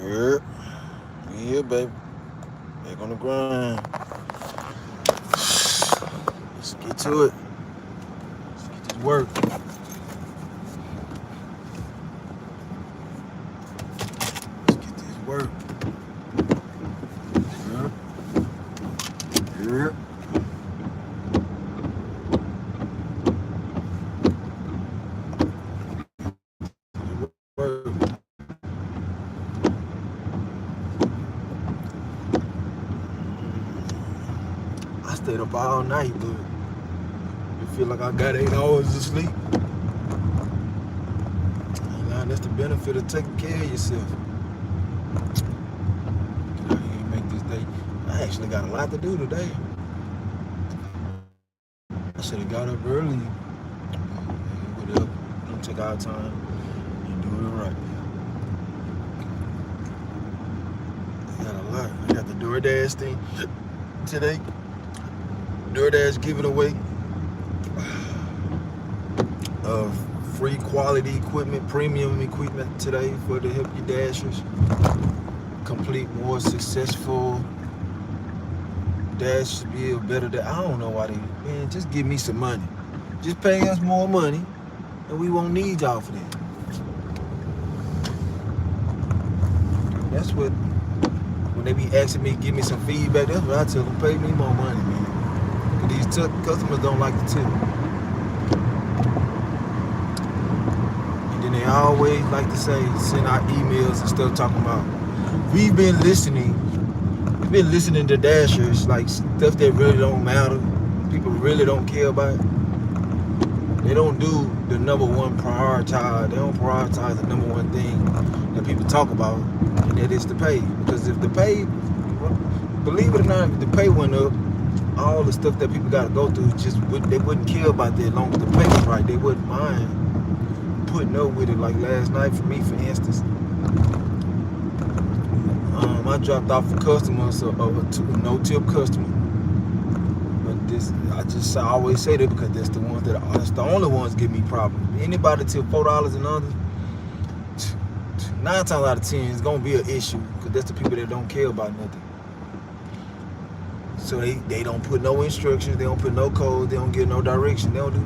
Yeah, yeah, baby. Back on the grind. Let's get to it. Let's get this work. Let's get this work. Yeah. Yeah. Work. I stayed up all night, but I feel like I got 8 hours of sleep. And that's the benefit of taking care of yourself. Get out here and make this day. I actually got a lot to do today. I should have got up early. Whatever. Don't take our time and do it right. I got a lot. I got the DoorDash thing today. DoorDash giving away free quality equipment, premium equipment today for to help you dashers complete more successful dash to be a better day. I don't know why they, man, just give me some money. Just pay us more money and we won't need y'all for that. That's what, when they be asking me, give me some feedback, that's what I tell them, pay me more money, man. But these customers don't like the tip. And then they always like to say, send out emails and stuff talking about, we've been listening to dashers, like stuff that really don't matter, people really don't care about. They don't do the number one prioritize. They don't prioritize the number one thing that people talk about, and that is the pay. Because if the pay, believe it or not, if the pay went up, all the stuff that people got to go through, they wouldn't care about that. As long as the pay was right, they wouldn't mind putting up with it. Like last night for me, for instance, I dropped off a customer, a no-tip customer. But I always say that because that's the only ones give me problems. Anybody till $4 and under, 9 times out of 10 it's gonna be an issue because that's the people that don't care about nothing. So they don't put no instructions, they don't put no code, they don't give no direction, they don't do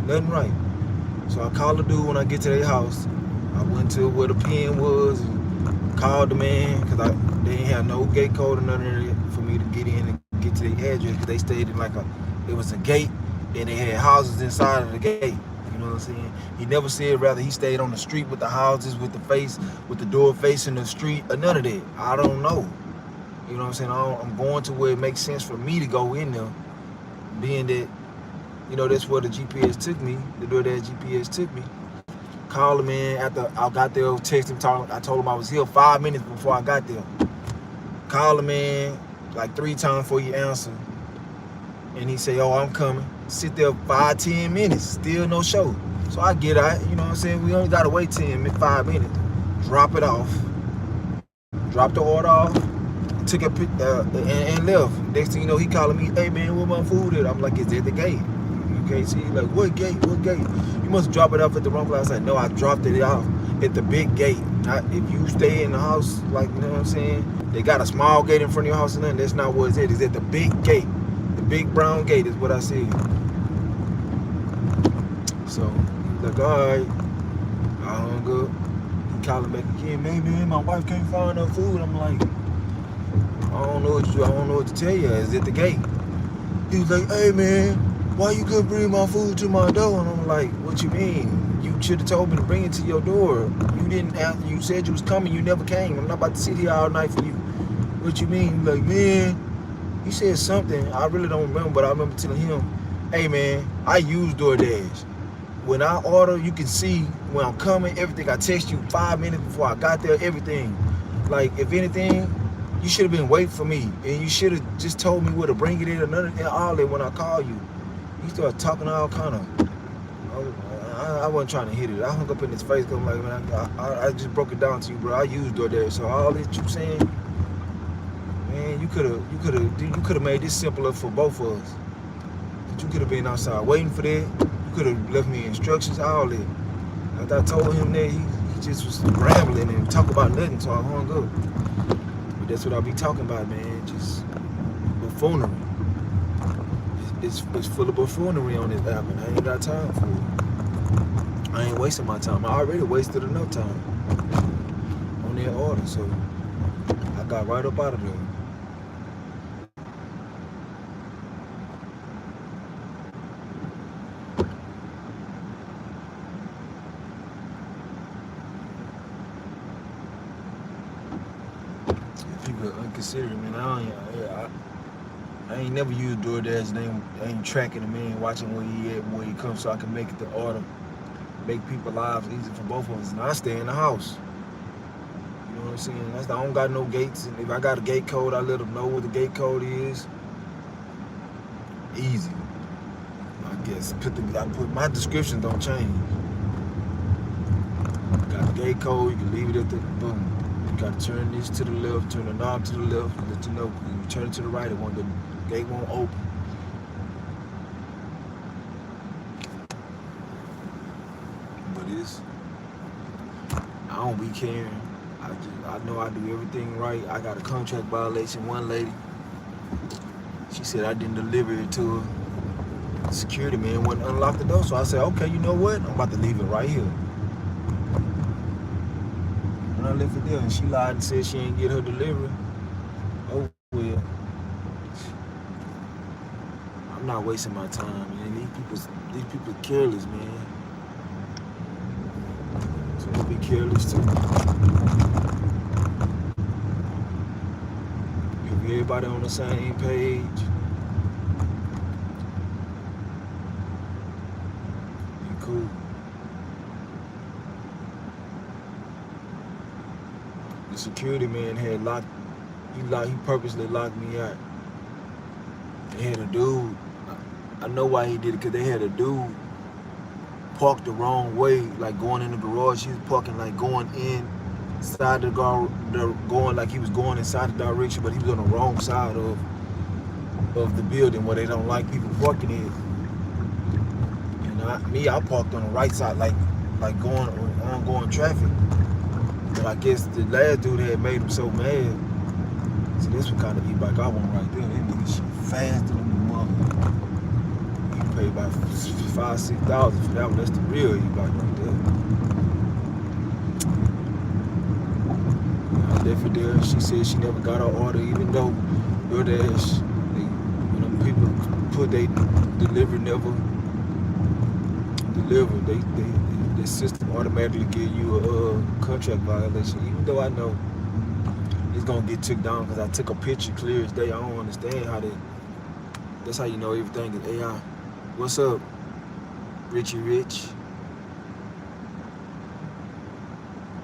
nothing right. So I call the dude when I get to their house. I went to where the pen was and called the man because they didn't have no gate code or nothing for me to get in and get to their address because they stayed in it was a gate and they had houses inside of the gate. You know what I'm saying? He never said rather he stayed on the street with the houses with the door facing the street or none of that. I don't know. You know what I'm saying? I'm going to where it makes sense for me to go in there, being that, you know, that's where the GPS took me, the DoorDash GPS took me. Called him in after I got there, texted him, I told him I was here 5 minutes before I got there. Called him in like 3 times before he answered. And he said, oh, I'm coming. Sit there 5-10 minutes, still no show. So I get out, you know what I'm saying? We only gotta wait 5 minutes. Drop it off. Drop the order off. Took a and left. Next thing you know, he calling me, hey man, where my food at? I'm like, it's at the gate. Okay, see, like, what gate? What gate? You must drop it off at the wrong place. I said, no, I dropped it off at the big gate. If you stay in the house, like, you know what I'm saying? They got a small gate in front of your house and nothing. That's not what it's at. It's at the big gate. The big brown gate is what I said. So, he's like, all right. I hung up. He calling back again, man, my wife can't find no food. I'm like, I don't know what to tell you. It's at the gate. He was like, hey man, why you couldn't bring my food to my door? And I'm like, what you mean? You should have told me to bring it to your door. You didn't ask, you said you was coming, you never came. I'm not about to sit here all night for you. What you mean? Like, man, he said something. I really don't remember, but I remember telling him, hey man, I use DoorDash. When I order, you can see when I'm coming, everything. I text you 5 minutes before I got there, everything. Like, if anything, you should have been waiting for me, and you should have just told me where to bring it in, or none of that, all that when I call you. He started talking all kind of, I wasn't trying to hit it. I hung up in his face because I'm like, man, I just broke it down to you, bro. I use DoorDash, so all that you saying, man, you could have made this simpler for both of us. But you could have been outside waiting for that. You could have left me instructions, all that. After I told him that, he just was rambling and talk about nothing, so I hung up. But that's what I be talking about, man. Just buffoonery. It's full of buffoonery on this app, and I ain't got time for it. I ain't wasting my time. I already wasted enough time on that order, so I got right up out of there. People are inconsiderate, man. I ain't never used DoorDash. I ain't tracking the man, watching where he at, where he comes, so I can make it the order, make people's lives easy for both of us. And I stay in the house. You know what I'm saying? I don't got no gates, and if I got a gate code, I let them know what the gate code is. Easy. I guess my description don't change. Got the gate code, you can leave it at the boom. You gotta turn this to the left, turn the knob to the left, and let you know. You turn it to the right, the gate won't open. But I don't be caring. I know I do everything right. I got a contract violation. One lady, she said I didn't deliver it to her. The security man wouldn't unlock the door, so I said, okay, you know what? I'm about to leave it right here. I left it there, and she lied and said she ain't get her delivery. Oh well, I'm not wasting my time, man. These people careless, man. So they be careless too. If everybody on the same page, be cool. The security man had he purposely locked me out. They had a dude, I know why he did it, because they had a dude parked the wrong way, like going in the garage. He was parking like going inside the garage, going like he was going inside the direction, but he was on the wrong side of the building where they don't like people parking in. And I parked on the right side, like going ongoing traffic. But I guess the last dude had made him so mad. So this was kind of e-bike I want right there. That nigga shit faster than the mother. You pay about $5,000-$6,000 for that one. That's the real e-bike right there. I left it there. She said she never got her order, even though DoorDash, when people put they delivery never delivered, the system automatically give you a contract violation, even though I know it's gonna get took down because I took a picture clear as day. I don't understand how that's how you know everything is AI. What's up, Richie Rich?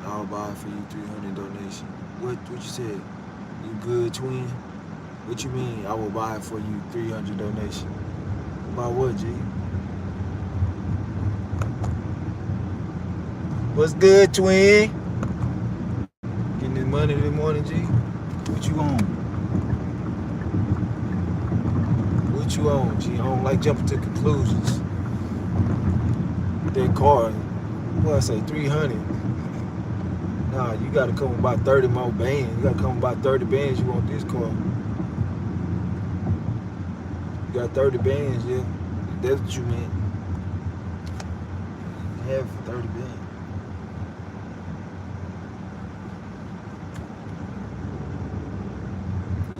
I'll buy for you 300 donation. What you said? You good, twin? What you mean? I will buy it for you 300 donation. Buy what, G? What's good, twin? Getting this money this morning, G? What you on? What you on, G? I don't like jumping to conclusions. That car, what I say, 300. Nah, you gotta come about 30 more bands. You gotta come about 30 bands. You want this car? You got 30 bands, yeah. If that's what you meant. Have for 30 bands.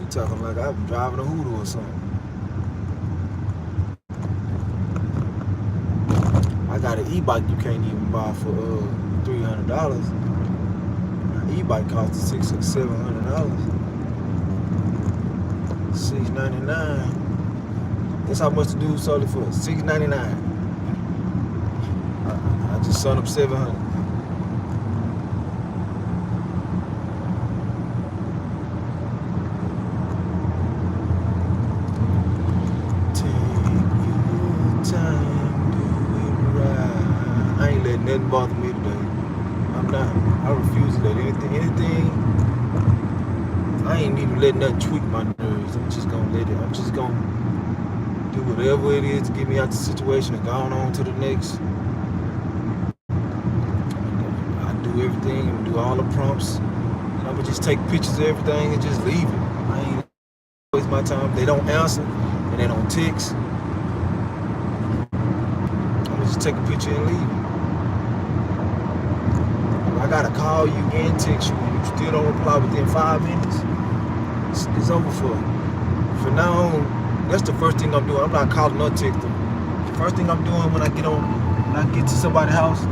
Talking like I'm driving a hoodoo or something. I got an e-bike you can't even buy for $300. An e-bike costs $600 or $700. $699. That's how much the dude sold it for. $699. I just sold him $700. Nothing bother me today. I'm not. I refuse to let anything. I ain't even letting nothing tweak my nerves. I'm just gonna let it. I'm just gonna do whatever it is to get me out the situation and go on to the next. I do everything. I'm gonna do all the prompts. And I'm gonna just take pictures of everything and just leave it. I ain't waste my time. They don't answer and they don't text. I'm gonna just take a picture and leave it. If I gotta call you and text you and you still don't reply within 5 minutes, it's over for. For now on, that's the first thing I'm doing. I'm not calling no texting. The first thing I'm doing when I get to somebody's house,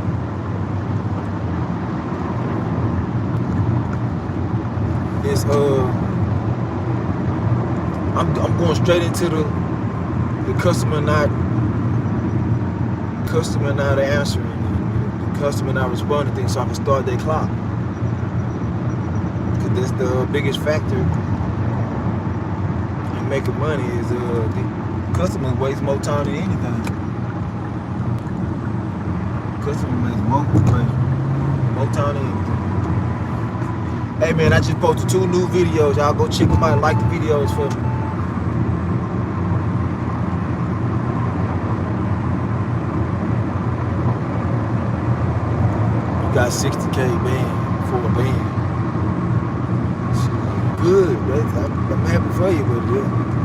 is I'm going straight into the customer not answering, the customer not responding things, so I can start their clock. Cause that's the biggest factor in making money is the customer wastes more time than anything. Customer makes more time than anything. Hey man, I just posted 2 new videos. Y'all go check them out and like the videos for me. You got 60K band for a band. Good, I'm happy for you, but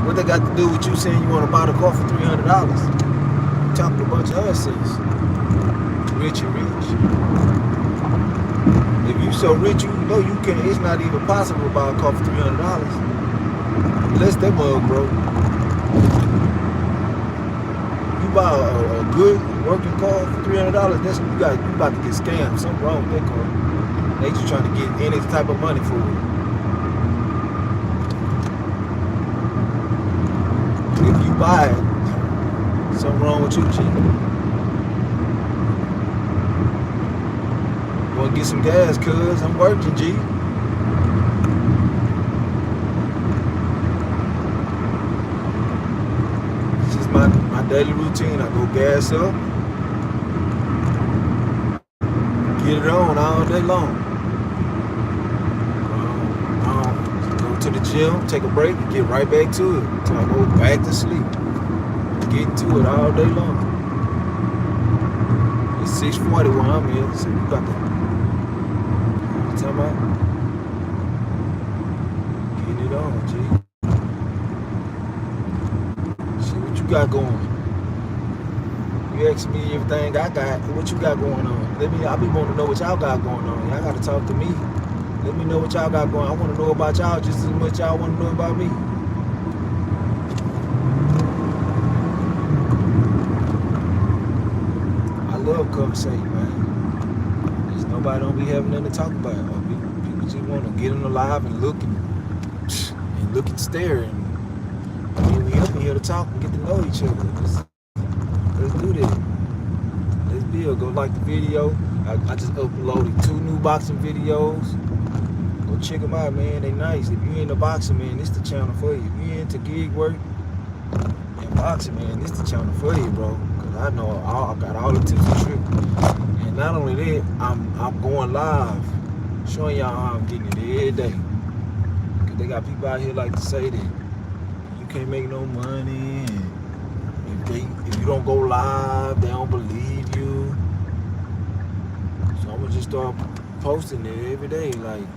what they got to do with you saying you want to buy the car for $300? You talking a bunch of us sis. Rich and rich. If you so rich, you know you can. It's not even possible to buy a car for $300 unless that mug broke. You buy a good working car for $300. That's you about to get scammed. Something wrong with that car. They just trying to get any type of money for it. If you buy it, something wrong with you, G. Want to get some gas, cuz I'm working, G. It's just my daily routine. I go gas up, get it on all day long. Go to the gym, take a break, and get right back to it until I go back to sleep. Get to it all day long. It's 6:40 where I'm here, so you got to. Talking about getting it on, G. See what you got going. You asking me everything I got. What you got going on? I be wanting to know what y'all got going on. Y'all got to talk to me. Let me know what y'all got going on. I want to know about y'all just as much y'all want to know about me. I love conversation, man. Nobody don't be having nothing to talk about. People just want to get in the live and look and stare. And we up in here to talk and get to know each other. Let's do that. Let's build. Go like the video. I just uploaded 2 new boxing videos. Go check them out, man. They nice. If you into boxing, man, this the channel for you. If you into gig work and boxing, man, this the channel for you, bro. Cause I know I got all the tips and tricks. And not only that, I'm going live, showing y'all how I'm getting it every day. Cause they got people out here like to say that you can't make no money, and if you don't go live, they don't believe you. So I'm gonna just start posting it every day. Like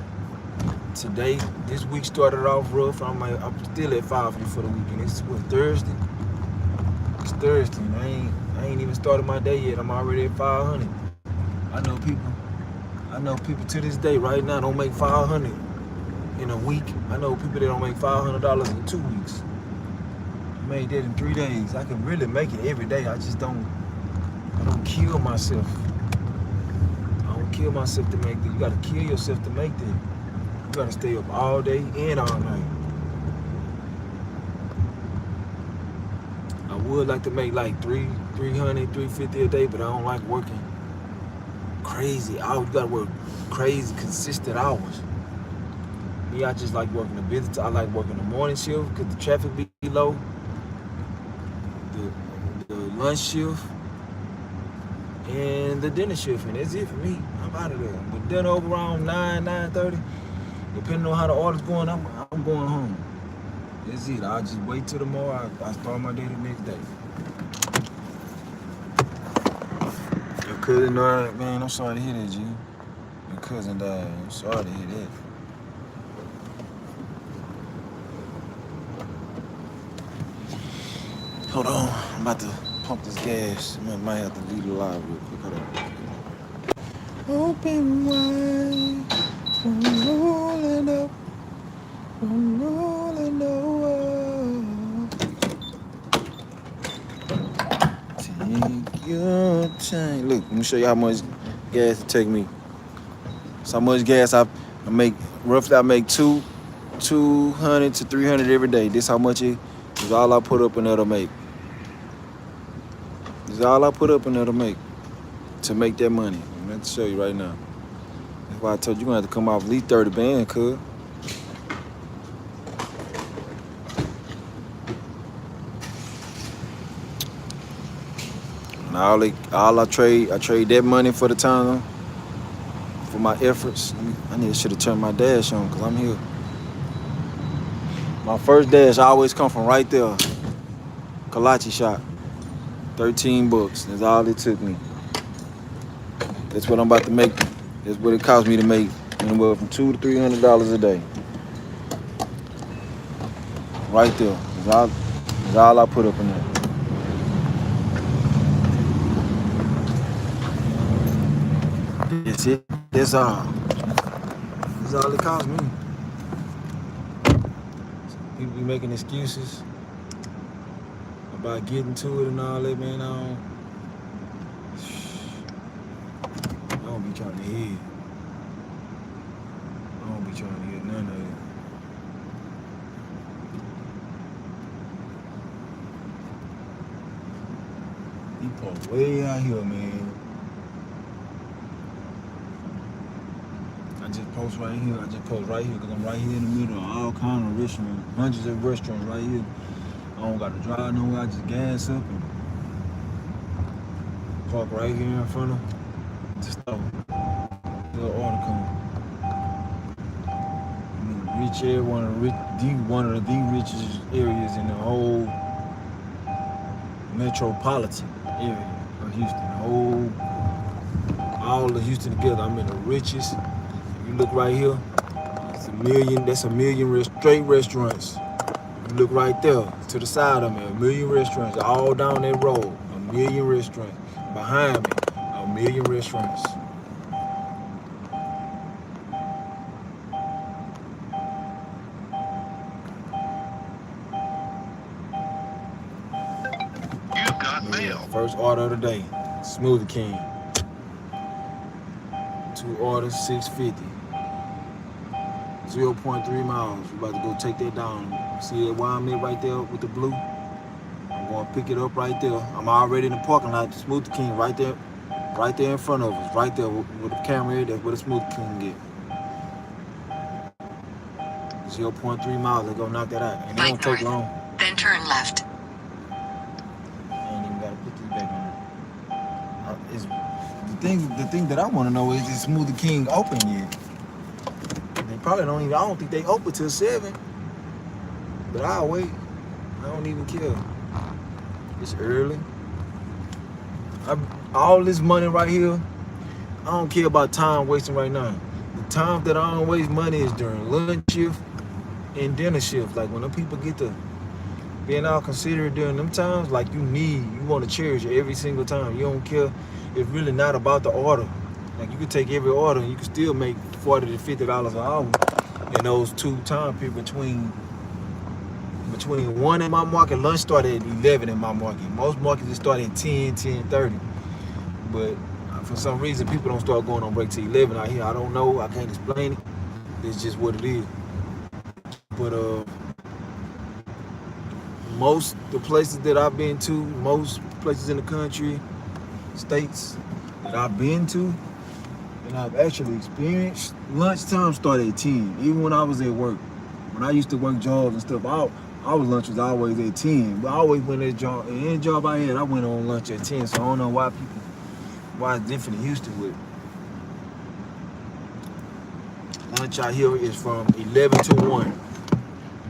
today, this week started off rough. I'm still at 5 for the weekend. It's Thursday. It's Thursday, and I ain't even started my day yet. I'm already at 500. I know people to this day right now don't make 500 in a week. I know people that don't make $500 in 2 weeks. I made that in 3 days. I can really make it every day. I don't kill myself. I don't kill myself to make that. You gotta kill yourself to make that. You gotta stay up all day and all night. I would like to make like 300, 350 a day, but I don't like working crazy hours. You gotta work crazy, consistent hours. Me, I just like working the business. I like working the morning shift because the traffic be low. The lunch shift and the dinner shift, and that's it for me. I'm out of there. But dinner over around 9:30, depending on how the order's going, I'm going home. That's it. I'll just wait till tomorrow. I start my day the next day. Your cousin, man, I'm sorry to hear that, G. My cousin died. I'm sorry to hear that. Hold on, I'm about to pump this gas. I might have to leave it alive real quick. Hold on. Open wide, I'm rolling up, I'm rolling over. Take your time. Look, let me show you how much gas it take me. So how much gas I make. Roughly, I make 200 to 300 every day. This how much it is. All I put up in there to make. This is all I put up in there to make that money. I'm going to show you right now. That's why I told you you're going to have to come off at least 30 bands, cuz. And all I trade that money for the time, for my efforts. I should have turned my dash on because I'm here. My first dash always come from right there. Kolache shop. 13 bucks. That's all it took me. That's what I'm about to make. That's what it cost me to make anywhere from $200 to $300 a day. Right there. That's all I put up in there. That's it. That's all. That's all it cost me. People be making excuses about getting to it and all that, man. I don't be trying to hear. I don't be trying to hear none of it. He post way out here, man. I just post right here because I'm right here in the middle of all kind of restaurants, hundreds of restaurants right here. I don't got to drive nowhere. I just gas up and park right here in front of the store. The order coming. I'm in the rich area, one of the richest areas in the whole metropolitan area of Houston. All of Houston together. I'm in the richest. If you look right here, that's a million straight restaurants. You look right there to the side of me, a million restaurants all down that road. A million restaurants behind me, a million restaurants. You got mail. First order of the day, Smoothie King. 2 orders, $6.50. 0.3 miles. We're about to go take that down. See that wine mitt right there with the blue? I'm going to pick it up right there. I'm already in the parking lot. The Smoothie King right there in front of us. Right there with the camera. That's where the Smoothie King get. 0.3 miles. They're going to knock that out. And it don't take long. Then turn left. I ain't even got to put this back on. The thing that I want to know is Smoothie King open yet? They probably don't even. I don't think they open till 7. But I'll wait. I don't even care. It's early. All this money right here, I don't care about time wasting right now. The time that I don't waste money is during lunch shift and dinner shift. Like when the people get to being all considerate during them times, like you want to cherish it every single time. You don't care. It's really not about the order. Like you can take every order and you can still make $40 to $50 an hour in those 2 time periods between 1 in my market. Lunch started at 11 in my market. Most markets start at 10, 10:30. But for some reason, people don't start going on break till 11 out here. I don't know. I can't explain it. It's just what it is. But most the places that I've been to, most places in the country, states that I've been to, and I've actually experienced, lunchtime started at 10. Even when I was at work, when I used to work jobs and stuff, our lunch was always at 10. But I always went at job. Any job I had, I went on lunch at 10. So I don't know why it's different in Houston with. Lunch out here is from 11 to 1.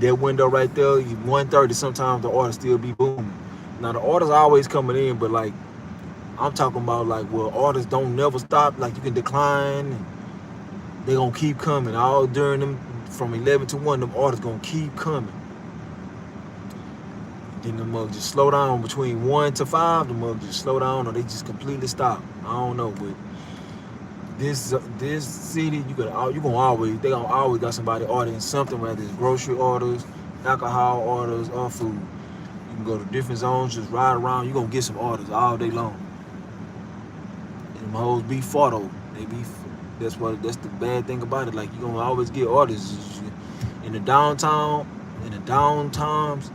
That window right there, 1:30, sometimes the order still be booming. Now the orders are always coming in, but like, I'm talking about like where orders don't never stop. Like you can decline they gonna keep coming. All during them from 11 to 1, them orders gonna keep coming. Then the mug just slow down between 1 to 5. The mug just slow down, or they just completely stop. I don't know, but this city, you gonna always got somebody ordering something, whether it's grocery orders, alcohol orders, or food. You can go to different zones, just ride around. You gonna get some orders all day long. And them hoes be fought over. That's the bad thing about it. Like, you gonna always get orders in the downtown. In the downtowns,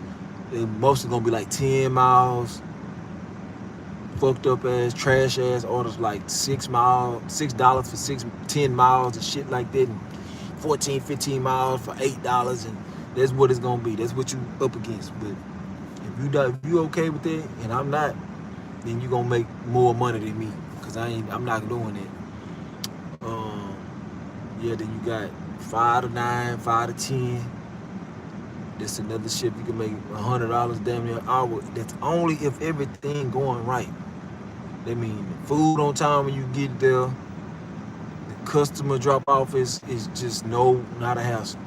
they mostly gonna be like 10 miles. Fucked up ass, trash ass orders like $6 for 10 miles and shit like that, and 14, 15 miles for $8, and that's what it's gonna be. That's what you up against. But if you okay with that, and I'm not, then you gonna make more money than me, cause I'm not doing it. Yeah, then you got 5 to 9, 5 to 10. That's another shift. You can make $100 damn near an hour. That's only if everything going right. They mean food on time when you get there. The customer drop off is just not a hassle.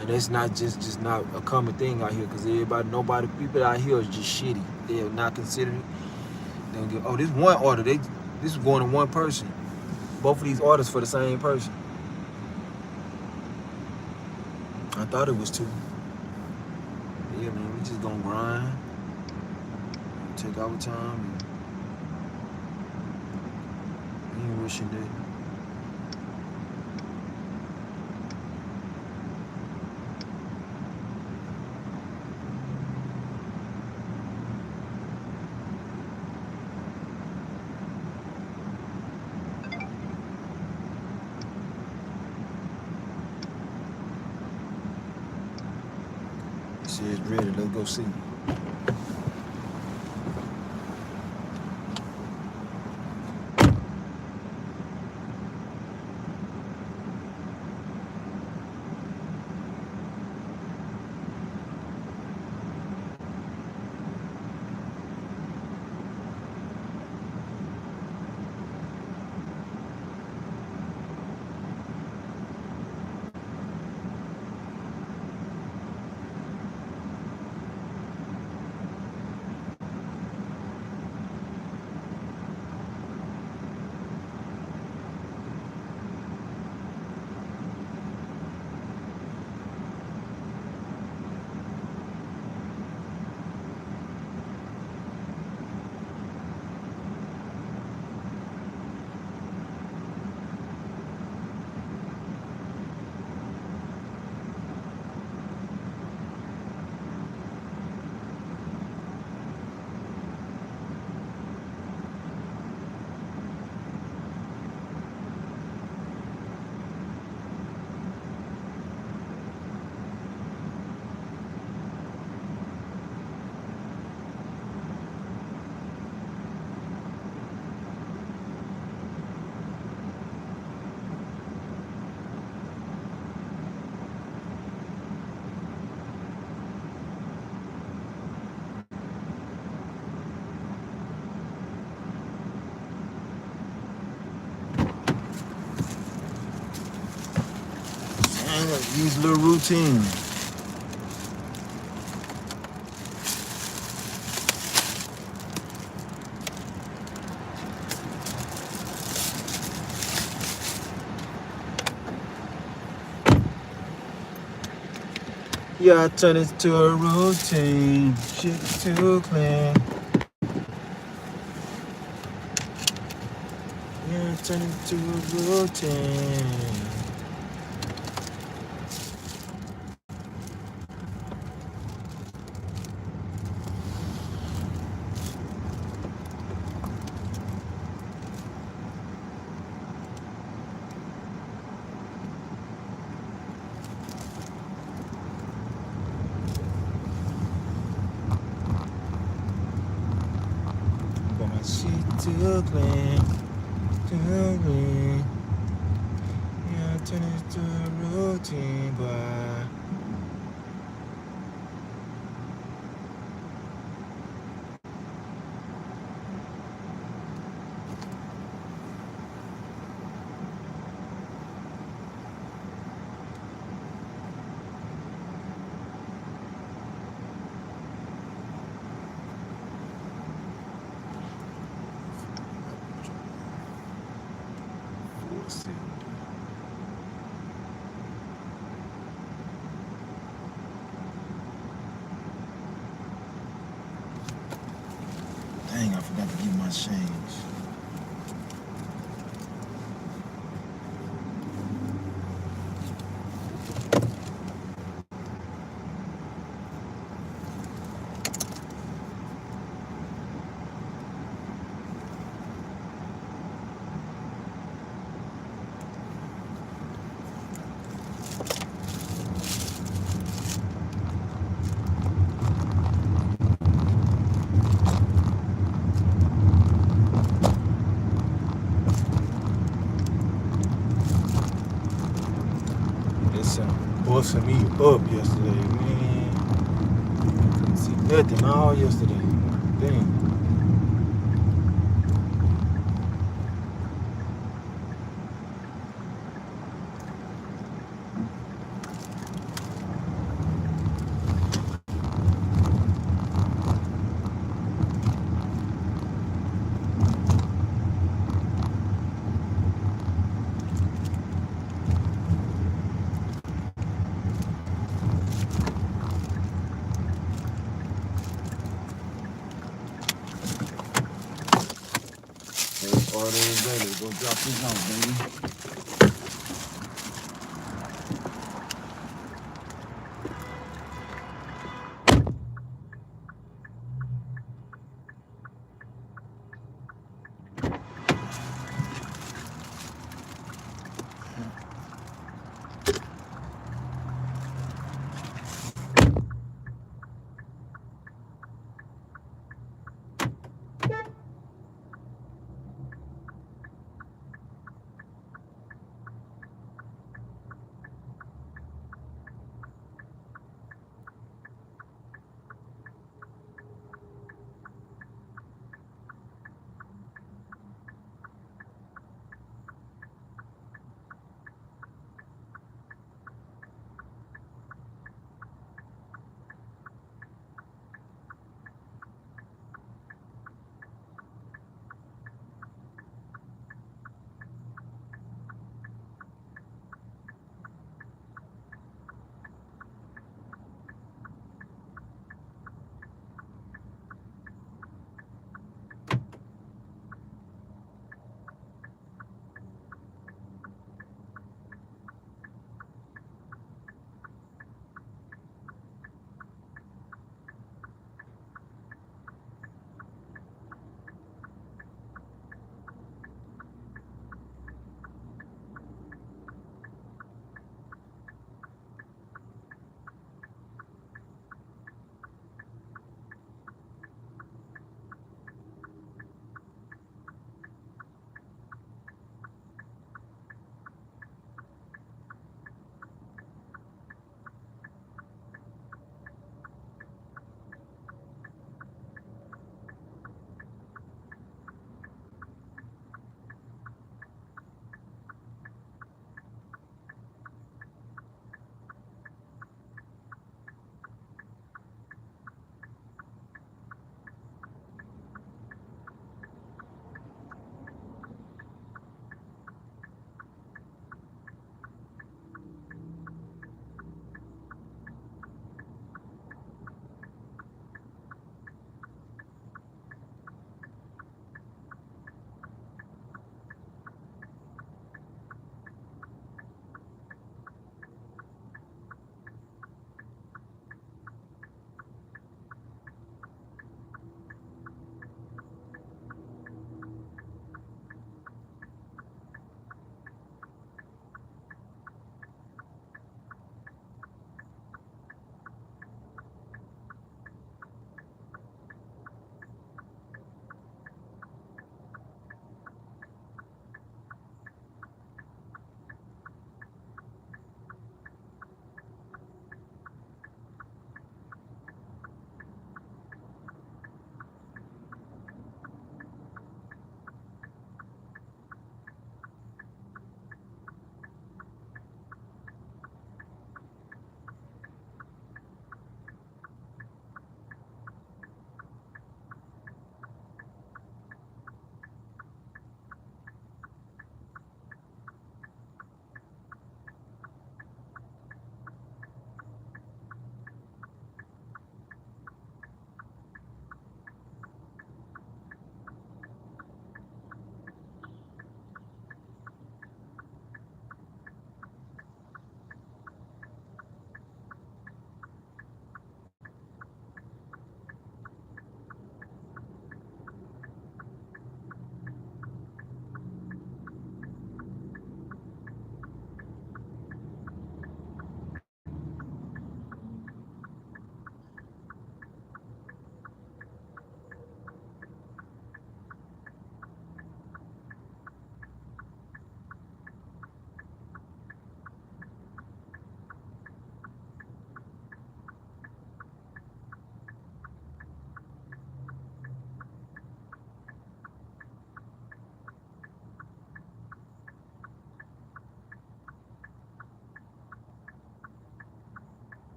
And that's not just not a common thing out here, because people out here are just shitty. They're not considering. They'll get, oh, this one order, this is going to one person. Both of these orders for the same person. I thought it was 2. Yeah, man, we just gonna grind, take our time, and ain't rushing that. Shit's ready. Let's go see. Use little routine. Yeah, I turn it to a routine. Shit too clean. Yeah, I turn it to a routine. But my shit too clean. Too clean. Yeah, I turn it to a routine, boy. Let's see. Dang, I forgot to give my change. Busting me up yesterday, man. Couldn't see nothing all yesterday. Dang. First order of the day. Let's go drop this off, baby.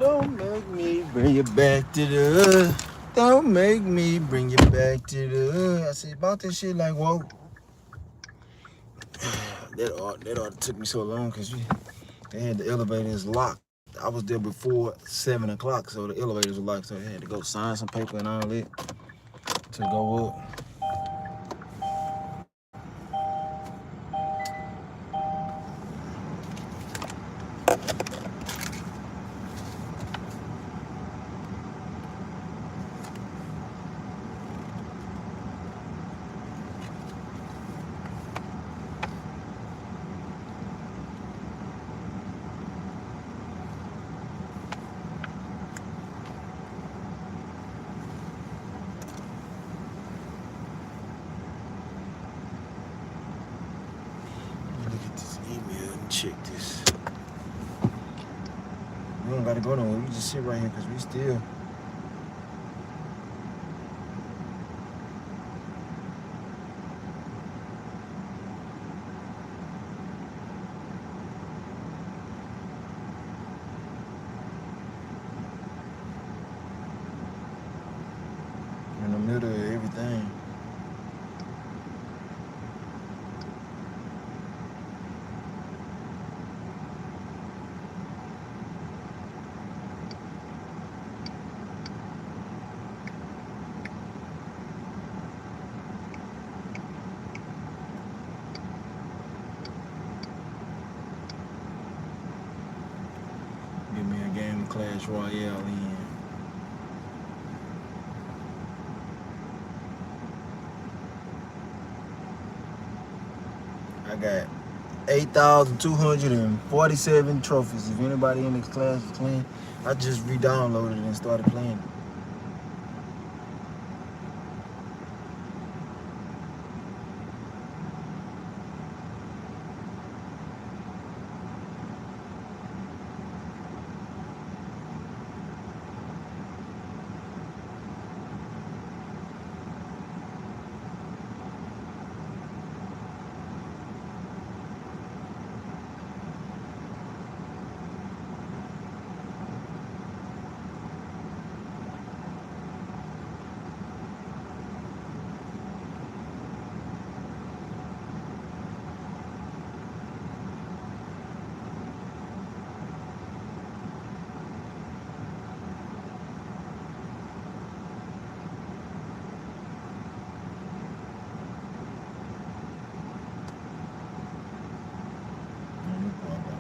Don't make me bring you back to the hood. Don't make me bring you back to the hood. I said about this shit like, whoa. That ought to took me so long because they had the elevators locked. I was there before 7 o'clock, so the elevators were locked, so I had to go sign some paper and all that to go up. Look at this email and check this. We don't gotta go nowhere. We just sit right here because we still. In the middle of everything. Give me a game of Clash Royale in. I got 8,247 trophies. If anybody in this class is playing, I just re-downloaded it and started playing it.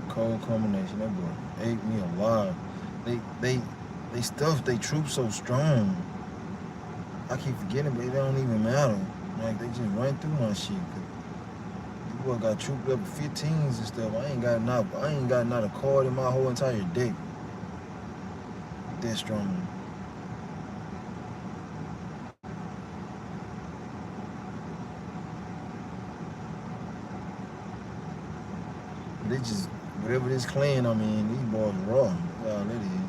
Cold combination. That boy ate me alive. They stuff they troops so strong. I keep forgetting, but it don't even matter. Like they just run through my shit. This boy got troop level 15s and stuff. I ain't got not a card in my whole entire deck. That strong. They just whatever this clan I'm in, these boys raw. That's all it is.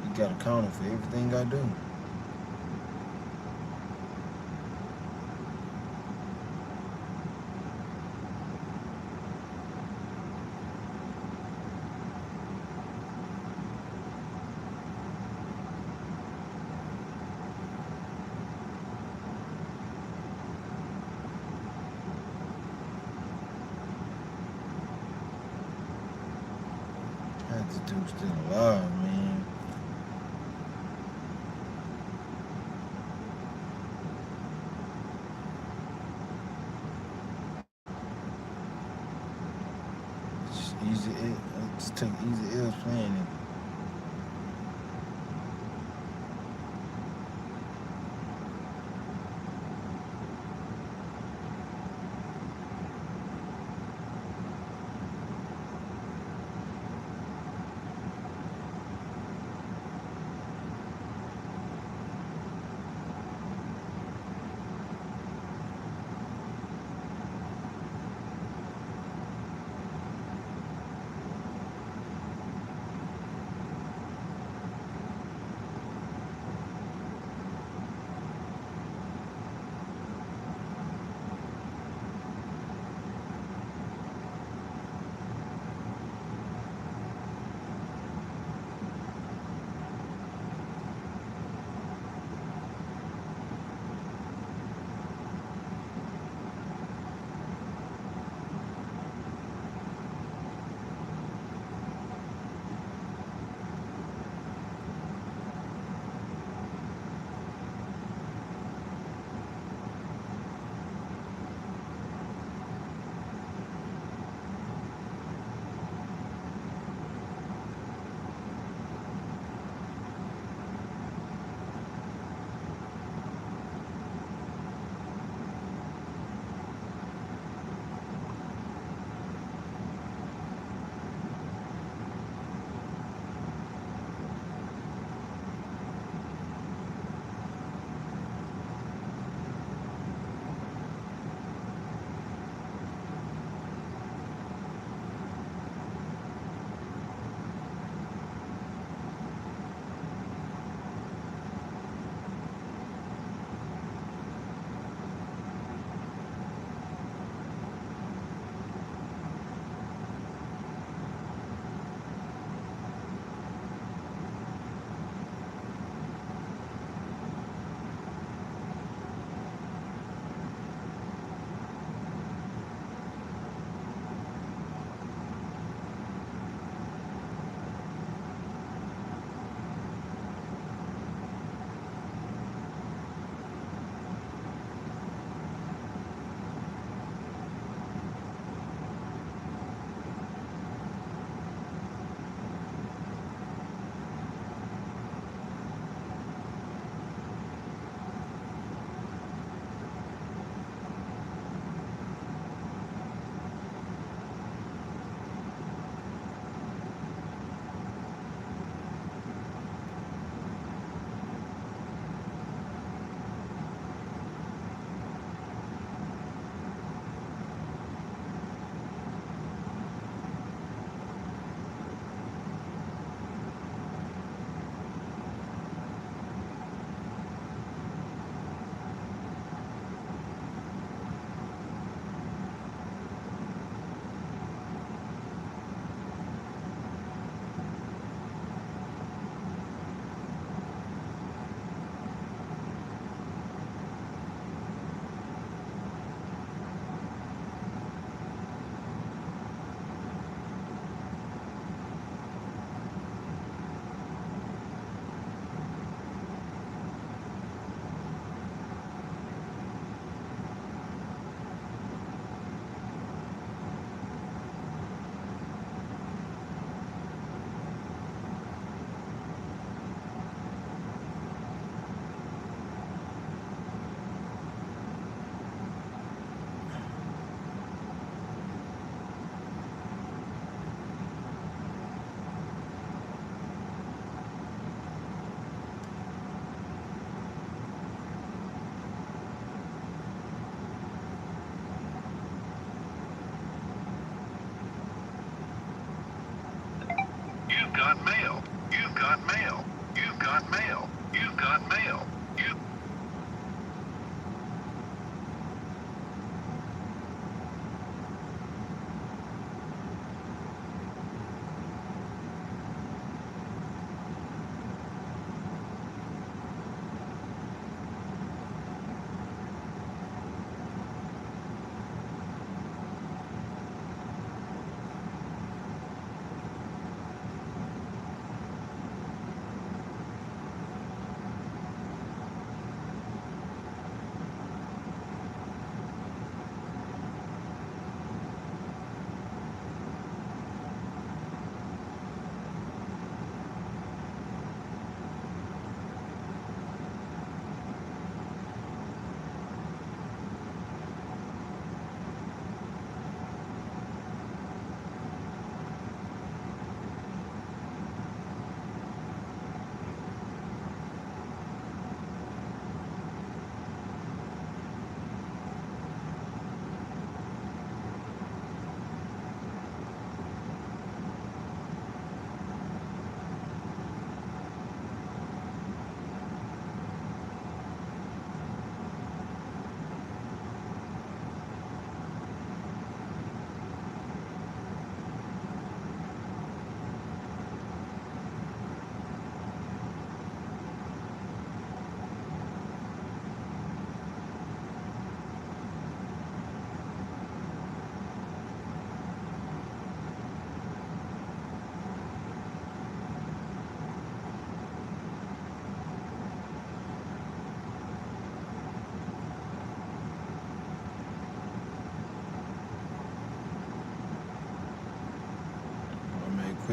You got a counter for everything I do. This dude's still alive, man. Just easy. Just take easy L's playing it.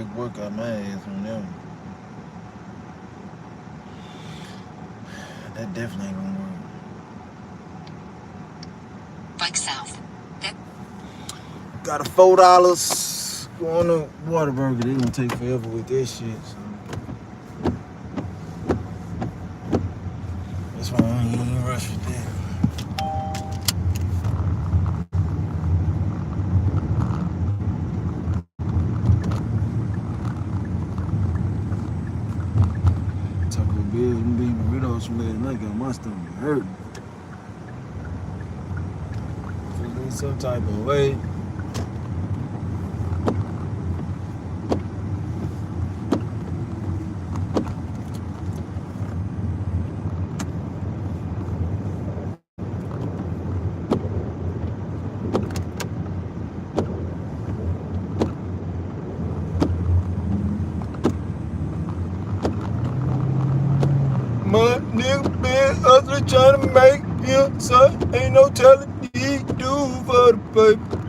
quick workout my ass on them. That definitely ain't gonna work. Bike south. Got a $4 going to Whataburger. They gonna take forever with that shit. So that's why I ain't even rush with that. Taco Bell, them big burritos from last night got my stomach hurting. Feeling some type of way. My nigga been hustling trying to make him, son. Ain't no telling he do for the paper.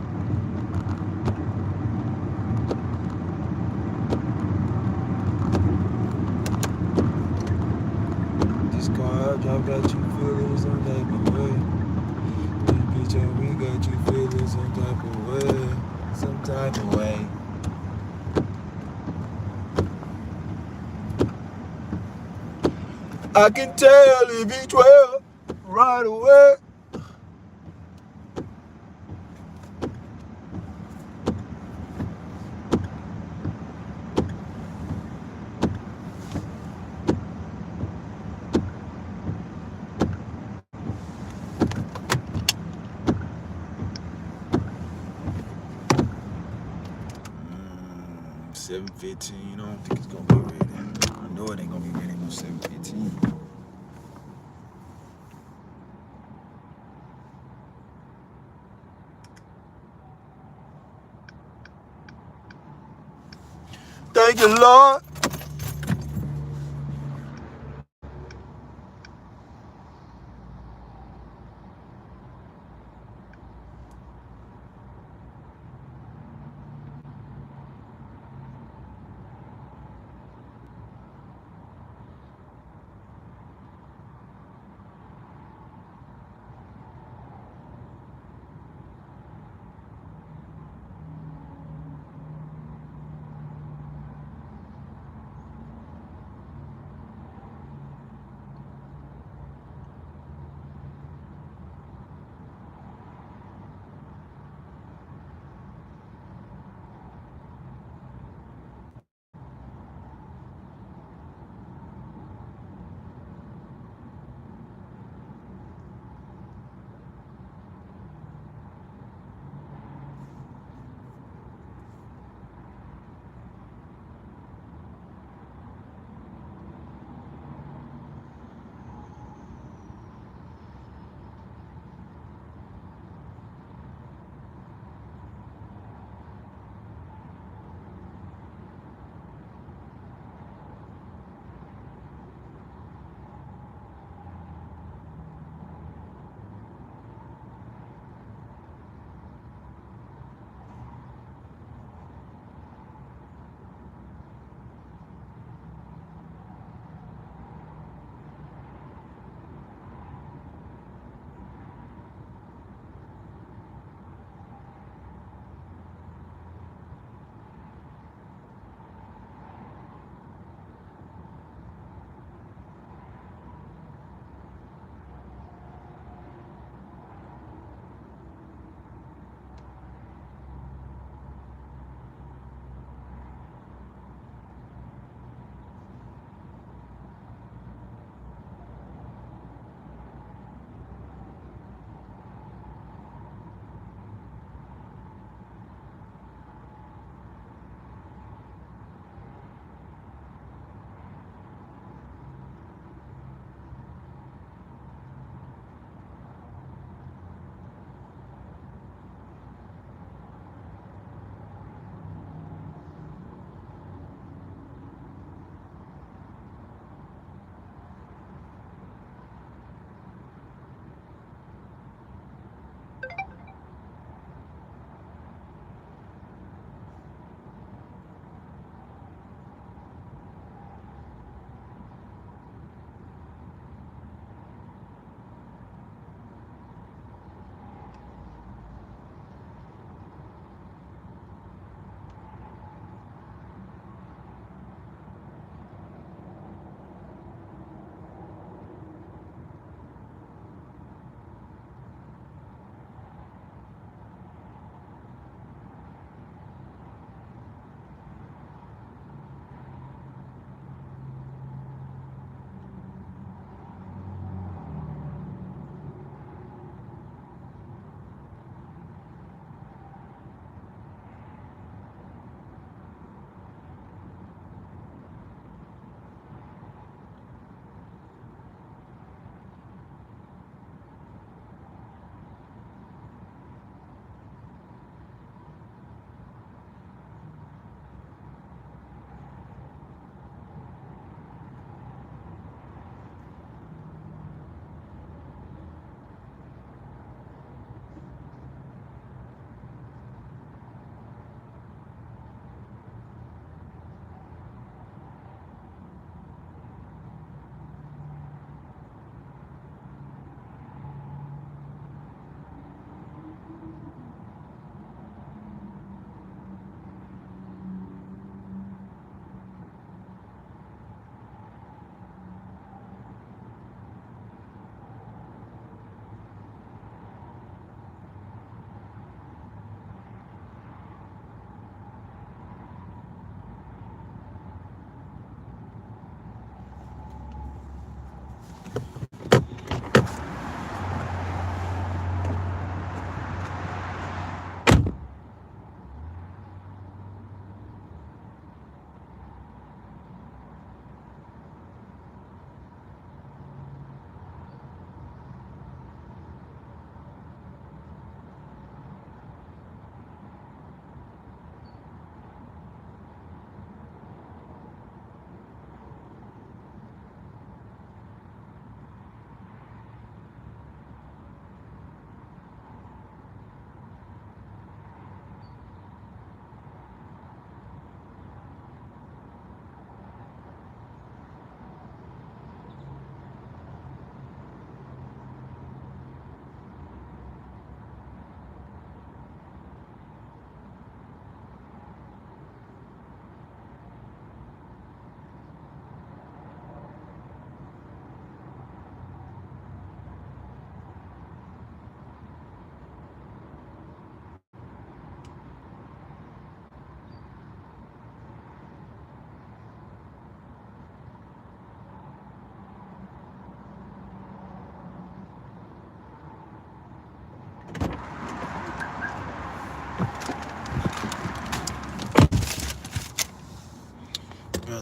This car drop got you feeling some type of way. This bitch and we got you feeling some type of way. Some type of way. I can tell if he 12 right away. $7.15. I don't think it's gonna be ready. I know it ain't gonna be ready no 7:15. Thank you, Lord.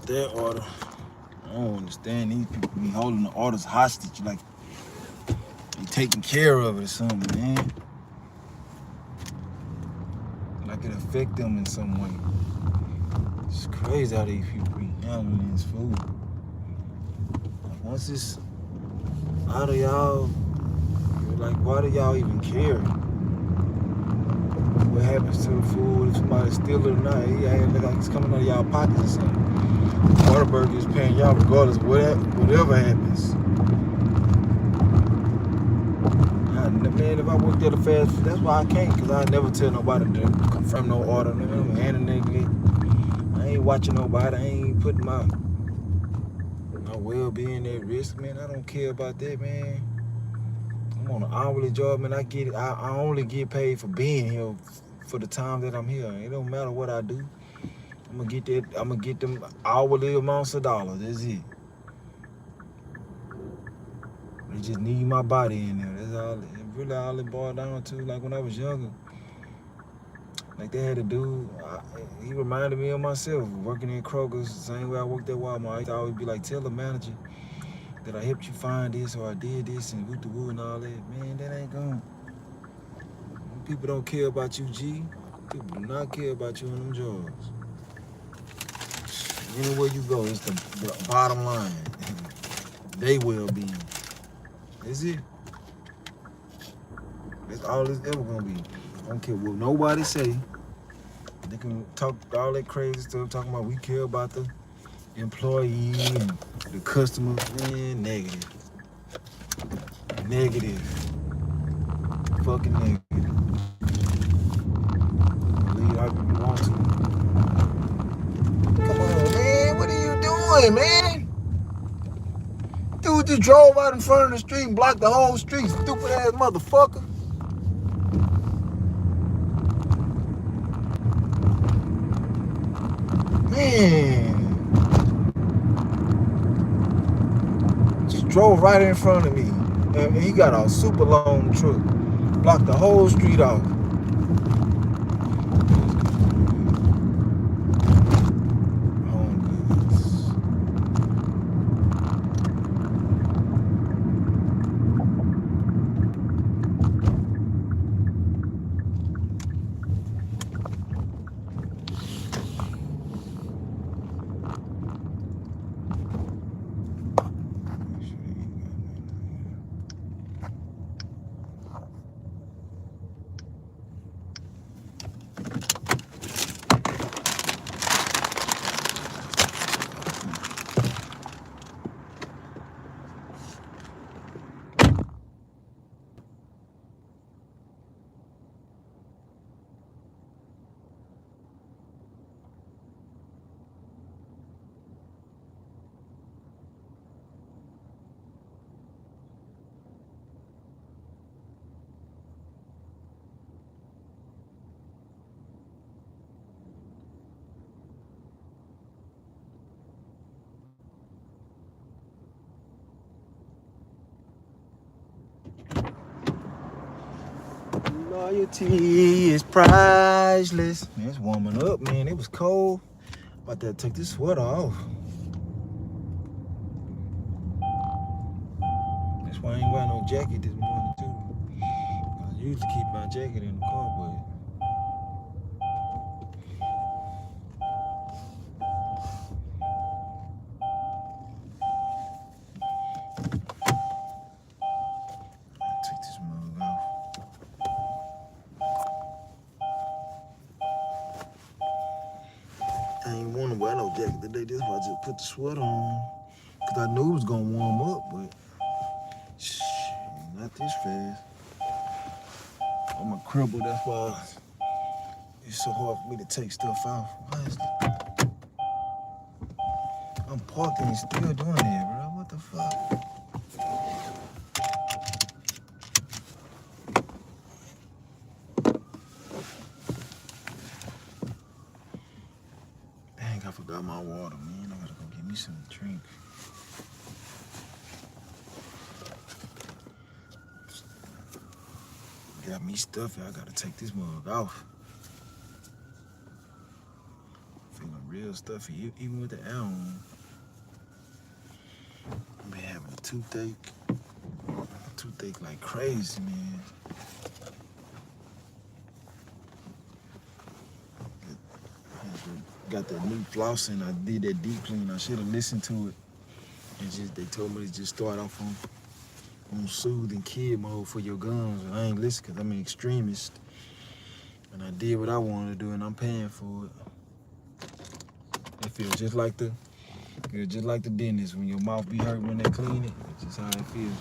that order. I don't understand these people be holding the orders hostage like they taking care of it or something, man. Like it affect them in some way. It's crazy how these people be handling this food. Like once it's out of y'all, you're like, why do y'all even care? What happens to the food? If somebody steal it or not, it look like it's coming out of y'all pockets or something. Whataburger is paying y'all regardless of whatever happens. Man, if I worked at a fast food, that's why I can't, because I never tell nobody to confirm no order. I'm handing I ain't watching nobody. I ain't putting my well-being at risk, man. I don't care about that, man. I'm on an hourly job, man. I only get paid for being here for the time that I'm here. It don't matter what I do. I'm gonna get them hourly amounts of dollars. That's it. They just need my body in there. That's all. Really all it boiled down to. Like when I was younger, like they had a dude. He reminded me of myself working in Kroger's. The same way I worked at Walmart. I used to always be like, tell the manager that I helped you find this or I did this and woo the woo and all that. Man, that ain't gone. People don't care about you, G. People do not care about you in them jobs. Anywhere you go, it's the bottom line. They well-being. That's it. That's all it's ever gonna be. I don't care what nobody say. They can talk all that crazy stuff, talking about we care about the employee and the customer. Man, negative. Negative. Fucking negative. Leave out if you want to. Come on, man. What are you doing, man? Dude just drove out in front of the street and blocked the whole street. Stupid ass motherfucker. Man. Just drove right in front of me. And he got a super long truck. Blocked the whole street off. Loyalty is priceless. Man, it's warming up, man. It was cold. About to take this sweater off. That's why I ain't wearing no jacket this morning, too. I usually keep my jacket in the car, but take this mug off. I ain't want to wear no jacket today. That's why I just put the sweater on. Because I knew it was going to warm up, but shh, not this fast. I'm a cripple, that's why it's so hard for me to take stuff off. Why is it? I'm parked and it's still doing that, bro. What the fuck? Dang, I forgot my water, man. I gotta go get me some to drink. Got me stuffy. I gotta take this mug off. Feeling real real stuffy, even with the air on. I've been having a toothache like crazy, man. Got that new flossing. I did that deep clean. I should have listened to it. And they told me to just start off on soothing kid mode for your gums. And I ain't listen because I'm an extremist. And I did what I wanted to do, and I'm paying for it. It feels just like the dentist when your mouth be hurt when they clean it. It's just how it feels.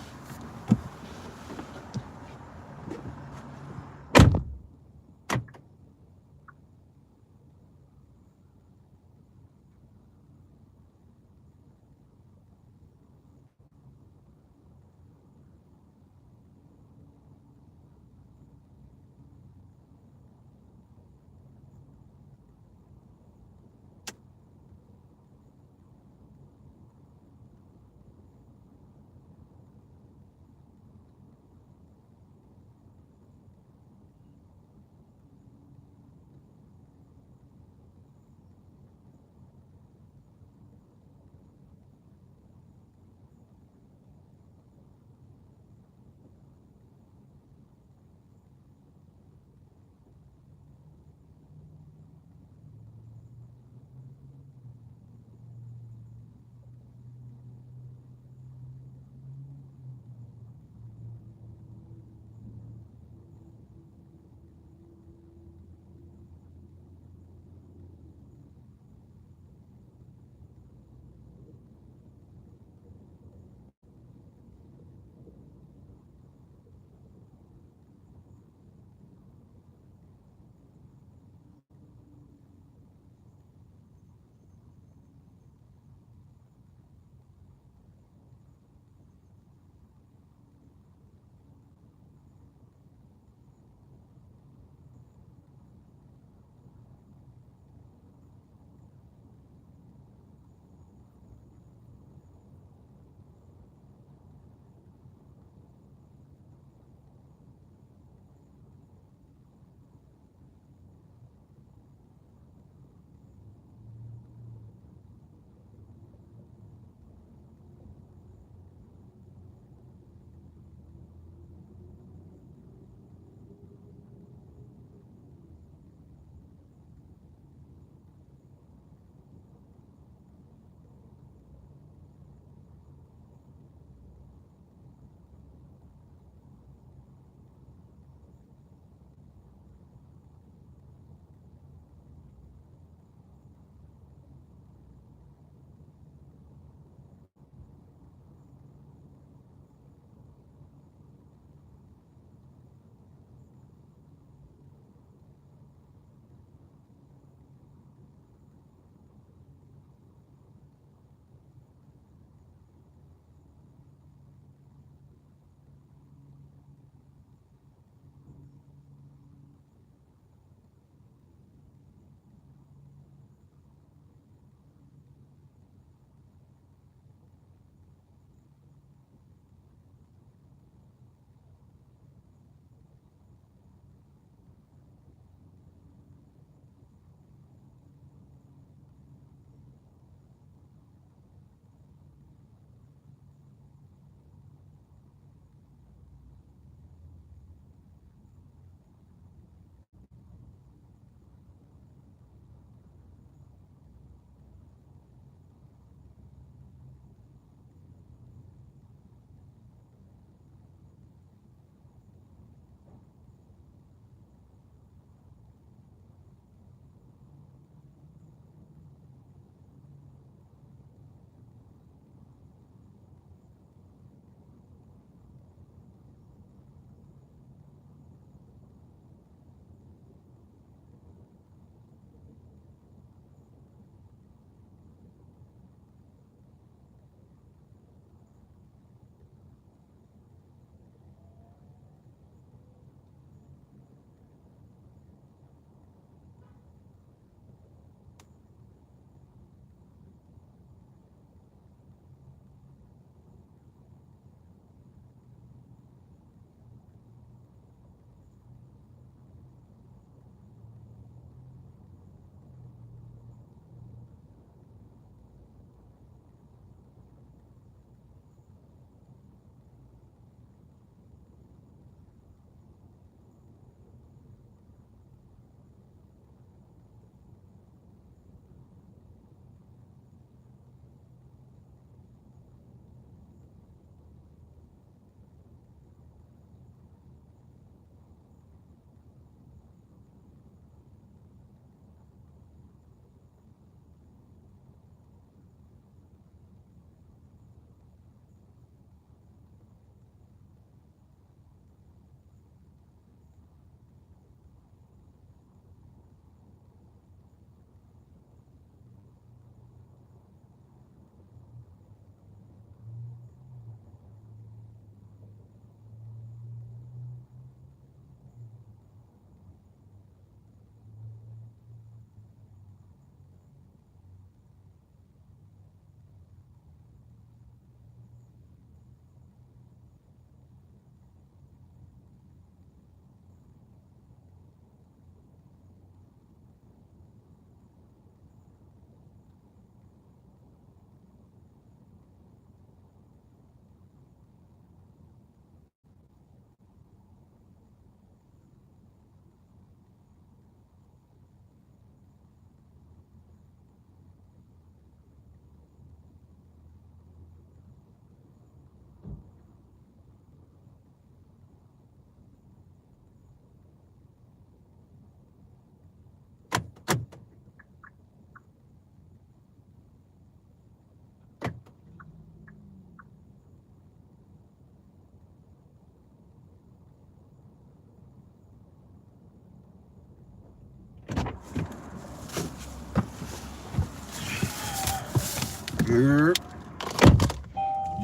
Yerp.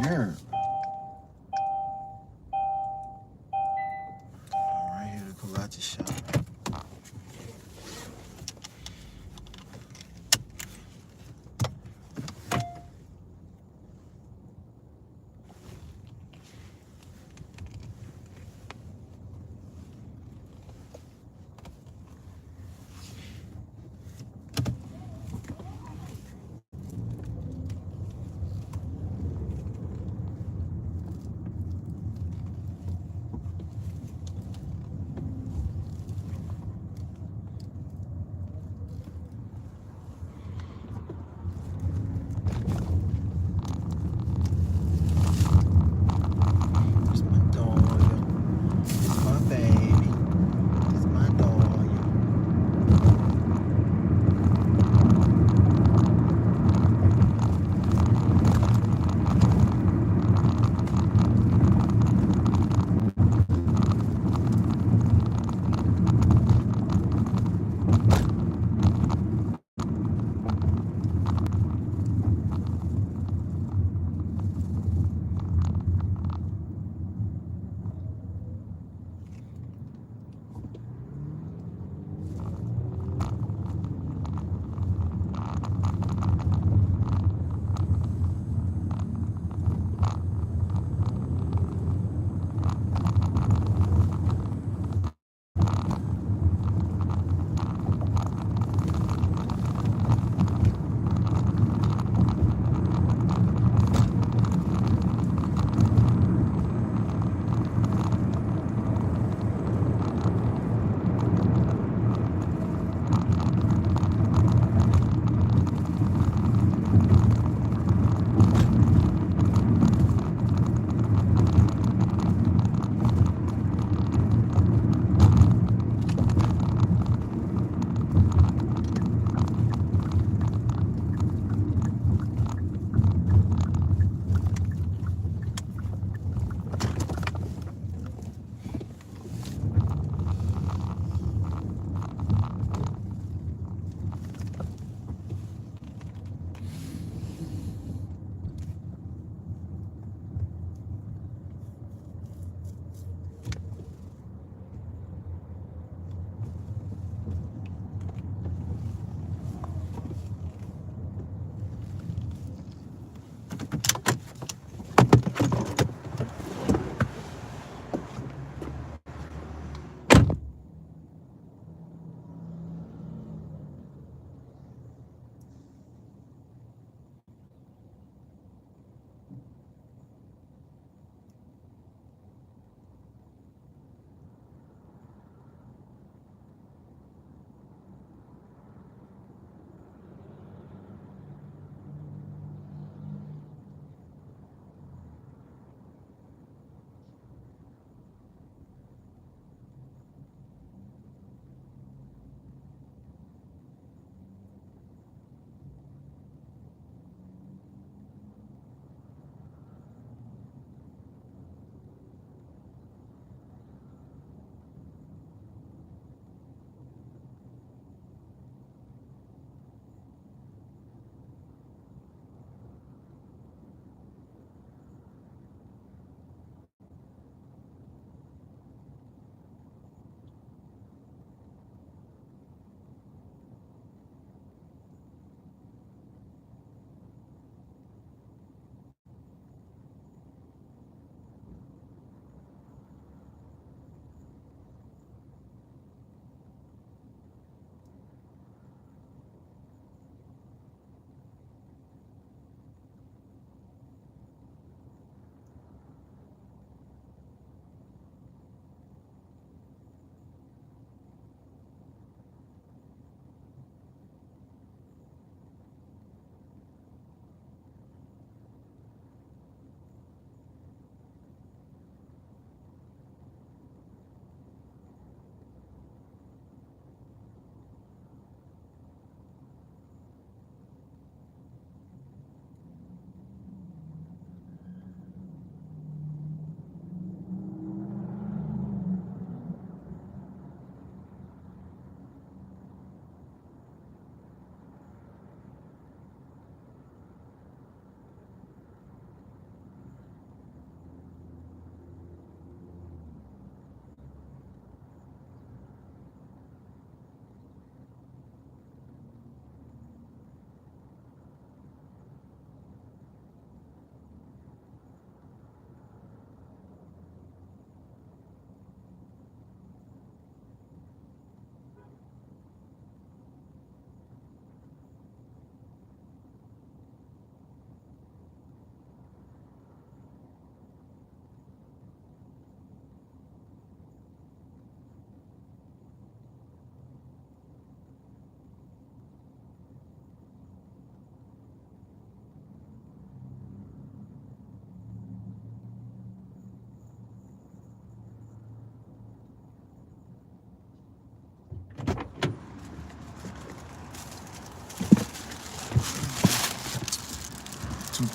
Yerp. All right, here to pull out your shot.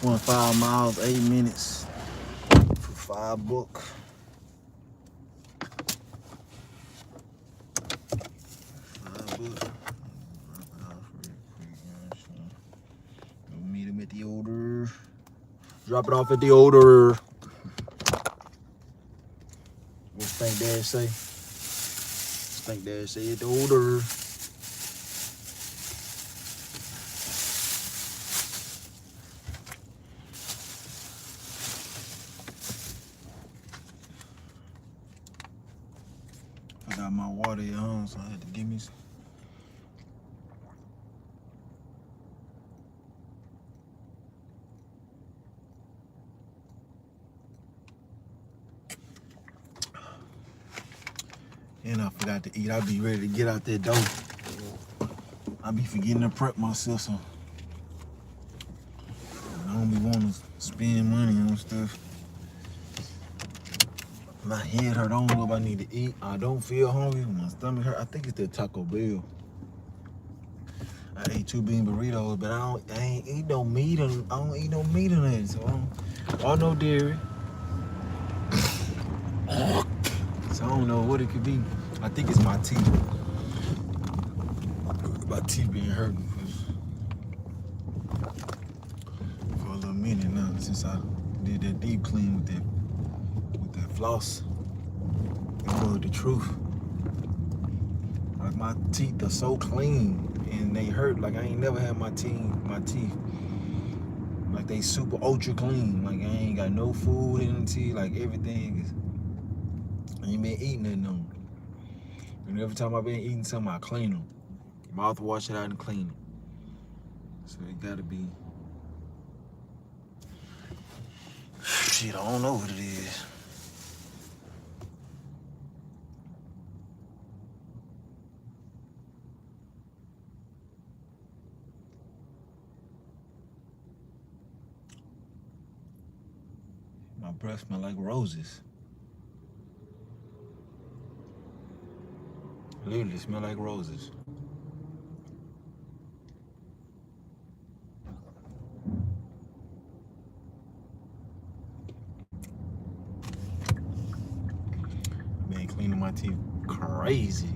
Went 5 miles, 8 minutes for $5. $5. Go meet him at the order. Drop it off at the order. What Stank Dad say? Stank Dad say at the order. I got my water at home, so I had to give me some. And I forgot to eat. I'll be ready to get out that door. I be forgetting to prep myself, so I don't be wanting to spend money on stuff. My head hurt. I don't know if I need to eat. I don't feel hungry. My stomach hurt. I think it's the Taco Bell. I ate 2 bean burritos, but I ain't eat no meat. I don't eat no meat in it, so I no dairy. So I don't know what it could be. I think it's my teeth. My teeth been hurting for a little minute now since I did that deep clean with that floss. That was the truth. Like my teeth are so clean and they hurt. Like I ain't never had my teeth like they super ultra clean. Like I ain't got no food in the teeth. Like everything is. I ain't been eating nothing on. And every time I've been eating something, I clean them. Mouthwash it out and clean them. So it gotta be. Shit, I don't know what it is. My breath smell like roses. Literally smell like roses. Man, cleaning my teeth crazy.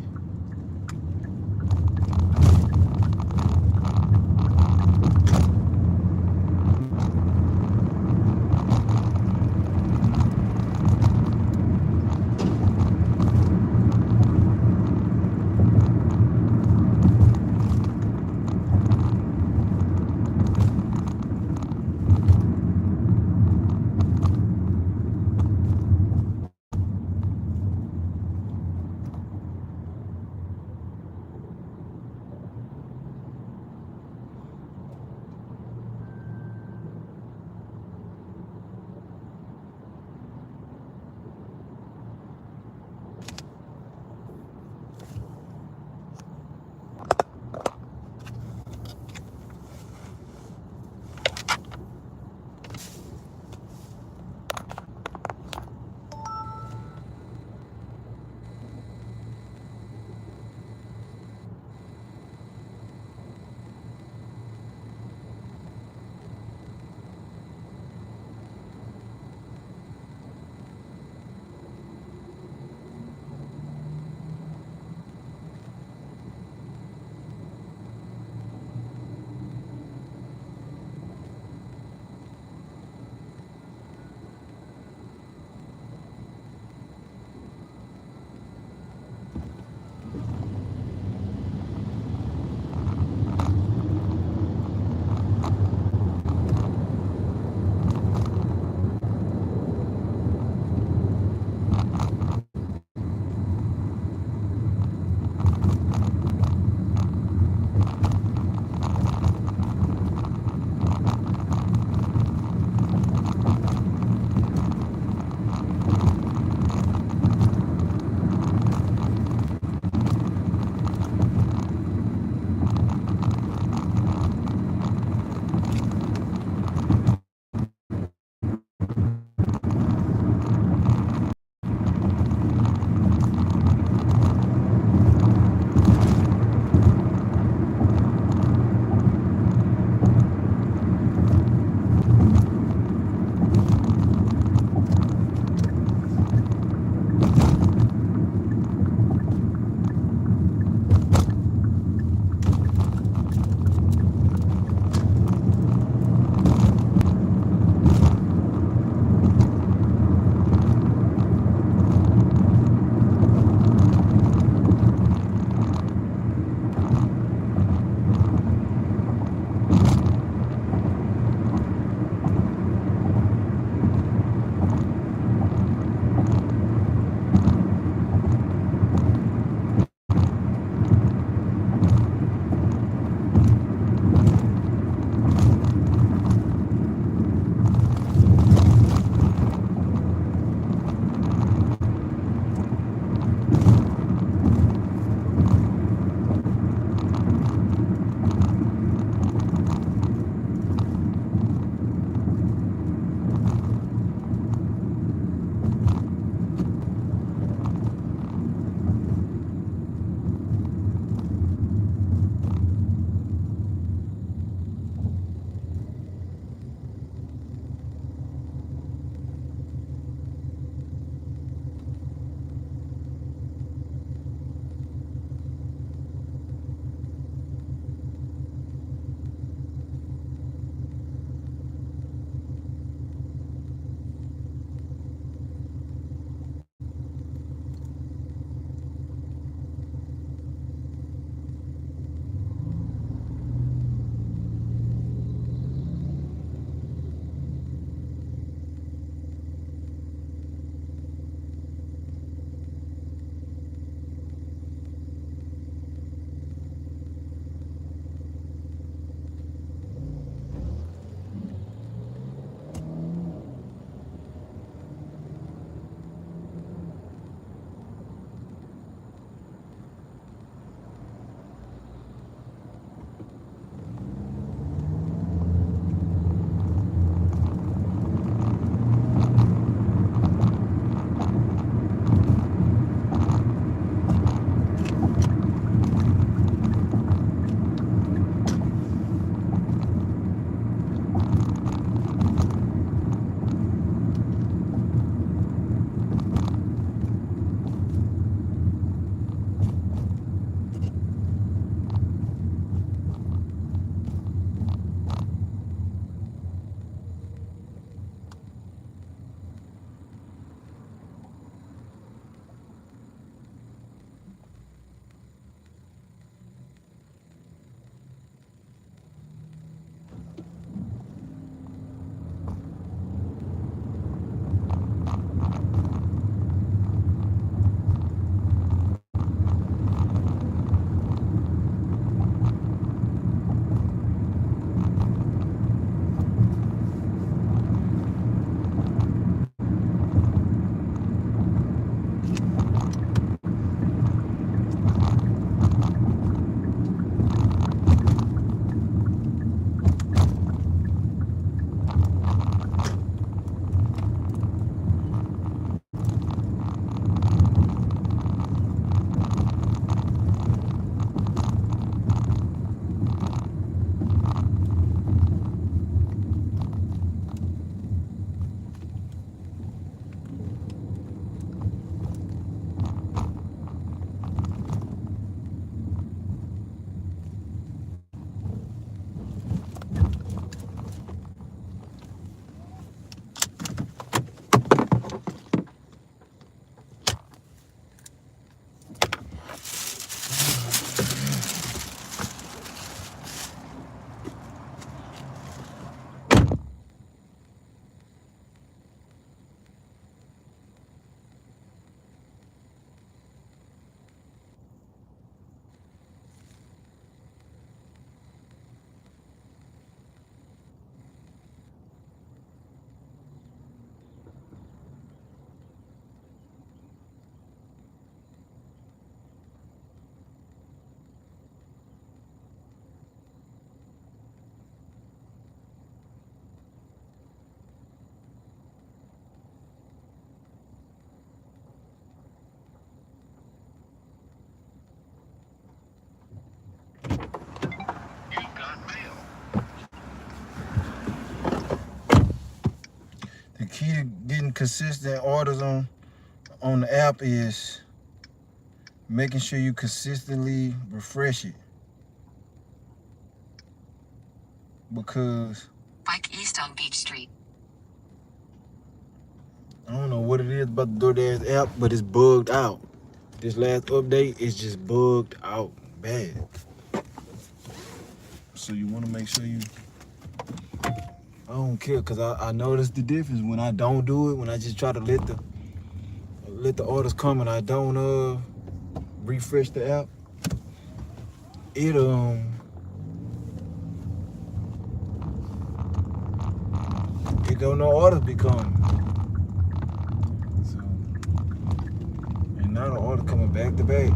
consistent orders on the app is making sure you consistently refresh it. Because Bike east on Beach Street. I don't know what it is about the DoorDash app, but it's bugged out. This last update is just bugged out bad. So you want to make sure you... I don't care, because I notice the difference when I don't do it, when I just try to let the orders come and I don't refresh the app. It don't no orders be coming. So, and now the order coming back to back.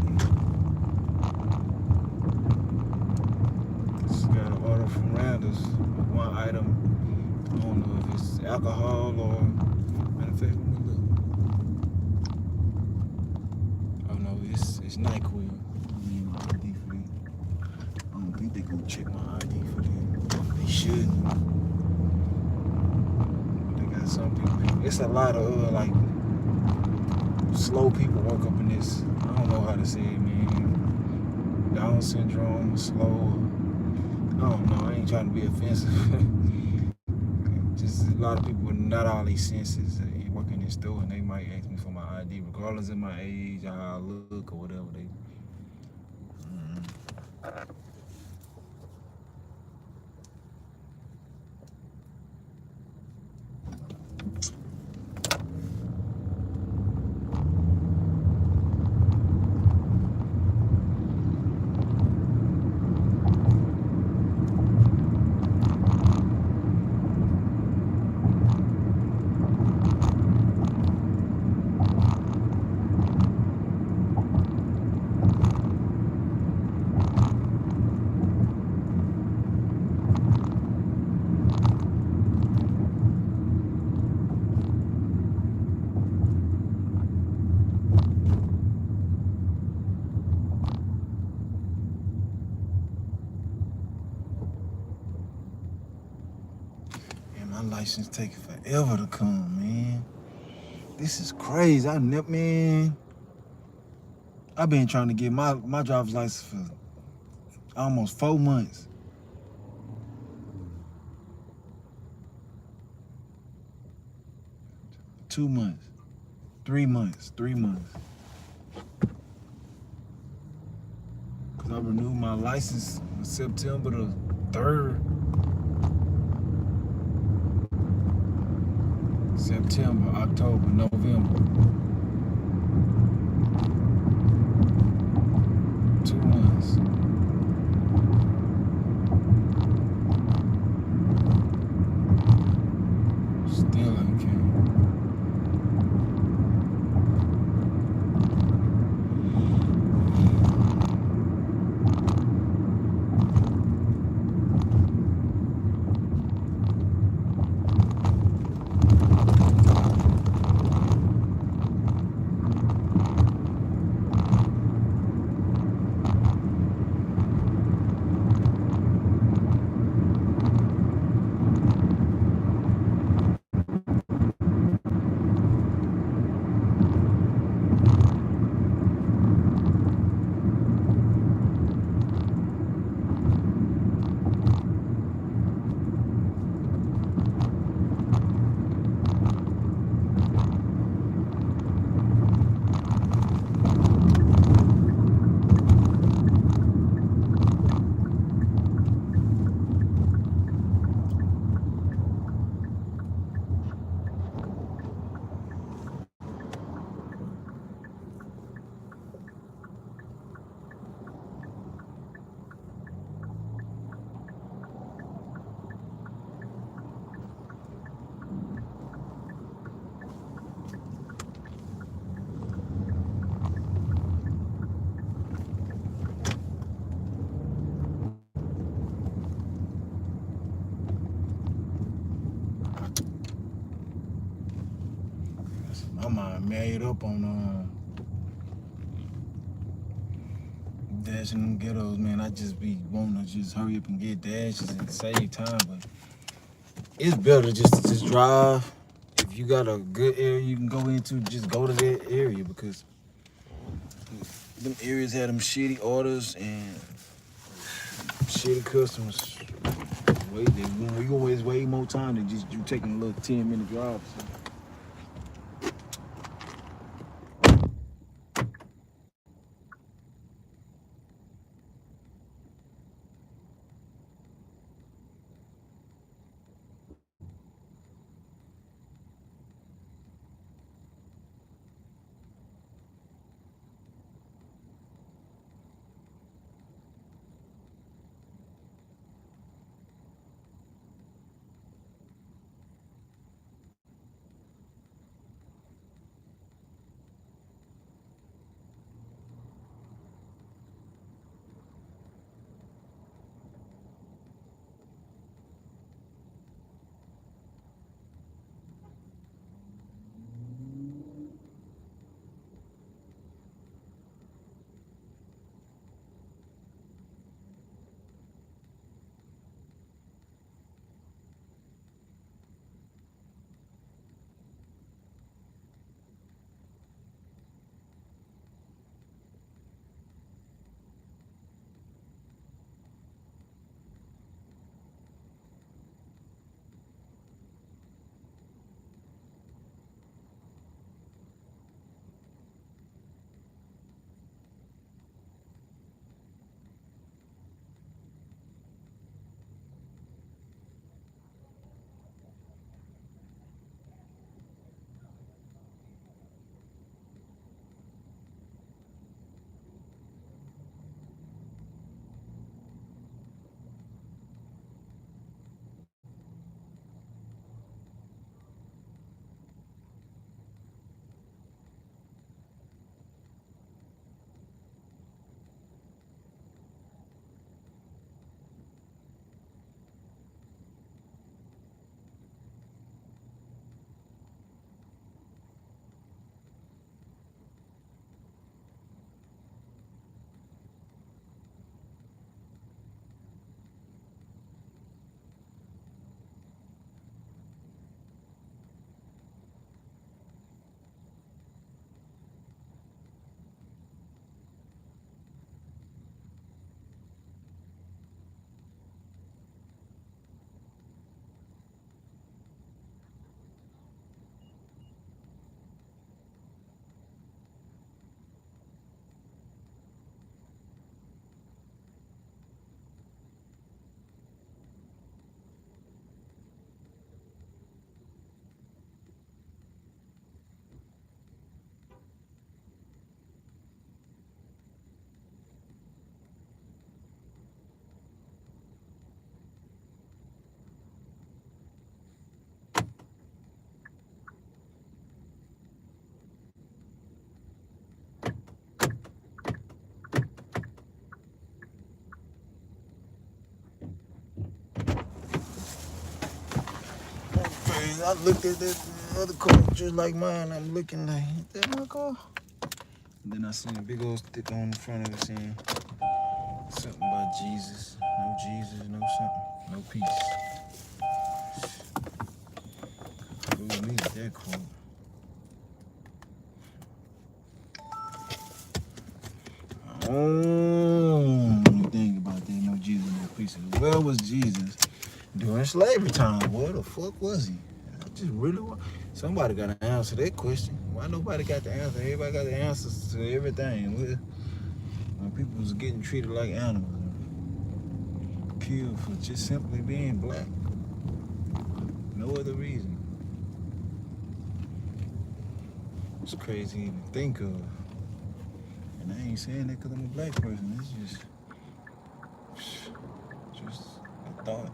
Just got an order from Randall's, one item. I don't know if it's alcohol or, matter of fact, let me look. Oh no, it's NyQuil. I mean, ID for that. I don't think they gonna check my ID for that. They should. They got some people. It's a lot of like slow people work up in this. I don't know how to say it, man. Down syndrome, slow. I don't know. I ain't trying to be offensive. Just a lot of people with not all these senses work in this store, and they might ask me for my ID, regardless of my age or how I look or whatever. My license taking forever to come, man. This is crazy. I've been trying to get my driver's license for almost 4 months. Two months. 3 months. 3 months. Because I renewed my license on September the 3rd. September, October, November. 2 months. Still ain't came. My mind made up on dashing them ghettos, man. I just be wanting to just hurry up and get dashes and save time, but it's better just to drive. you got a good area you can go into, just go to that area, because them areas had them shitty orders and shitty customers. You gonna waste way more time than just you taking a little 10-minute drive. So. I looked at that other car just like mine. I'm looking like, is that my car? And then I seen a big old sticker on the front of it saying something about Jesus. No Jesus, no something, no peace. Ooh, me with that quote. Oh, think about that, no Jesus, no peace. Where was Jesus during slavery time? Where the fuck was he? I just really want. Somebody got to answer that question. Why nobody got the answer? Everybody got the answers to everything. When people was getting treated like animals, killed for just simply being black. No other reason. It's crazy to even think of. And I ain't saying that because I'm a black person. It's just a thought.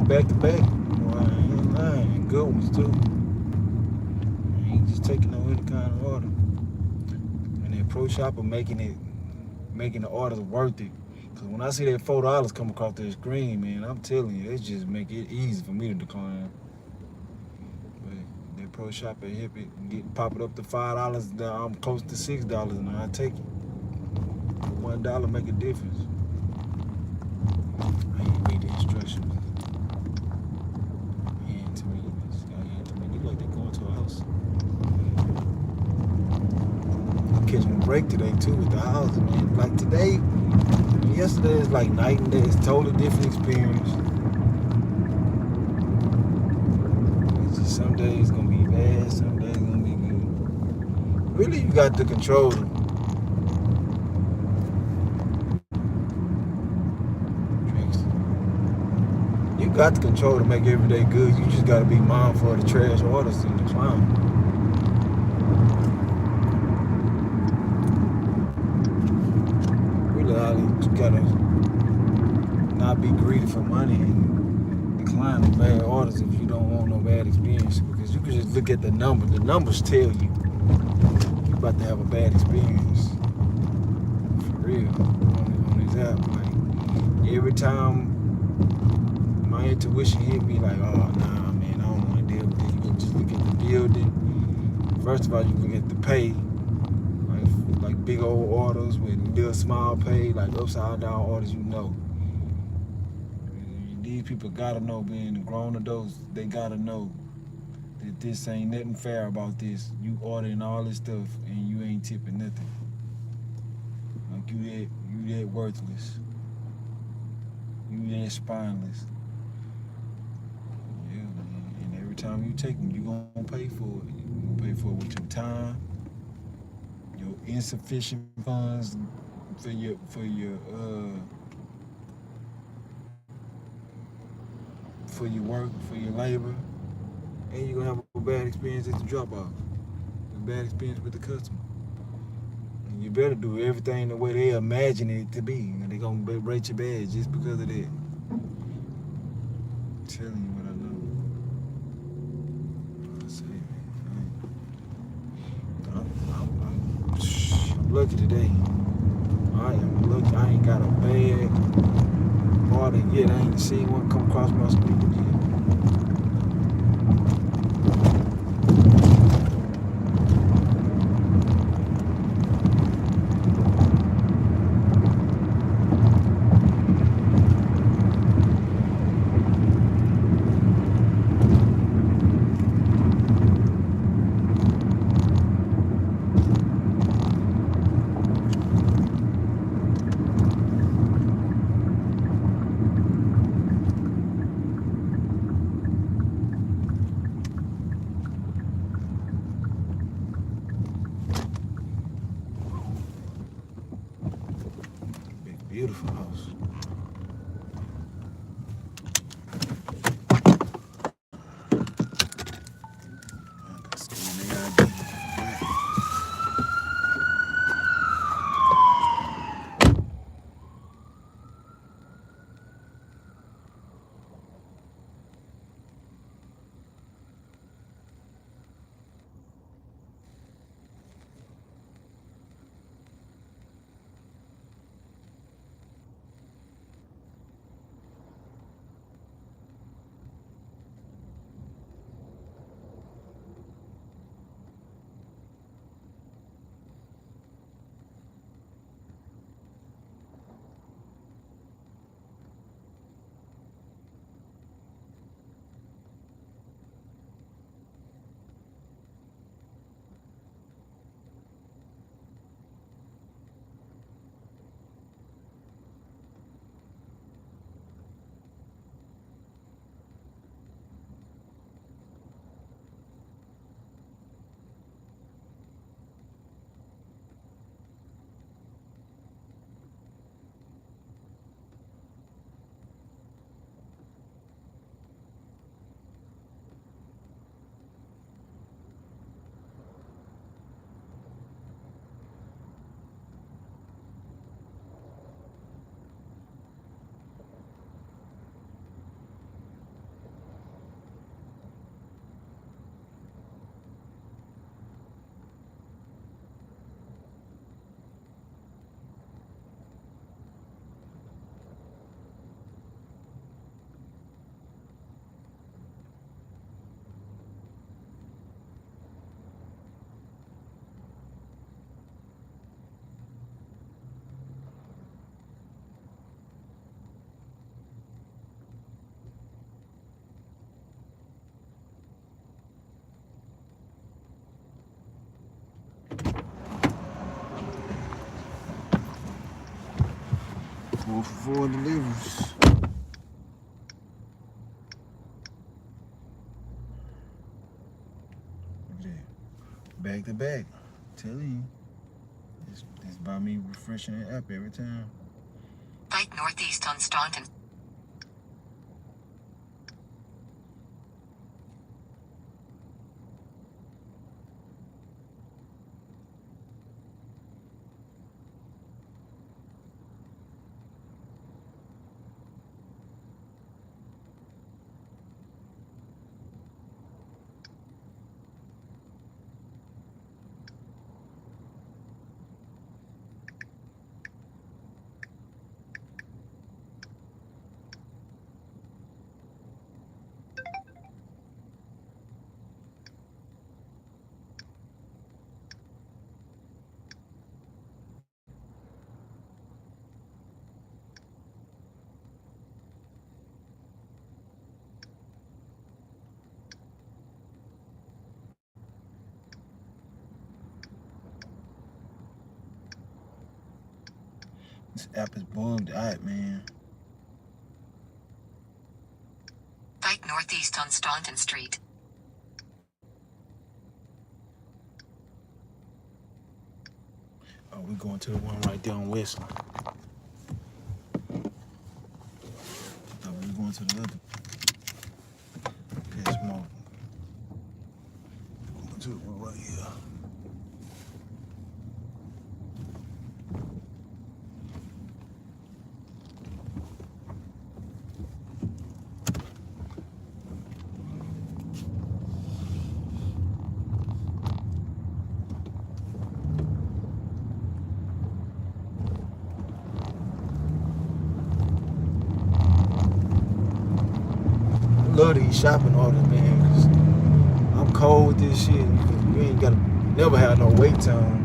back to back. Boy, I ain't lying. Good ones too. I ain't just taking no any kind of order. And that pro shopper making the orders worth it. Cause when I see that $4 come across the screen, man, I'm telling you, it just make it easy for me to decline. But that pro shopper hip it, pop it up to $5, I'm close to $6, and I take it. $1 make a difference. I ain't read the instructions. Hand to me. This guy hand to me. Look like they going to a house. I'm catching a break today too with the houses, man. Like today, yesterday is like night and day. It's a totally different experience. It's just some days gonna be bad, some days gonna be good. Really, you got to control them. You got the control to make every day good. You just got to be mindful of the trash orders and the clown. Really, you gotta not be greedy for money and decline the bad orders if you don't want no bad experience. Because you can just look at the numbers. The numbers tell you you're about to have a bad experience. For real. On this app. Like, every time my intuition hit me like, oh, nah, man, I don't want to deal with it. You can just look at the building. First of all, you look at the pay. Like big old orders with little small pay, like upside down orders, you know. These people gotta know, being grown adults, they gotta know that this ain't nothing fair about this. You ordering all this stuff and you ain't tipping nothing. Like you that worthless. You that spineless. Yeah, man. And every time you take them, you gonna pay for it. You gonna pay for it with your time, your insufficient funds for your work, for your labor, and you're gonna have a bad experience at the drop off, a bad experience with the customer. And you better do everything the way they imagine it to be, and they're gonna rate your bad just because of that. I'm telling you what I know. I say, man, I'm lucky today. I am lucky. I ain't got a bad order yet. I ain't seen one come across my screen yet. Beautiful house. 4 for 4 delivers. Look at that. Back to back. Telling you. It's by me refreshing the app every time. Bike northeast on Staunton. This app is bugged out, man. Bike northeast on Staunton Street. Oh, we going to the one right there on Westland. Oh, we going to the other. Past Mark. Going to the one right here. Love these shopping orders, man, cause I'm cold with this shit. You ain't gotta never have no wait time.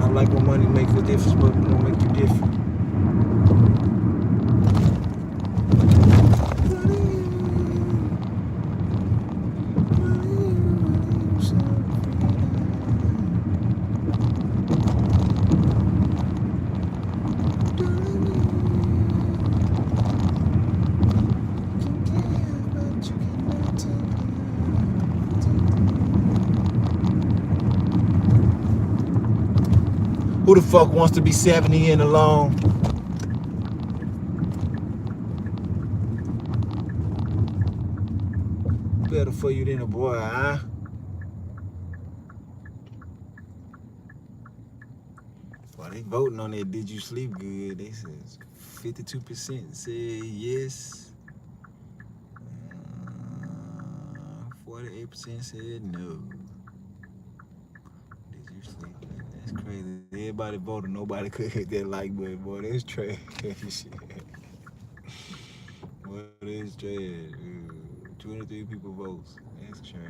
I like when money makes a difference, but it don't make you different. Who the fuck wants to be 70 and alone? Better for you than a boy, huh? Well, they voting on that. Did you sleep good? They said 52% said yes. 48% said no. Did you sleep good? That's crazy. Everybody voted. Nobody could hit that like button. Boy, that's trash. Boy, that's trash. 23 people votes. That's trash.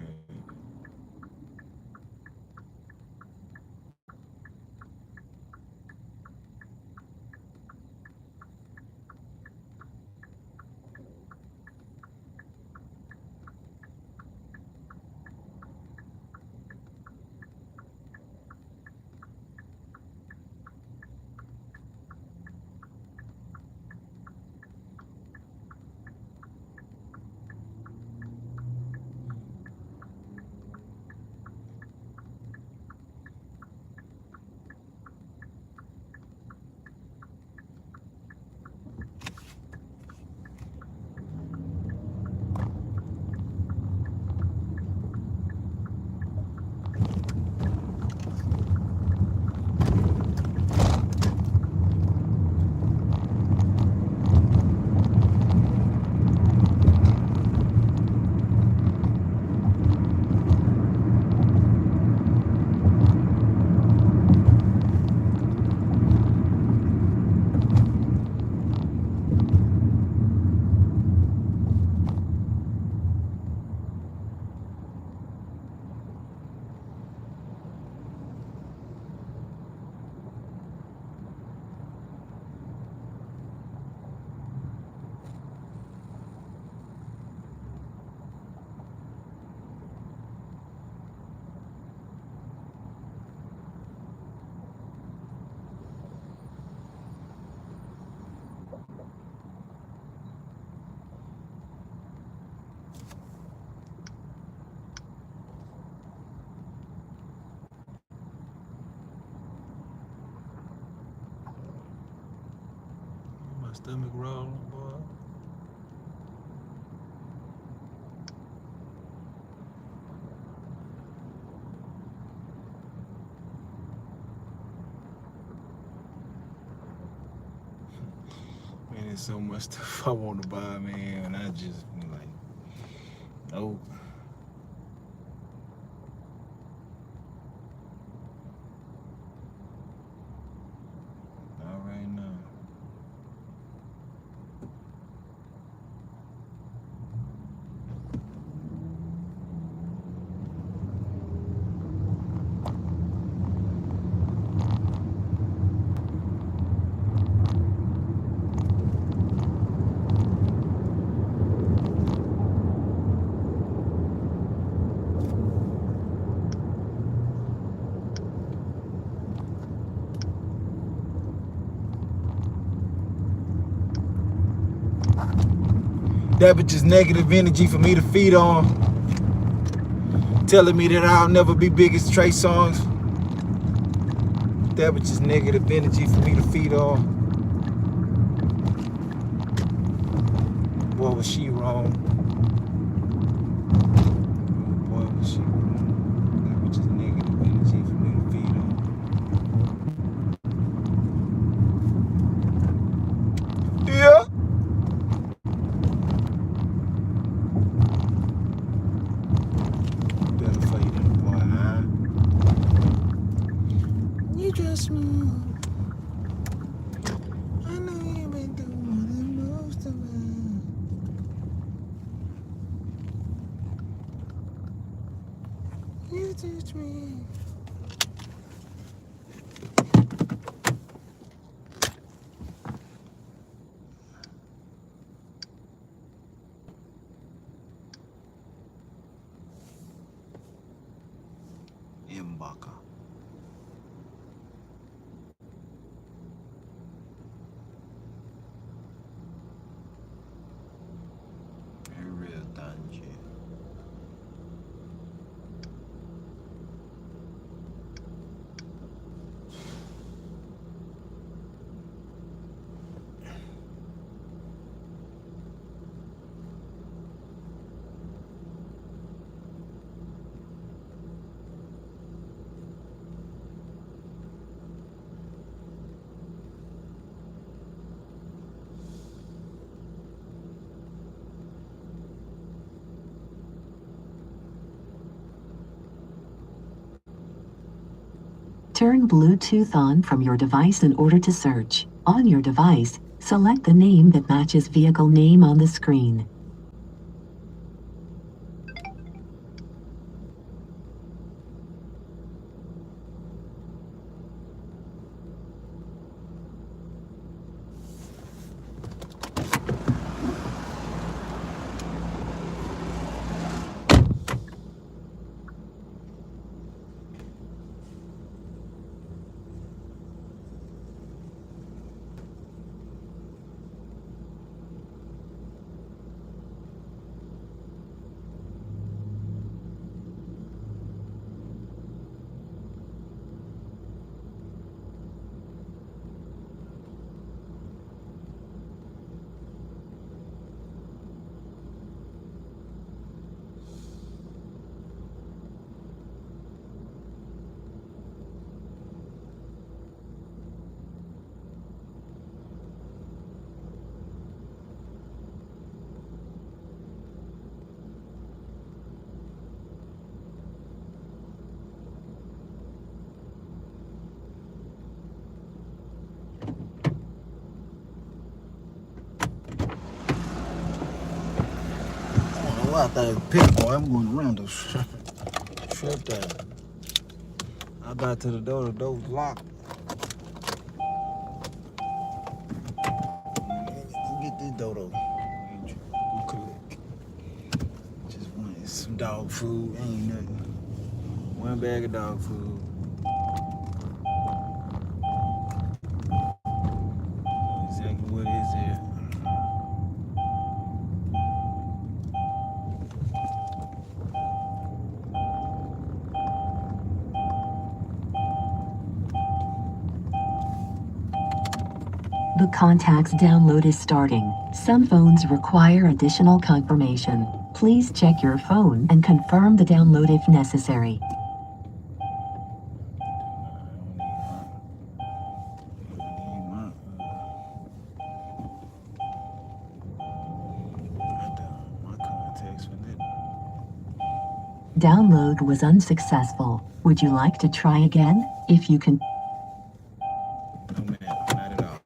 stomach rolling, boy. Man, there's so much stuff I want to buy, man, and I just be like, nope. Not right now. That bitch is negative energy for me to feed on. Telling me that I'll never be big as Trey Songz. That bitch is negative energy for me to feed on. Boy, was she wrong. Boy, was she wrong. That bitch is negative energy for me to feed on. Yeah. Trust me, I know you've been through more than most of it. You teach me. Mbaka. Real dungeon. Turn Bluetooth on from your device in order to search. On your device, select the name that matches vehicle name on the screen. I thought it was a pit boy. I'm going around the strip that. I got to the door was locked. Go get this dodo. Go collect. Just wanted some dog food. Ain't nothing. One bag of dog food. Exactly what is there. The contacts download is starting. Some phones require additional confirmation. Please check your phone and confirm the download if necessary. Download was unsuccessful. Would you like to try again? If you can. No, man, not at all.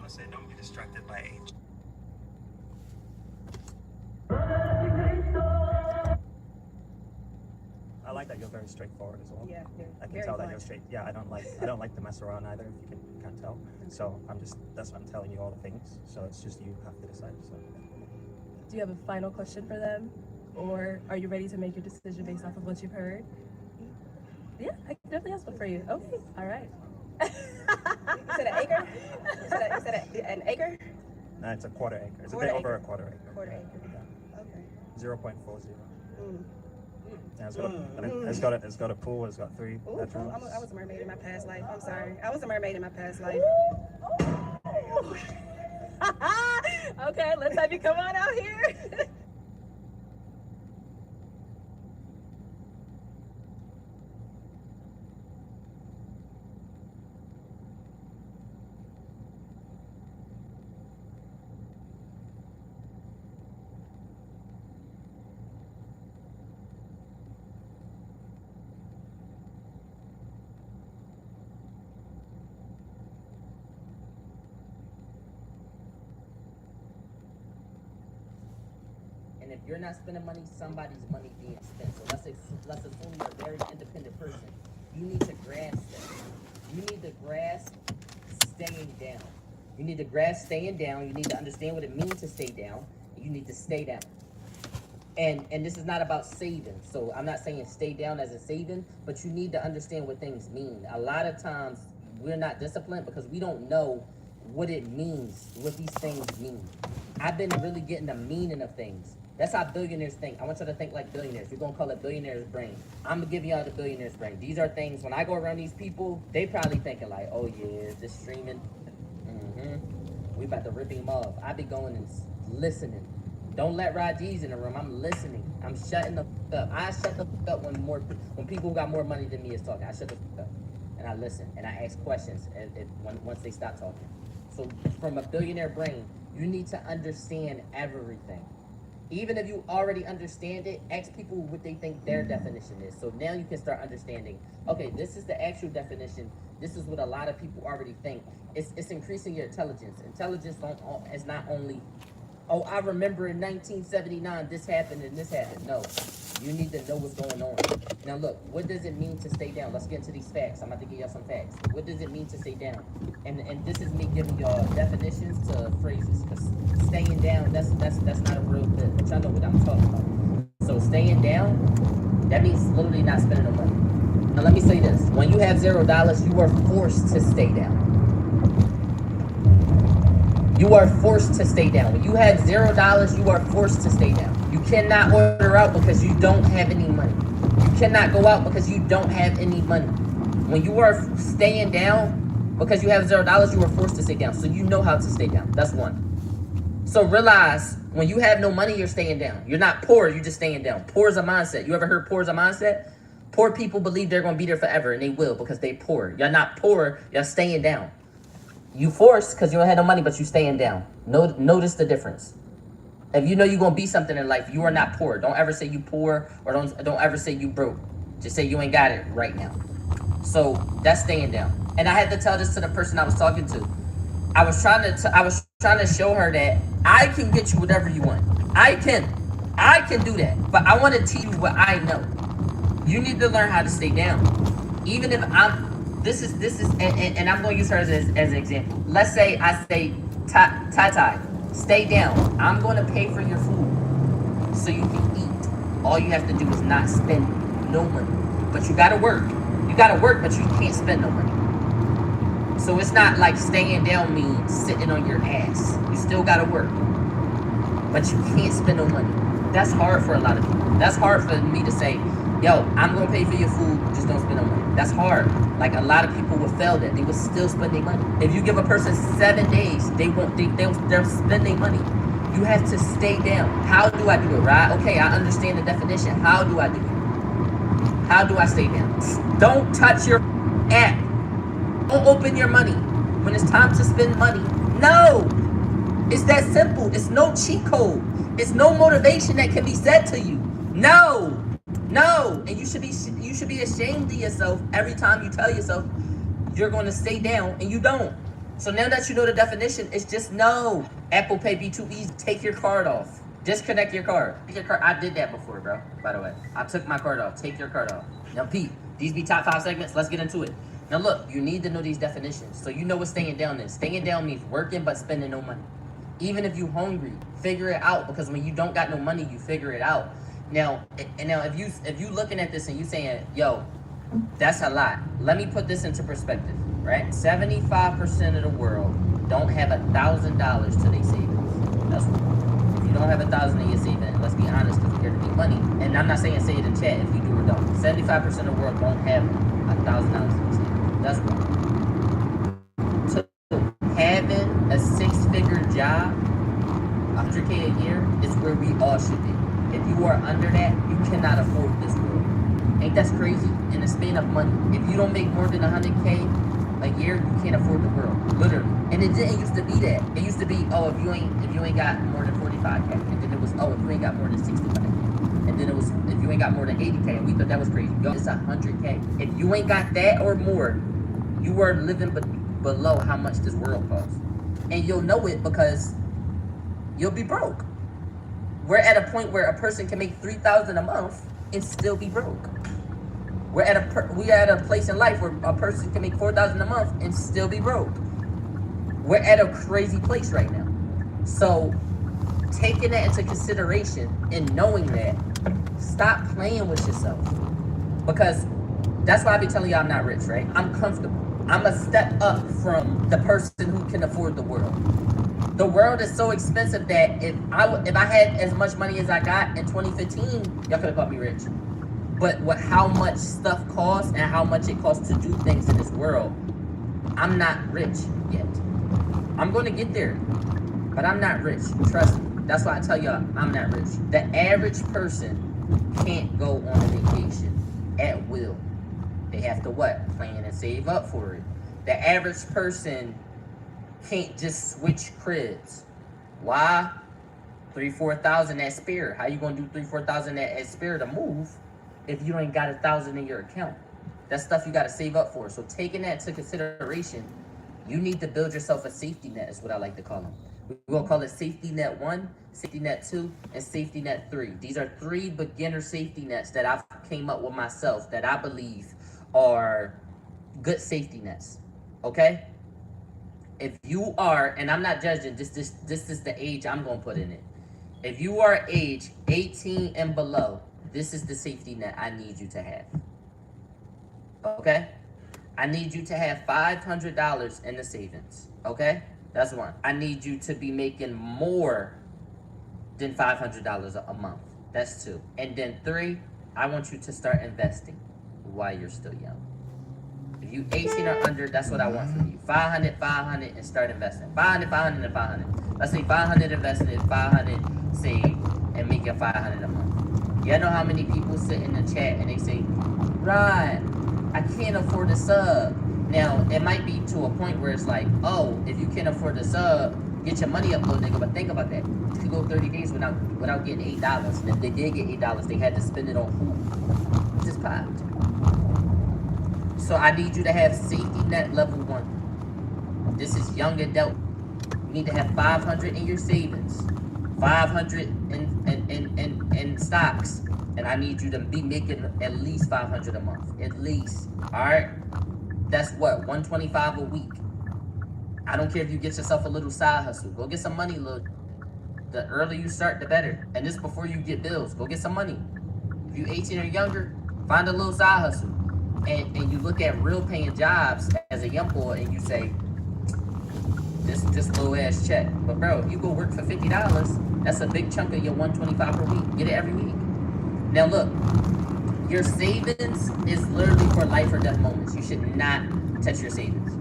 Say don't be distracted by age. I like that you're very straightforward as well. Yeah, I can tell that you're straight. Yeah, I don't like to mess around either. If you can't tell. So that's why I'm telling you all the things. So it's just you have to decide. So. Do you have a final question for them, or are you ready to make your decision based off of what you've heard? Yeah, I can definitely have one for you. Okay, all right. You said an acre? You said an acre? No, it's a quarter acre. It's a Quarter bit over acre. a quarter acre. Quarter acre. Yeah. Okay. 0.40. Mm. Yeah, it's got a pool. It's got 3 Ooh, bedrooms. I was a mermaid in my past life. I'm sorry. I was a mermaid in my past life. Okay, let's have you come on out here. And if you're not spending money, somebody's money being spent. So let's assume you're a very independent person. You need to grasp that. You need to grasp staying down. You need to grasp staying down. You need to understand what it means to stay down. You need to stay down. And this is not about saving. So I'm not saying stay down as a saving, but you need to understand what things mean. A lot of times we're not disciplined because we don't know what it means, what these things mean. I've been really getting the meaning of things. That's how billionaires think. I want you to think like billionaires. We're gonna call it billionaire's brain. I'm gonna give y'all the billionaire's brain. These are things, when I go around these people, they probably thinking like, oh yeah, just streaming. We about to rip him off. I be going and listening. Don't let Raji's in the room. I'm listening. I'm shutting the fuck up. I shut the fuck up when people who got more money than me is talking. I shut the fuck up and I listen and I ask questions once they stop talking. So from a billionaire brain, you need to understand everything. Even if you already understand it, ask people what they think their definition is. So now you can start understanding, okay, this is the actual definition. This is what a lot of people already think. It's increasing your intelligence. Intelligence is not only, oh, I remember in 1979 this happened and this happened. No, you need to know what's going on. Now look, what does it mean to stay down? Let's get into these facts. I'm about to give y'all some facts. What does it mean to stay down? And this is me giving y'all definitions to phrases. Because staying down, that's not a real good, but y'all know what I'm talking about. So staying down, that means literally not spending no money. Now let me say this. When you have $0, you are forced to stay down. You are forced to stay down. When you have $0, you are forced to stay down. You cannot order out because you don't have any money. You cannot go out because you don't have any money. When you are staying down because you have $0, you are forced to stay down. So you know how to stay down. That's one. So realize when you have no money, you're staying down. You're not poor, you're just staying down. Poor is a mindset. You ever heard poor is a mindset? Poor people believe they're going to be there forever, and they will because they poor. You're not poor, you're staying down. You forced because you don't have no money, but you staying down. Notice the difference. If you know you're gonna be something in life, you are not poor. Don't ever say you poor, or don't ever say you broke. Just say you ain't got it right now. So that's staying down. And I had to tell this to the person I was talking to. I was trying to show her that I can get you whatever you want. I can do that. But I want to teach you what I know. You need to learn how to stay down. Even if this is and I'm going to use her as an example. Let's say I say, Tai, stay down. I'm going to pay for your food so you can eat. All you have to do is not spend no money. But you got to work. You got to work, but you can't spend no money. So it's not like staying down means sitting on your ass. You still got to work. But you can't spend no money. That's hard for a lot of people. That's hard for me to say, yo, I'm going to pay for your food, just don't spend no money. That's hard. Like a lot of people would fail that. They would still spend their money. If you give a person 7 days, they'll spend their money. You have to stay down. How do I do it, right? Okay, I understand the definition. How do I do it? How do I stay down? Don't touch your app. Don't open your money when it's time to spend money. No. It's that simple. It's no cheat code. It's no motivation that can be said to you. No. And you should be ashamed of yourself every time you tell yourself you're going to stay down and you don't. So now that you know the definition, it's just no. Apple Pay be too easy. Take your card off. Disconnect your card. I did that before, bro. By the way, I took my card off. Take your card off. Now, Pete, these be top 5 segments. Let's get into it. Now, look, you need to know these definitions so you know what staying down is. Staying down means working but spending no money. Even if you're hungry, figure it out, because when you don't got no money, you figure it out. Now if you looking at this and you saying, yo, That's a lot. Let me put this into perspective, right? 75% of the world don't have $1,000 to their savings. That's what, if you don't have $1,000 in your savings, let's be honest, because we're here to make money. And I'm not saying say it in chat if you do or don't. 75% of the world don't have $1,000 to their savings. That's one. So having a 6-figure job, 100K a year, is where we all should be. If you are under that, you cannot afford this world. Ain't that crazy? In the span of money, if you don't make more than 100K a year, you can't afford the world, literally. And it didn't used to be that. It used to be, oh, if you ain't got more than 45K, and then it was, oh, if you ain't got more than 65K, and then it was, if you ain't got more than 80K, and we thought that was crazy. Yo, it's 100K. If you ain't got that or more, you are living below how much this world costs, and you'll know it because you'll be broke. We're at a point where a person can make $3,000 a month and still be broke. We are at a place in life where a person can make $4,000 a month and still be broke. We're at a crazy place right now. So taking that into consideration and knowing that, stop playing with yourself. Because that's why I be telling you I'm not rich, right? I'm comfortable. I'm a step up from the person who can afford the world. The world is so expensive that if I had as much money as I got in 2015, y'all could have called me rich. But with how much stuff costs and how much it costs to do things in this world, I'm not rich yet. I'm going to get there, but I'm not rich. Trust me. That's why I tell y'all I'm not rich. The average person can't go on a vacation at will. They have to what? Plan and save up for it. The average person can't just switch cribs. Why? 3,000-4,000 at spare. How you gonna do 3,000-4,000 at spare to move if you ain't got 1,000 in your account? That's stuff you gotta save up for. So taking that into consideration, you need to build yourself a safety net, is what I like to call them. We're gonna call it safety net 1, safety net 2, and safety net 3. These are 3 beginner safety nets that I've came up with myself that I believe are good safety nets. Okay? If you are, and I'm not judging, this is the age I'm gonna put in it. If you are age 18 and below, this is the safety net I need you to have. Okay? I need you to have $500 in the savings. Okay? That's 1. I need you to be making more than $500 a month. That's 2. And then 3, I want you to start investing while you're still young. If you 18 or under, that's what I want from you. 500, 500, and start investing. 500, 500, and 500. Let's say 500 invested, 500 saved, and make it 500 a month. Y'all know how many people sit in the chat and they say, Rod, I can't afford a sub. Now, it might be to a point where it's like, oh, if you can't afford a sub, get your money up, little nigga. But think about that. You could go 30 days without getting $8. And if they did get $8, they had to spend it on food. Just popped. So I need you to have safety net level 1. This is young adult. You need to have 500 in your savings, 500 in stocks, and I need you to be making at least 500 a month, at least. All right, that's what, 125 a week. I don't care if you get yourself a little side hustle. Go get some money, look. The earlier you start, the better. And this before you get bills. Go get some money. If you 18 or younger, find a little side hustle. And you look at real paying jobs as a young boy and you say, this low ass check. But bro, if you go work for $50, that's a big chunk of your 125 per week. Get it every week. Now look, your savings is literally for life or death moments. You should not touch your savings.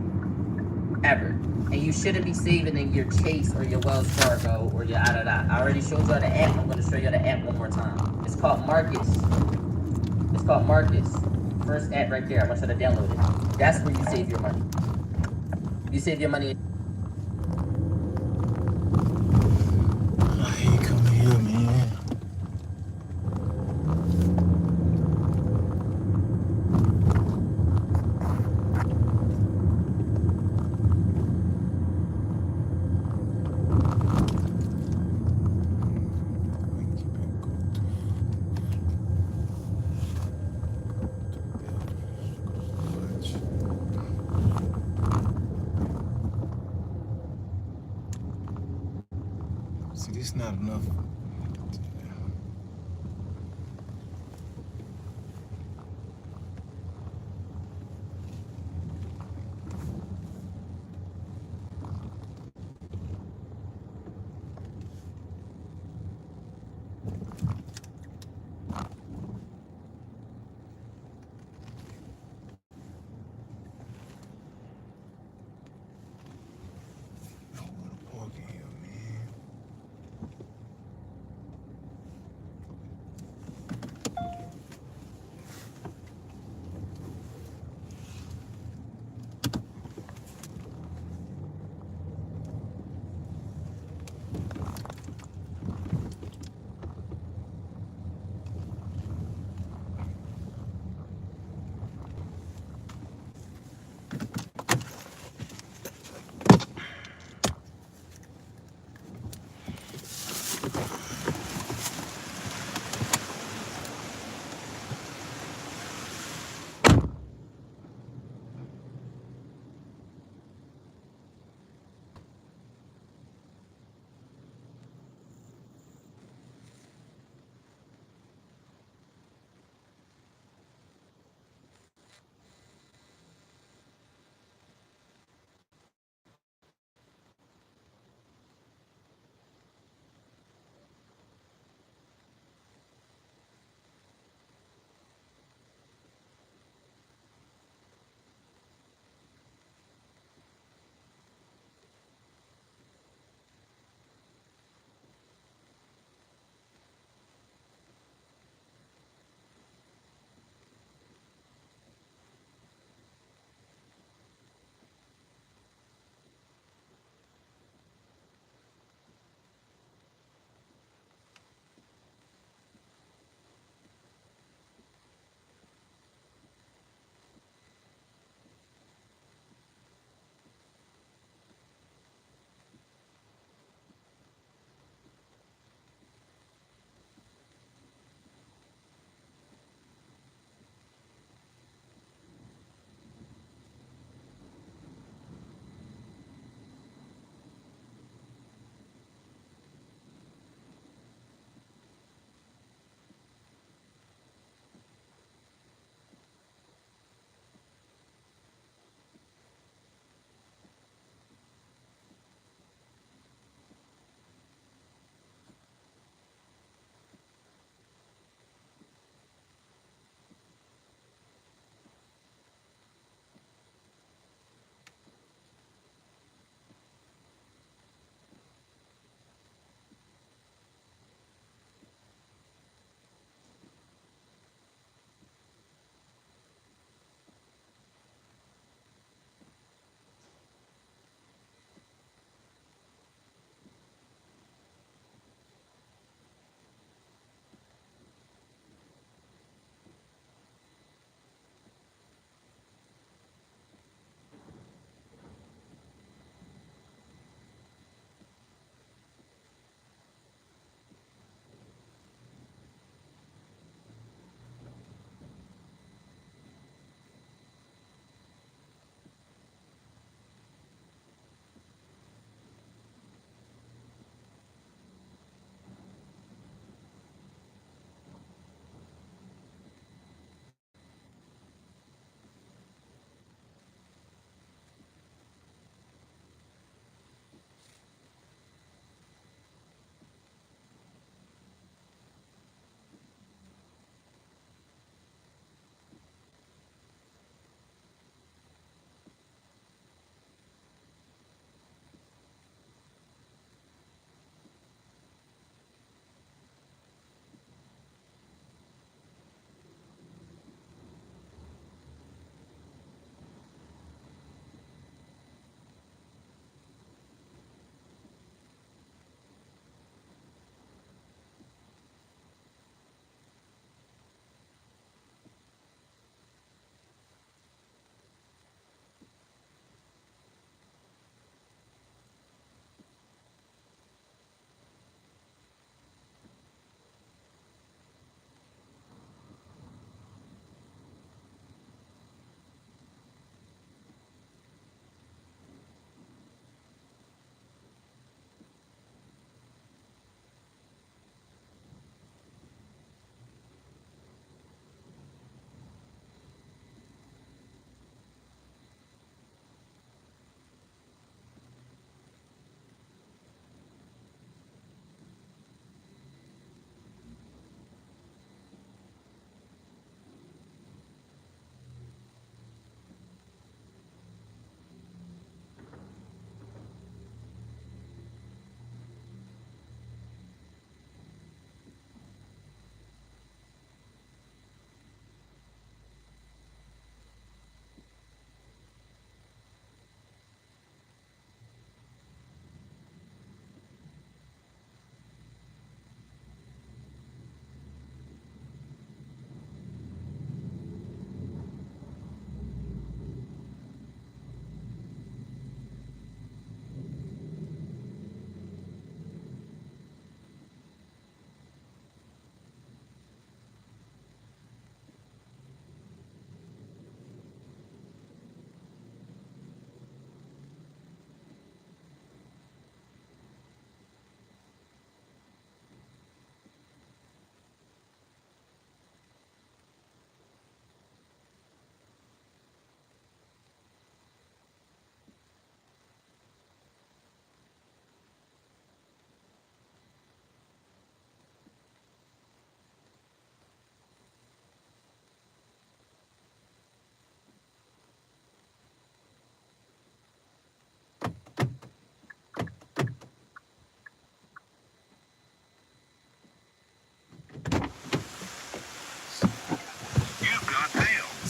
Ever. And you shouldn't be saving in your Chase or your Wells Fargo or your da. I already showed y'all the app. I'm gonna show you the app one more time. It's called Marcus. It's called Marcus. First app right there. I want you to download it. That's where you save your money. You save your money. I hate coming here, man. See, this is not enough.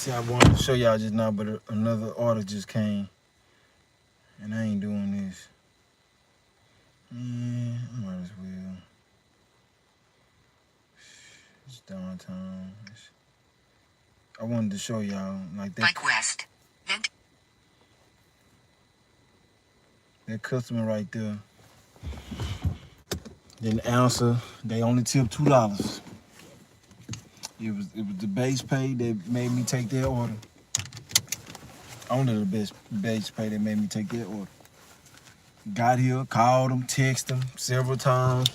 See, I wanted to show y'all just now, but another order just came. And I ain't doing this. Yeah, I might as well. It's downtown. I wanted to show y'all like that. Bike west. Then That customer right there didn't answer. They only tipped $2. It was the base pay that made me take their order. Only the base pay that made me take their order. Got here, called them, texted them several times.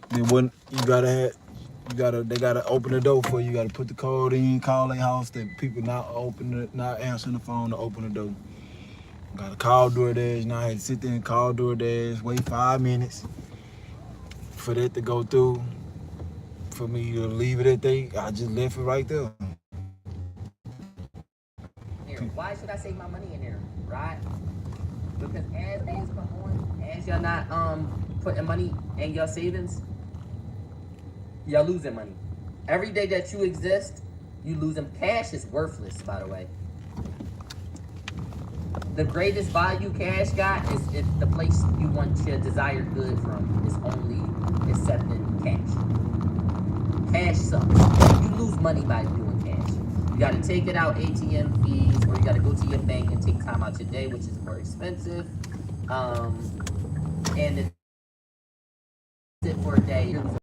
They wouldn't. They gotta open the door for you. You gotta put the code in, call their house. That people not answering the phone to open the door. Gotta call DoorDash. Now I had to sit there and call DoorDash, wait 5 minutes for that to go through. For me to leave it I just left it right there. Why should I save my money in there, right? Because as days come on, as y'all not putting money in your savings, y'all losing money. Every day that you exist, you losing. Cash is worthless, by the way. The greatest value cash got is if the place you want your desired good from is only accepting cash. Cash sucks. You lose money by doing cash. You gotta take it out ATM fees, or you gotta go to your bank and take time out your day, which is more expensive. And it's it for a day. You're losing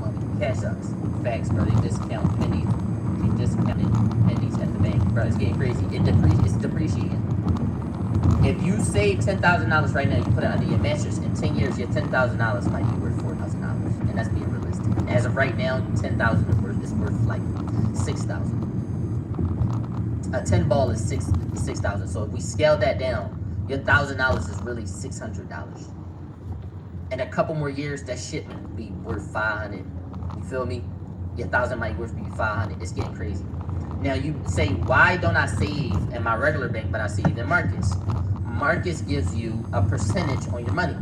money. Cash sucks. Facts, bro. They discount pennies. They discounted pennies at the bank, bro. It's getting crazy. It's depreciating. If you save $10,000 right now, you put it under your mattress. In 10 years, your $10,000 might be worth $4,000, and that's being realistic. As of right now, 10,000 is worth like 6,000. A 10 ball is 6,000. So if we scale that down, your $1,000 is really $600. In a couple more years, that shit would be worth 500. You feel me? Your 1,000 might worth be 500. It's getting crazy. Now you say, why don't I save in my regular bank, but I save in Marcus? Marcus gives you a percentage on your money.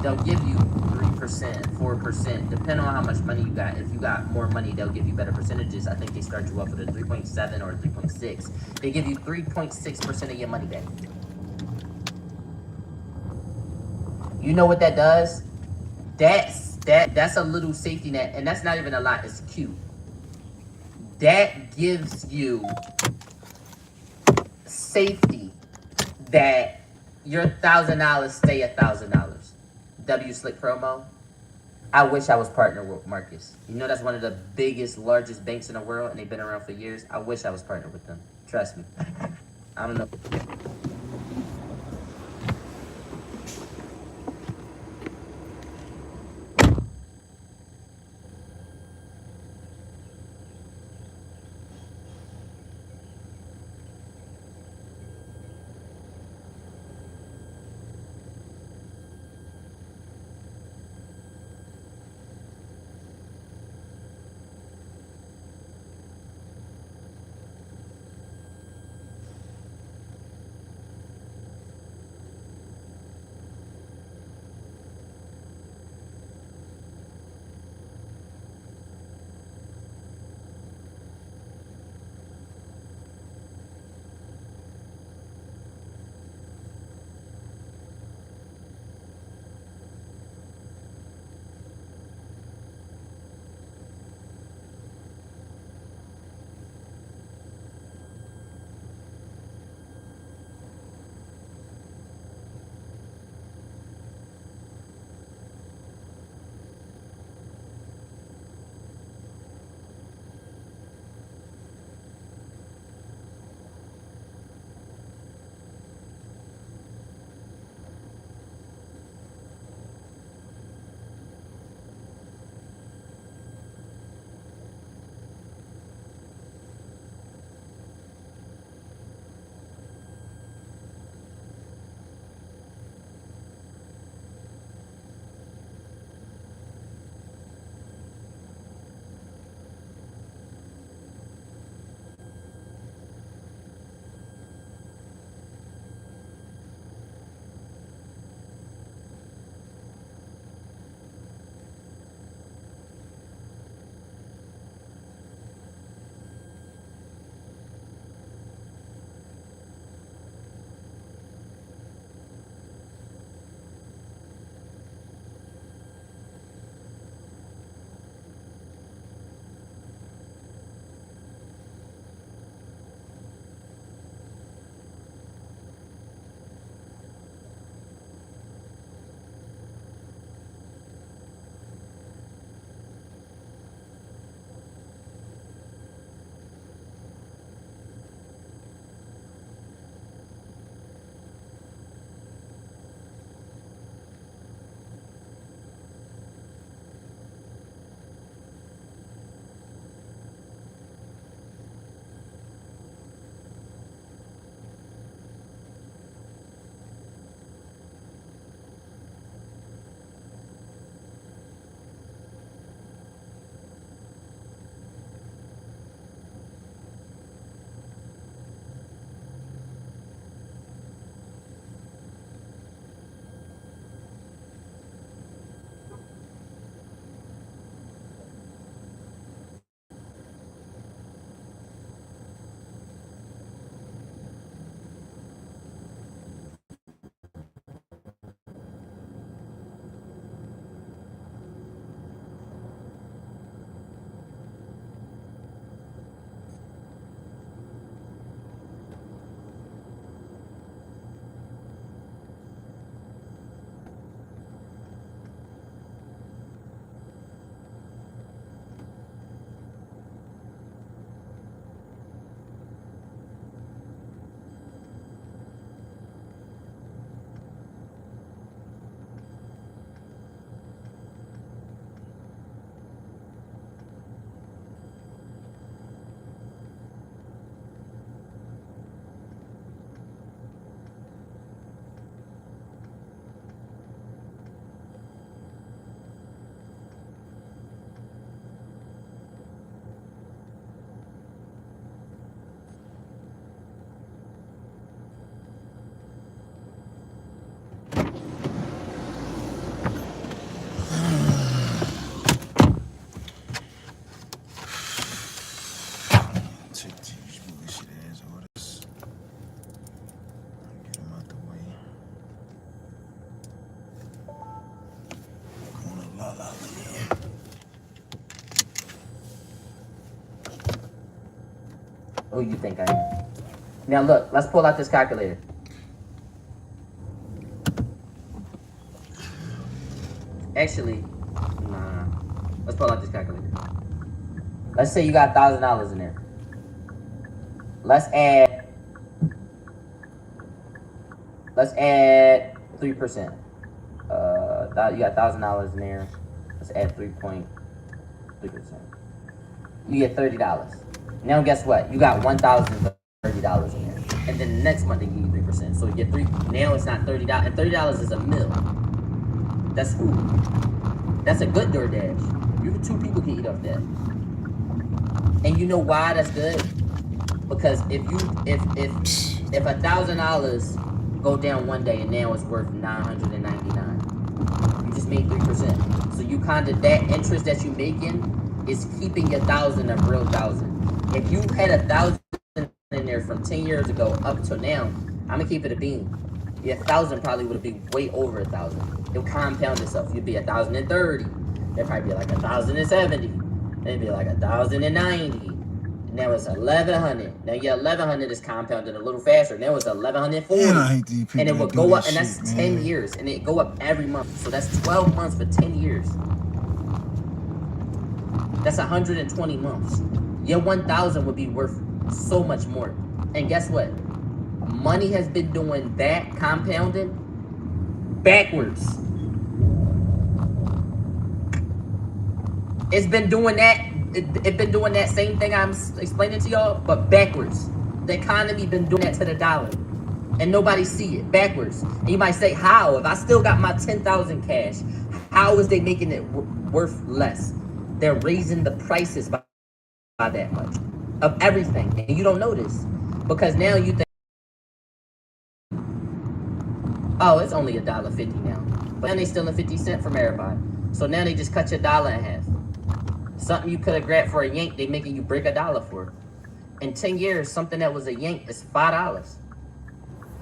They'll give you 3%, 4%, depending on how much money you got. If you got more money, they'll give you better percentages. I think they start you off with a 3.7 or 3.6. They give you 3.6% of your money back. You know what that does? That's a little safety net, and that's not even a lot. It's cute. That gives you safety that your $1,000 stay $1,000. W Slick promo. I wish I was partnered with Marcus. You know that's one of the biggest, largest banks in the world, and they've been around for years. I wish I was partnered with them. Trust me. I don't know. who you think I am. Now look, let's pull out this calculator. Actually, nah. Let's pull out this calculator. Let's say you got $1,000 in there. Let's add 3%. You got $1,000 in there. Let's add 3.3%. You get $30. Now guess what? You got $1,030 in there. And then the next month they give you 3%. So you get three. Now it's not $30. And $30 is a meal. That's food. That's a good DoorDash. You 2 people can eat off that. And you know why that's good? Because if $1,000 go down one day and now it's worth $999, you just made 3%. So you kind of, that interest that you making is keeping your 1,000 a real 1,000. If you had 1,000 in there from 10 years ago up to now, I'm gonna keep it a bean. Your 1,000 probably would be way over 1,000. It'll compound itself. You'd be 1,030. It'd probably be like 1,070. It'd be like 1,090. Now it's 1,100. Now your 1,100 is compounding a little faster. Now it's 1,140. Man, I hate these people And it that will do go that up, and that's shit, 10 man. years, and it go up every month. So that's 12 months for 10 years. That's 120 months. Your 1,000 would be worth so much more. And guess what? Money has been doing that compounding backwards. It's been doing that. It's been doing that same thing I'm explaining to y'all, but backwards. The economy been doing that to the dollar, and nobody see it backwards. And you might say, how? If I still got my 10,000 cash, how is they making it worth less? They're raising the prices by that much of everything, and you don't notice because now you think, oh, it's only $1.50 now, but now they stealing 50 cents from everybody. So now they just cut your dollar in half. Something you could have grabbed for a yank, they making you break $1 for. In 10 years, something that was a yank is $5.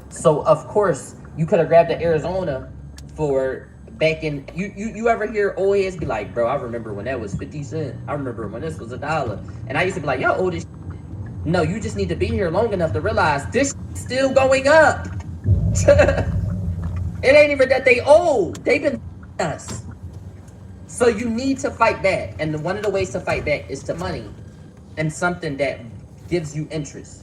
So of course, you could have grabbed the Arizona for back in, you ever hear old heads be like, bro, I remember when that was 50 cents. I remember when this was $1. And I used to be like, yo, old as shit. No, you just need to be here long enough to realize this is still going up. It ain't even that they old. They've been us. So you need to fight back. And one of the ways to fight back is to money and something that gives you interest.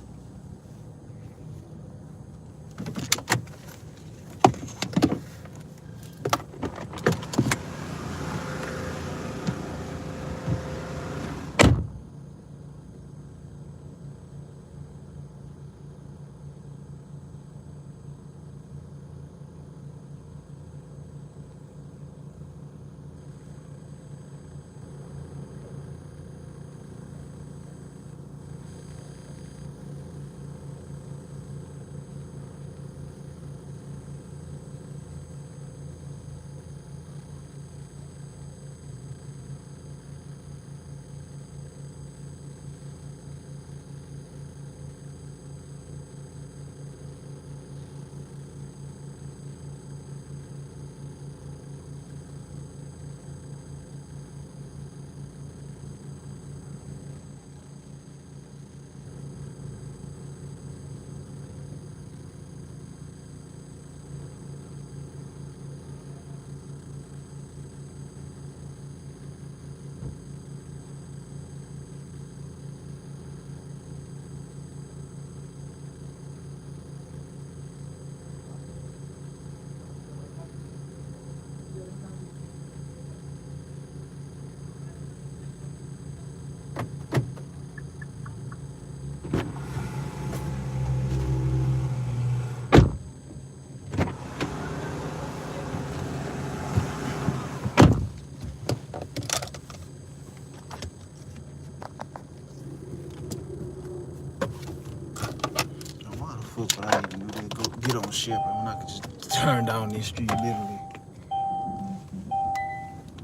Why the fuck would I even do that? Go get on Shepherd when I could just turn down this street, literally.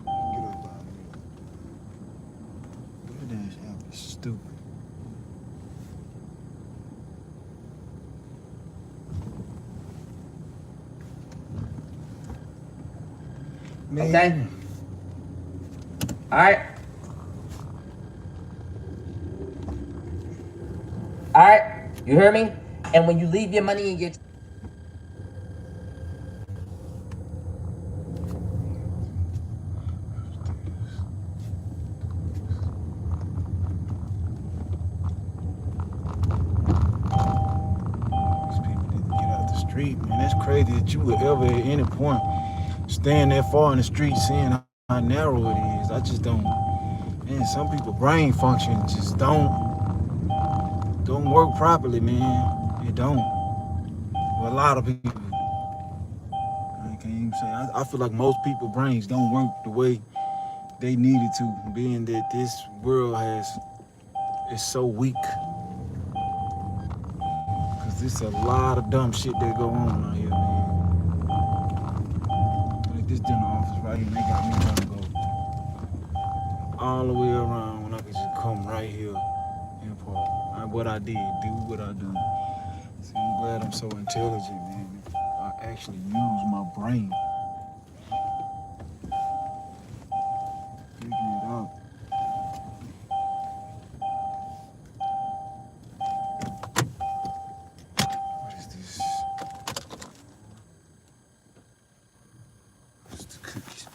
Get up out here. Look at this app, it's stupid. Man. Okay? All All right, you hear me? And when you leave your money in your Street, man, that's crazy that you would ever at any point stand that far in the street seeing how narrow it is. I just don't, man, some people brain function just don't work properly, man. It don't. Well, a lot of people, I can't even say, I feel like most people's brains don't work the way they needed to, being that this world is so weak. Cause there's a lot of dumb shit that go on out here, man. Like this dinner office right here, they got me trying to go all the way around when I could just come right here and park. What I did, do what I do. See, I'm glad I'm so intelligent, man. I actually use my brain. Figure it out. What is this? What's the cookies?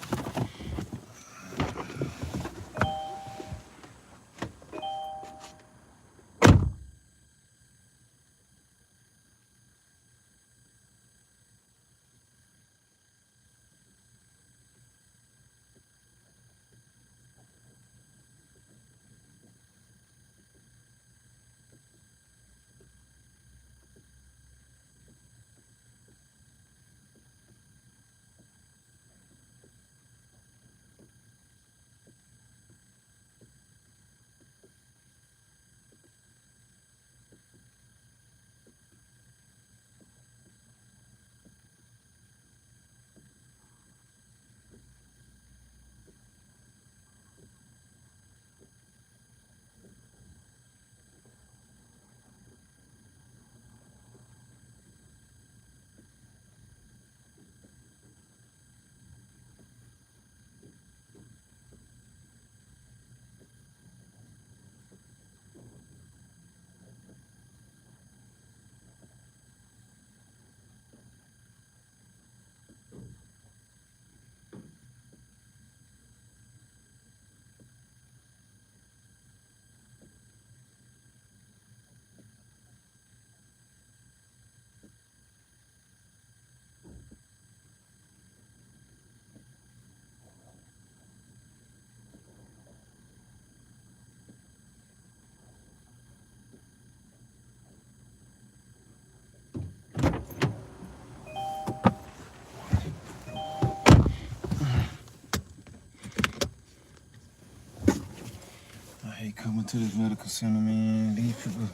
I hate coming to this medical center, man. These people.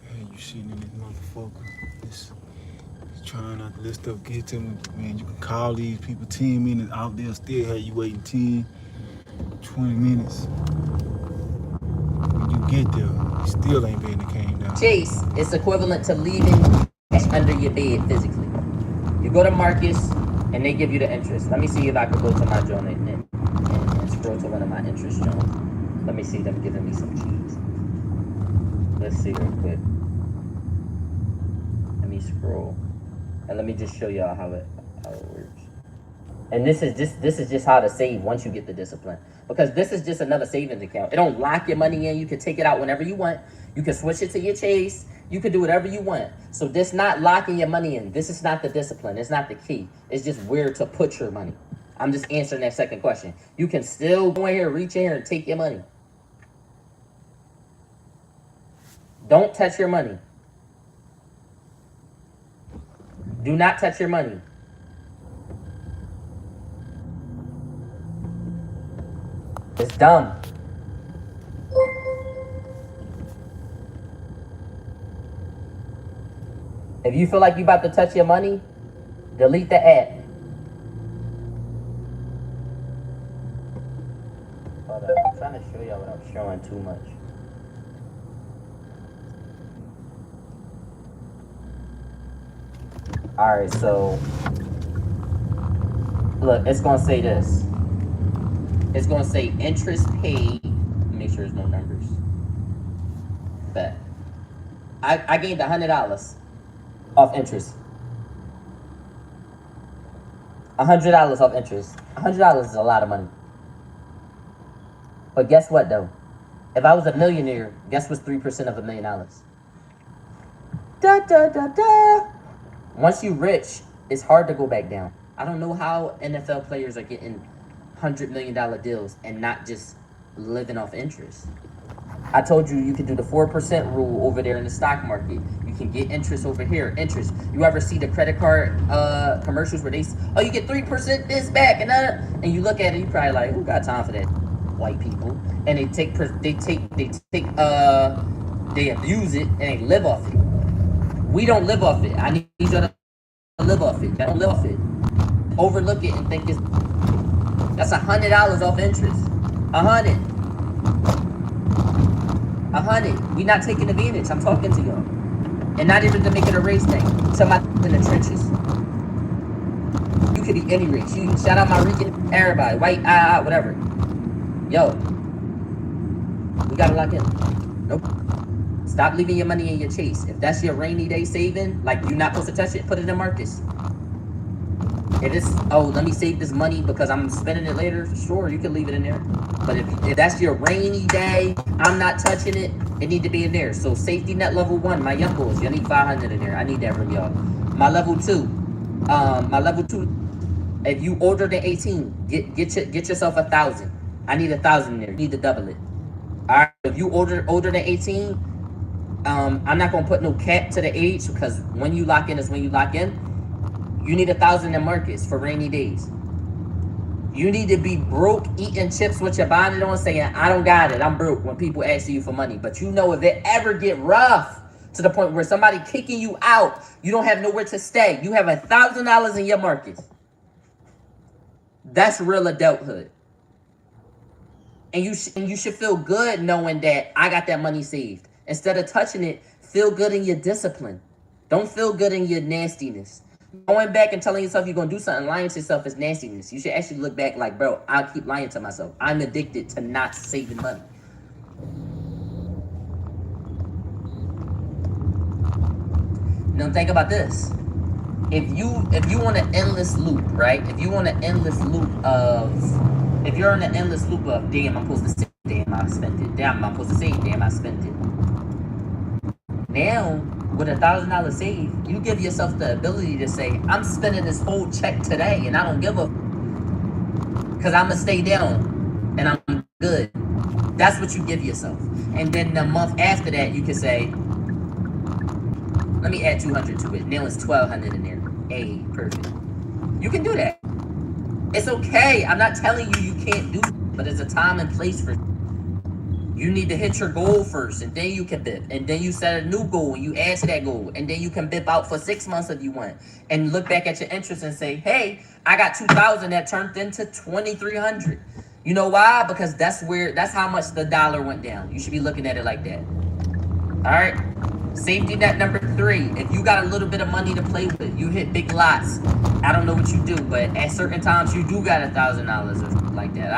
Hey, you sitting in this motherfucker. Just trying not to let stuff get to me. Man, you can call these people 10 minutes out there, still have you waiting 10, 20 minutes. When you get there, you still ain't been came down. Chase, it's equivalent to leaving cash under your bed physically. You go to Marcus and they give you the interest. Let me see if I can go to my joint and scroll to one of my interest joints. Let me see them giving me some cheese. Let's see real quick. Let me scroll. And let me just show y'all how it works. And this is just how to save once you get the discipline. Because this is just another savings account. It don't lock your money in. You can take it out whenever you want. You can switch it to your Chase. You can do whatever you want. So this not locking your money in. This is not the discipline. It's not the key. It's just where to put your money. I'm just answering that second question. You can still go in here, reach in here, and take your money. Don't touch your money. Do not touch your money. It's dumb. If you feel like you about to touch your money, delete the app. Hold on, I'm trying to show y'all without showing too much. Alright, so look, it's gonna say this. It's gonna say interest paid. Make sure there's no numbers. Bet. I gained $100 off interest. $100 off interest. $100 is a lot of money. But guess what though? If I was a millionaire, guess what's 3% of $1 million? Da da da da. Once you rich, it's hard to go back down. I don't know how NFL players are getting $100 million deals and not just living off interest. I told you you could do the 4% rule over there in the stock market. You can get interest over here. Interest. You ever see the credit card commercials where they, oh, you get 3% this back and you look at it, you probably like, who got time for that? White people. And they abuse it and they live off it. We don't live off it. I need you to live off it. I don't live off it. Overlook it and think that's $100 off interest. $100. We not taking advantage. I'm talking to y'all. And not even to make it a race thing. Somebody in the trenches. You could be any race. You shout out my Rican, everybody, white, whatever. Yo, we gotta lock in. Nope. Stop leaving your money in your chase. If that's your rainy day saving, like you're not supposed to touch it, put it in Marcus. If it's, oh, let me save this money because I'm spending it later, sure, you can leave it in there. But if that's your rainy day, I'm not touching it, it need to be in there. So safety net level 1, my young boys, you need 500 in there. I need that from y'all. My level 2, if you order the 18, get yourself 1,000. I need 1,000 in there. You need to double it. All right. If you order the 18, I'm not gonna put no cap to the age because when you lock in is when you lock in. You need 1,000 in Marcus for rainy days. You need to be broke eating chips with your bonnet on saying, I don't got it, I'm broke when people ask you for money. But you know if it ever get rough to the point where somebody kicking you out, you don't have nowhere to stay. You have $1,000 in your Marcus. That's real adulthood. And you should feel good knowing that I got that money saved. Instead of touching it, feel good in your discipline. Don't feel good in your nastiness. Going back and telling yourself you're going to do something, lying to yourself is nastiness. You should actually look back like, bro, I keep lying to myself. I'm addicted to not saving money. Now think about this. If you want an endless loop, right? If you're in an endless loop of, damn, I'm supposed to save, damn, I spent it. Damn, I'm supposed to save, damn, I spent it. Now, with $1,000 saved, you give yourself the ability to say, I'm spending this whole check today and I don't give a because I'm going to stay down and I'm good. That's what you give yourself. And then the month after that, you can say, let me add 200 to it. Now it's 1,200 in there. Hey, perfect. You can do that. It's okay. I'm not telling you can't do it, but there's a time and place for it. You need to hit your goal first, and then you can bip. And then you set a new goal, and you add to that goal. And then you can bip out for 6 months if you want. And look back at your interest and say, hey, I got 2,000 that turned into 2,300. You know why? Because that's how much the dollar went down. You should be looking at it like that. All right? Safety net number 3. If you got a little bit of money to play with, you hit big lots. I don't know what you do, but at certain times you do got $1,000 or something like that.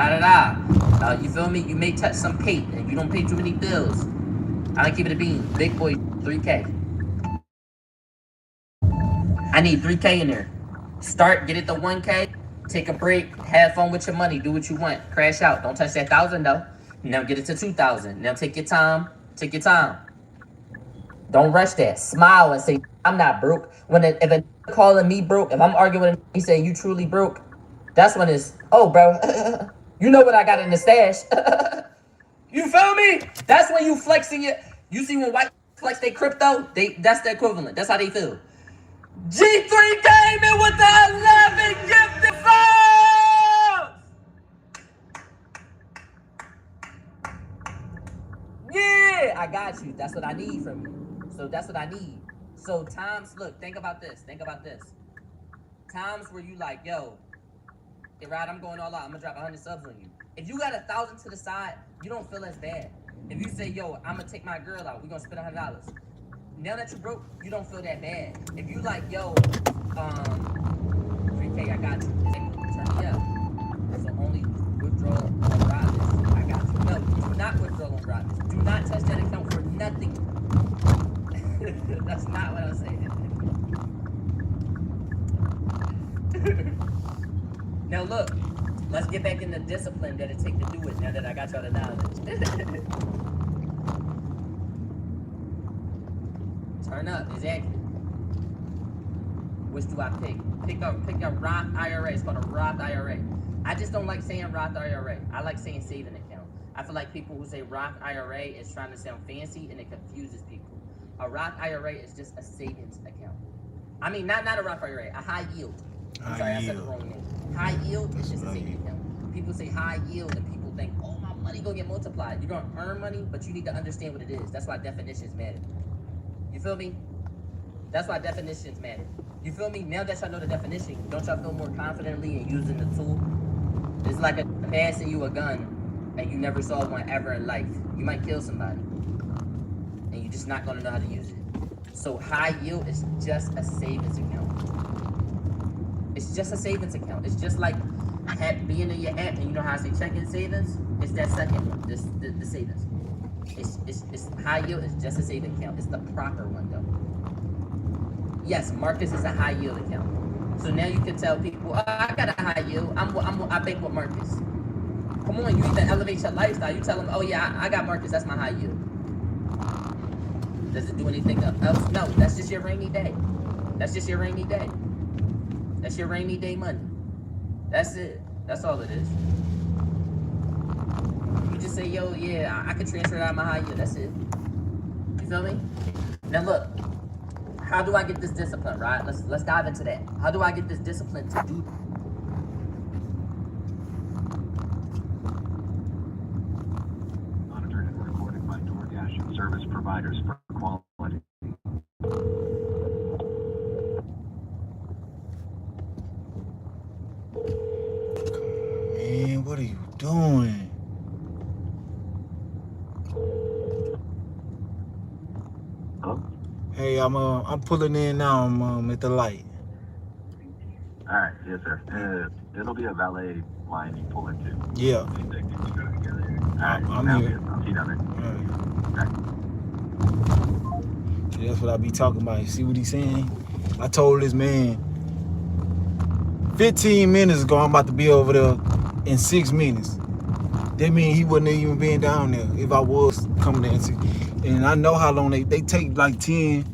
You feel me? You may touch some paint and you don't pay too many bills. I like keep it a bean. Big boy, 3K. I need 3K in there. Start, get it to 1K. Take a break. Have fun with your money. Do what you want. Crash out. Don't touch that 1,000 though. Now get it to 2,000. Now take your time. Take your time. Don't rush that. Smile and say, I'm not broke. If a calling me broke, if I'm arguing with him, he saying you truly broke, that's when it's, oh, bro, you know what I got in the stash. You feel me? That's when you flexing it. You see when white flex they crypto, that's the equivalent. That's how they feel. G3 came in with the 11 gifted phones. Yeah, I got you. That's what I need from you. So that's what I need. So times, look, think about this. Times where you like, yo, hey, Rod, I'm going all out. I'm going to drop 100 subs on you. If you got 1,000 to the side, you don't feel as bad. If you say, yo, I'm going to take my girl out. We're going to spend $100. Now that you're broke, you don't feel that bad. If you like, yo, 3K, I got you. Turn me up. So only Withdraw on Robin's. I got you. No, do not withdraw on Robin's. Do not touch that account for nothing. That's not what I'm saying. Now look, let's get back in the discipline that it takes to do it now that I got y'all the knowledge. Turn up, exactly. Which do I pick? Pick a Roth IRA. It's called a Roth IRA. I just don't like saying Roth IRA. I like saying saving account. I feel like people who say Roth IRA is trying to sound fancy and it confuses people. A Roth IRA is just a savings account. I mean, not a Roth IRA, a high yield. I'm sorry, I said the wrong name. High yield is just a savings account. People say high yield and people think, oh, my money gonna get multiplied. You're gonna earn money, but you need to understand what it is. That's why definitions matter. You feel me? That's why definitions matter. You feel me? Now that y'all know the definition, don't y'all feel more confidently in using the tool? It's like a passing you a gun and you never saw one ever in life. You might kill somebody and you're just not gonna know how to use it. So high yield is just a savings account. It's just a savings account. It's just like being in your app, and you know how I say checking savings? It's that second one, the savings. It's high yield is just a savings account. It's the proper one though. Yes, Marcus is a high yield account. So now you can tell people, oh, I got a high yield. I bank with Marcus. Come on, you even elevate your lifestyle. You tell them, oh yeah, I got Marcus. That's my high yield. Does it do anything else? No, that's just your rainy day. That's just your rainy day. That's your rainy day money. That's it. That's all it is. You just say, yo, yeah, I could transfer it out of my high yield. That's it. You feel me? Now look, how do I get this discipline, right? Let's dive into that. How do I get this discipline to do? Monitored and recorded by DoorDash and service providers for quality. Man, what are you doing? Hello? Hey, I'm pulling in now. I'm at the light. All right, yes, sir. It'll be a valet line you pull into. Yeah. All right, I'm sounds here. good. I'll see you down there. All right. See, that's what I be talking about. You see what he's saying? I told this man 15 minutes ago I'm about to be over there in 6 minutes. That means he wouldn't even been down there if I was coming there. And I know how long they take, like 10.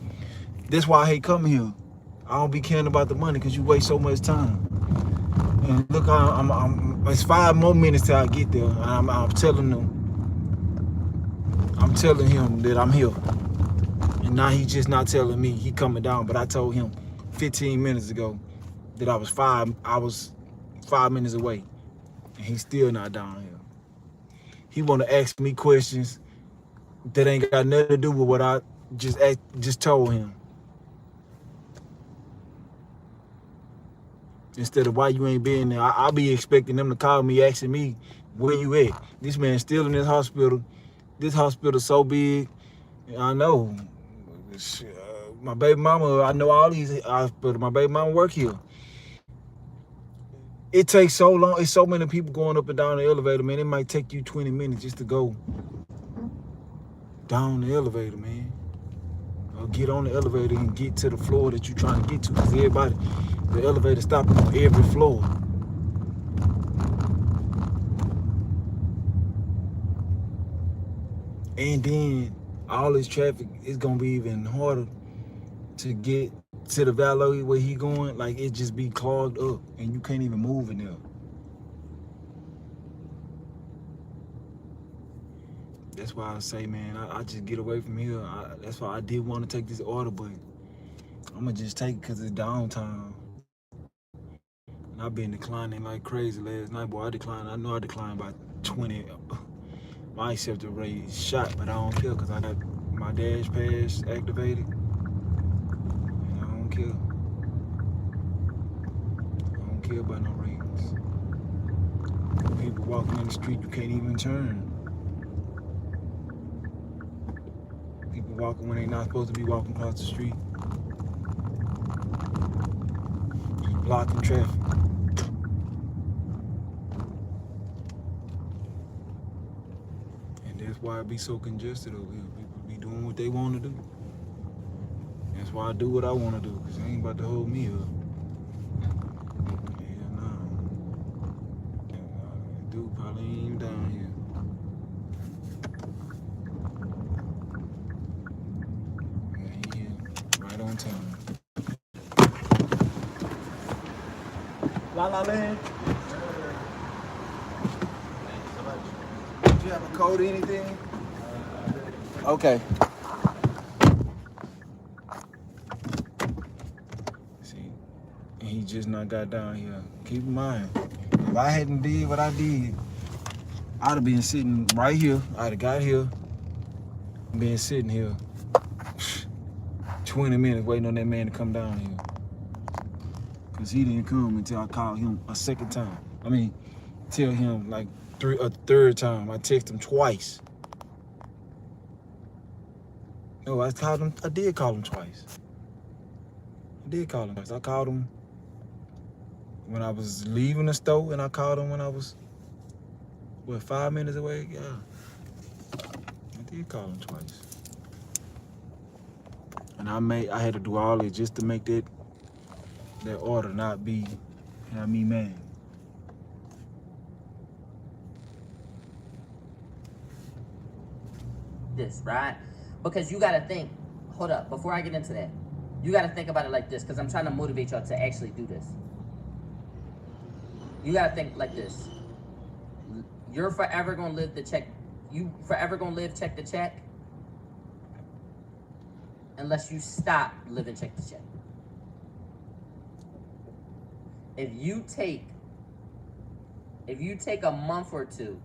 That's why I hate coming here. I don't be caring about the money because you waste so much time. And look, it's 5 more minutes till I get there. I'm telling him that I'm here. And now he's just not telling me he coming down. But I told him 15 minutes ago that I was 5 minutes away. And he's still not down here. He want to ask me questions that ain't got nothing to do with what I just told him. Instead of why you ain't been there, I'll be expecting them to call me asking me where you at. This man's still in this hospital. This hospital's so big. I know. My baby mama, I know all these hospitals. My baby mama work here. It takes so long. It's so many people going up and down the elevator, man. It might take you 20 minutes just to go down the elevator, man. Or get on the elevator and get to the floor that you're trying to get to. Because everybody, the elevator stopping on every floor. And then all this traffic is going to be even harder to get to the valet where he going. Like, it just be clogged up and you can't even move in there. That's why I say, man, I just get away from here. That's why I did want to take this order, but I'm going to just take it because it's downtime. And I've been declining like crazy last night, boy. I know I declined by 20. My accepted rate is shot, but I don't care because I got my dash pass activated. And I don't care. I don't care about no rings. People walking in the street, you can't even turn. People walking when they're not supposed to be walking across the street. Just blocking traffic. That's why it be so congested over here. People be doing what they want to do. That's why I do what I want to do, because they ain't about to hold me up. Yeah, no. Dude probably ain't even down here. Yeah, he is. Right on time. La La Land. Do you have a code or anything? Okay. See, and he just not got down here. Keep in mind, if I hadn't did what I did, I'd have been sitting right here. I'd have got here, been sitting here 20 minutes waiting on that man to come down here. Because he didn't come until I called him a second time. I mean, tell him like a third time. I texted him twice. No, I did call him twice. I called him when I was leaving the store, and I called him when I was, 5 minutes away? Yeah. I did call him twice. And I had to do all this just to make that order not be, have me mad. This, right? Because you gotta think, hold up, before I get into that, you gotta think about it like this, because I'm trying to motivate y'all to actually do this. You gotta think like this. You're forever gonna live the check. You forever gonna live check to check unless you stop living check to check. If you take a month or two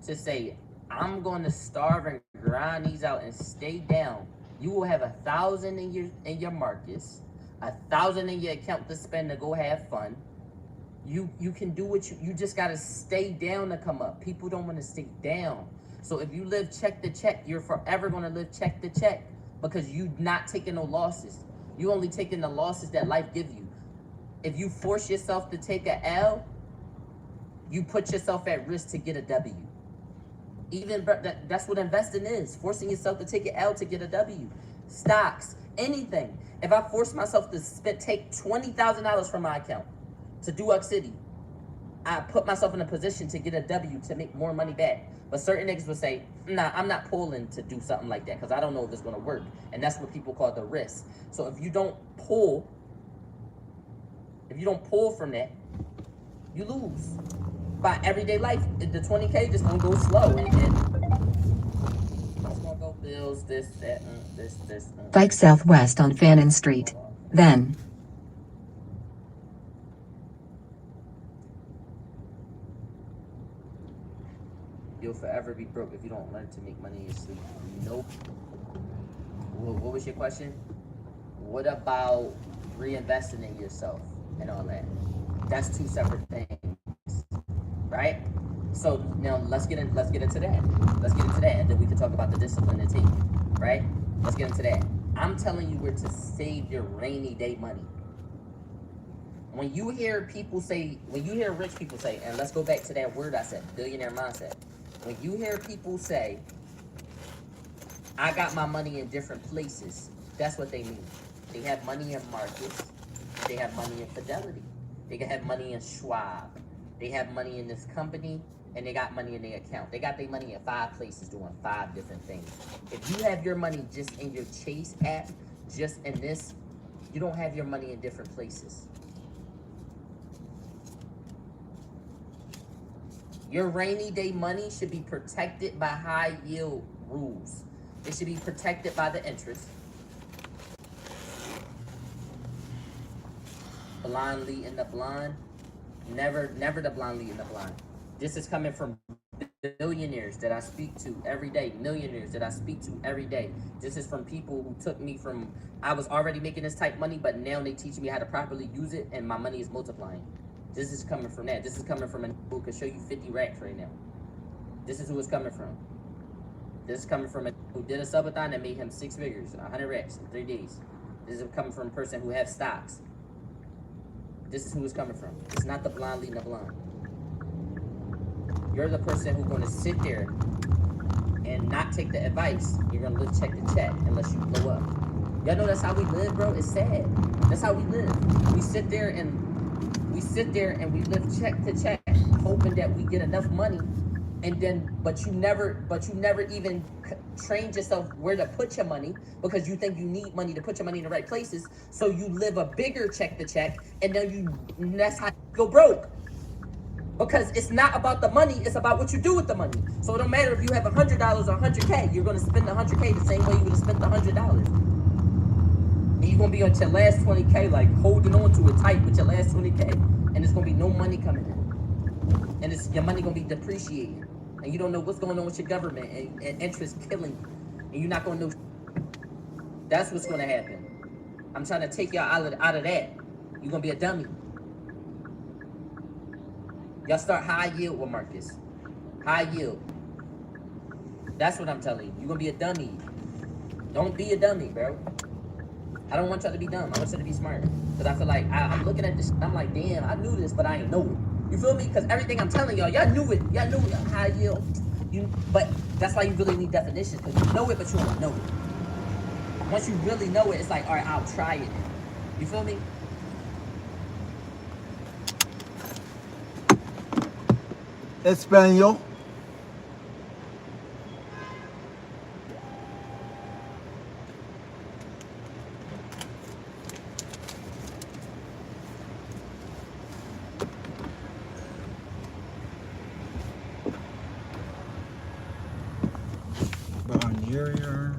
to say, I'm going to starve and grind these out and stay down, you will have 1,000 in your Marcus, 1,000 in your account to spend to go have fun. You can do what you just gotta stay down to come up. People don't want to stay down. So if you live check to check, you're forever gonna live check to check because you not taking no losses. You only taking the losses that life gives you. If you force yourself to take a L, you put yourself at risk to get a W. That's what investing is, forcing yourself to take an L to get a W. Stocks, anything. If I force myself to take $20,000 from my account to Duck City, I put myself in a position to get a W to make more money back. But certain niggas would say, nah, I'm not pulling to do something like that because I don't know if it's going to work. And that's what people call the risk. So if you don't pull from that, you lose. By everyday life, the 20K just gonna go slow, and it's gonna go bills, this, that, this. Bike southwest on Fannin Street. Then, you'll forever be broke if you don't learn to make money in your sleep. Nope. What was your question? What about reinvesting in yourself and all that? That's two separate things. Right? So now let's get into that. And then we can talk about the discipline and team. Right? Let's get into that. I'm telling you where to save your rainy day money. When you hear rich people say, and let's go back to that word I said, billionaire mindset. When you hear people say, I got my money in different places, that's what they mean. They have money in markets. They have money in Fidelity. They can have money in Schwab. They have money in this company, and they got money in their account. They got their money in 5 places doing 5 different things. If you have your money just in your Chase app, just in this, you don't have your money in different places. Your rainy day money should be protected by high yield rules. It should be protected by the interest. Blind leading the blind. Never the blind leading the blind. This is coming from billionaires that I speak to every day, millionaires that I speak to every day. This is from people who took me from, I was already making this type money, but now they teach me how to properly use it, and my money is multiplying. This is coming from that. This is coming from a who could show you 50 racks right now. This is who it's coming from. This is coming from a who did a subathon that made him 6 figures, 100 racks in 3 days. This is coming from a person who has stocks. This is who it's coming from. It's not the blind leading the blind. You're the person who's going to sit there and not take the advice, you're gonna live check to check unless you blow up. Y'all know that's how we live, bro. It's sad. That's how we live. We sit there and we live check to check, hoping that we get enough money, and then but you never even trained yourself where to put your money because you think you need money to put your money in the right places. So you live a bigger check to check, and that's how you go broke. Because it's not about the money, it's about what you do with the money. So it don't matter if you have $100 or 100K, you're gonna spend the 100K the same way you would have spent the $100. And you're gonna be on your last 20K, like holding on to it tight with your last 20K, and there's gonna be no money coming in. And your money gonna be depreciating. And you don't know what's going on with your government, and interest killing you. And you're not gonna know. That's what's gonna happen. I'm trying to take y'all out of that. You're gonna be a dummy. Y'all start high yield with Marcus. High yield. That's what I'm telling you. You're gonna be a dummy. Don't be a dummy, bro. I don't want y'all to be dumb. I want y'all to be smart. Because I feel like I'm looking at this. I'm like, damn, I knew this, but I ain't know it. You feel me? Because everything I'm telling y'all knew it. Y'all knew it. High yield. But that's why you really need definitions. Because you know it, but you don't know it. Once you really know it, it's like, all right, I'll try it. You feel me? Espanol. Barnier.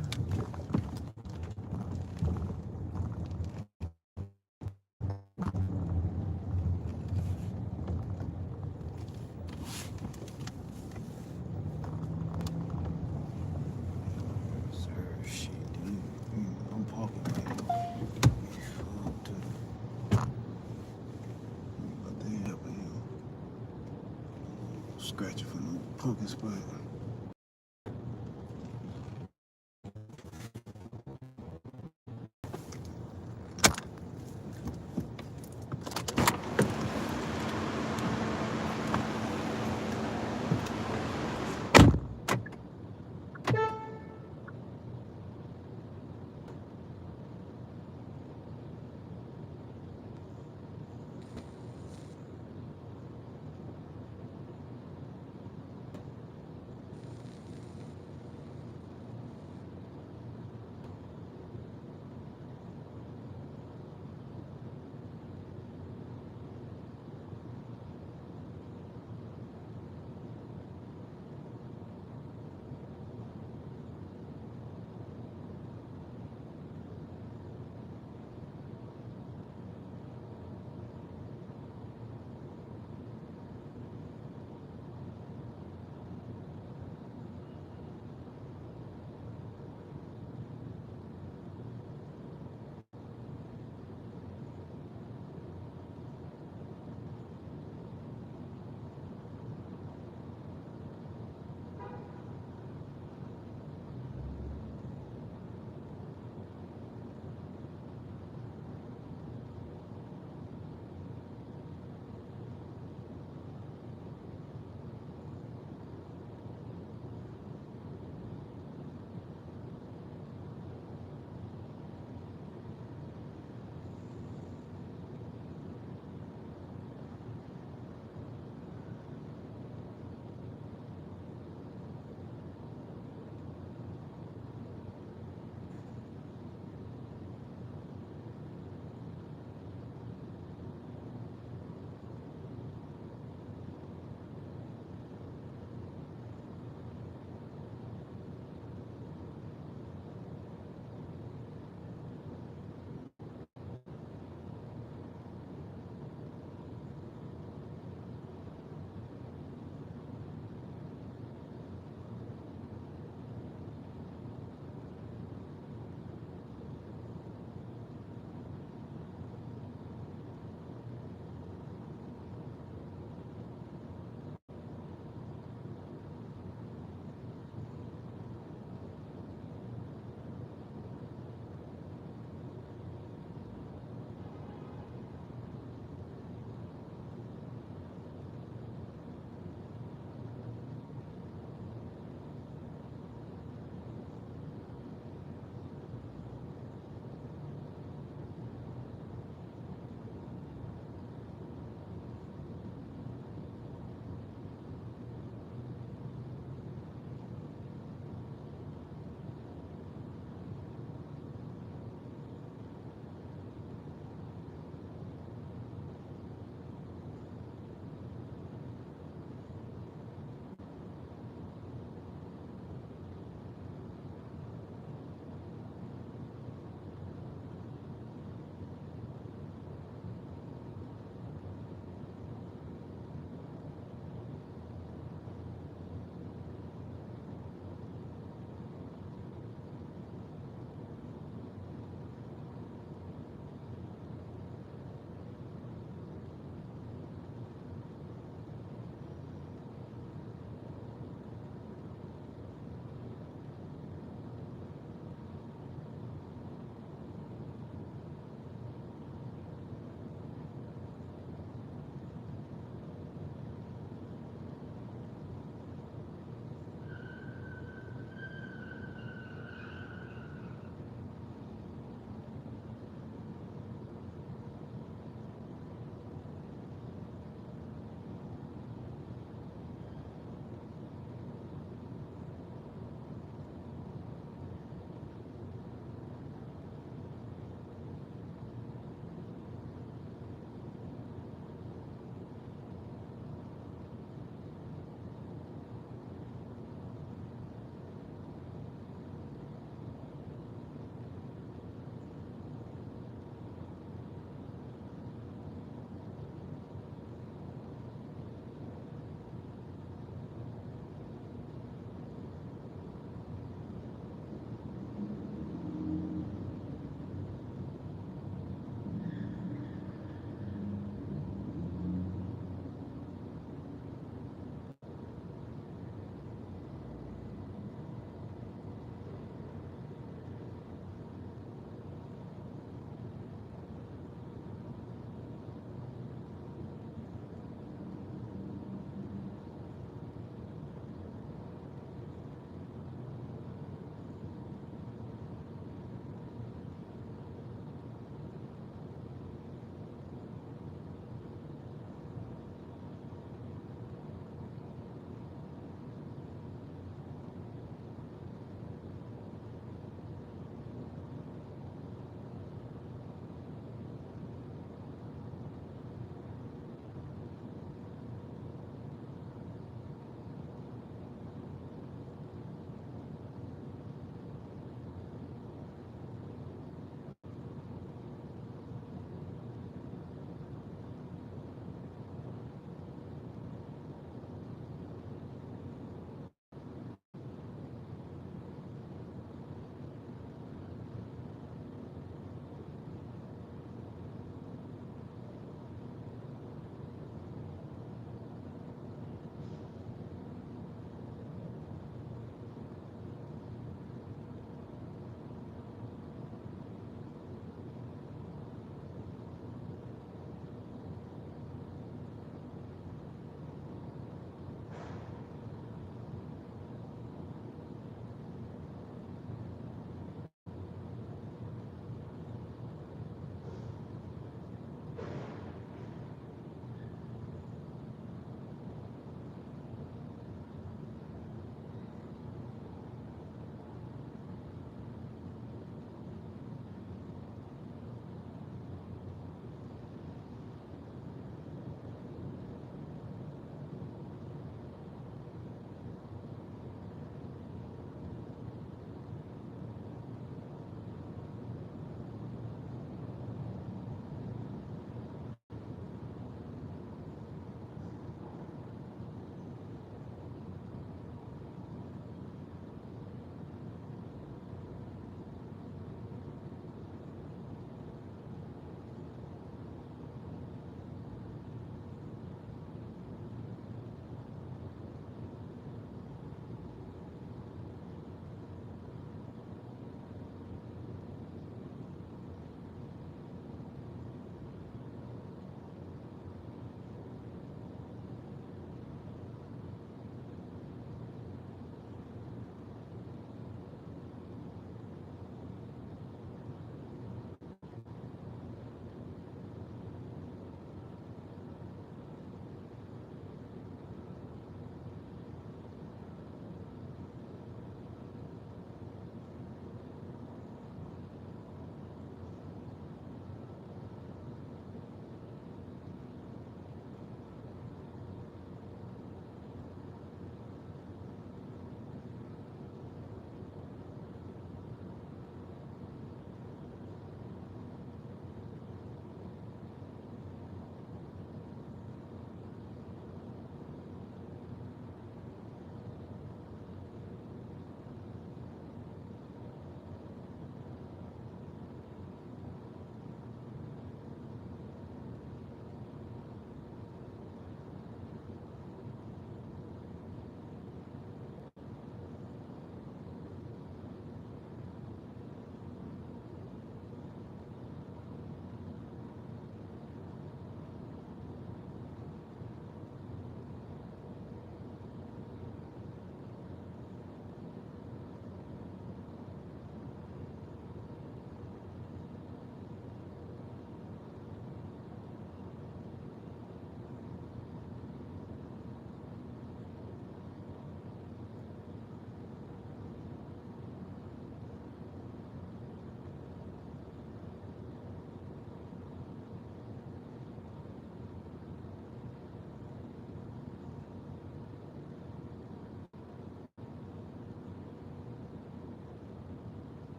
I'm parking right now. But they have a scratching from the parking spot.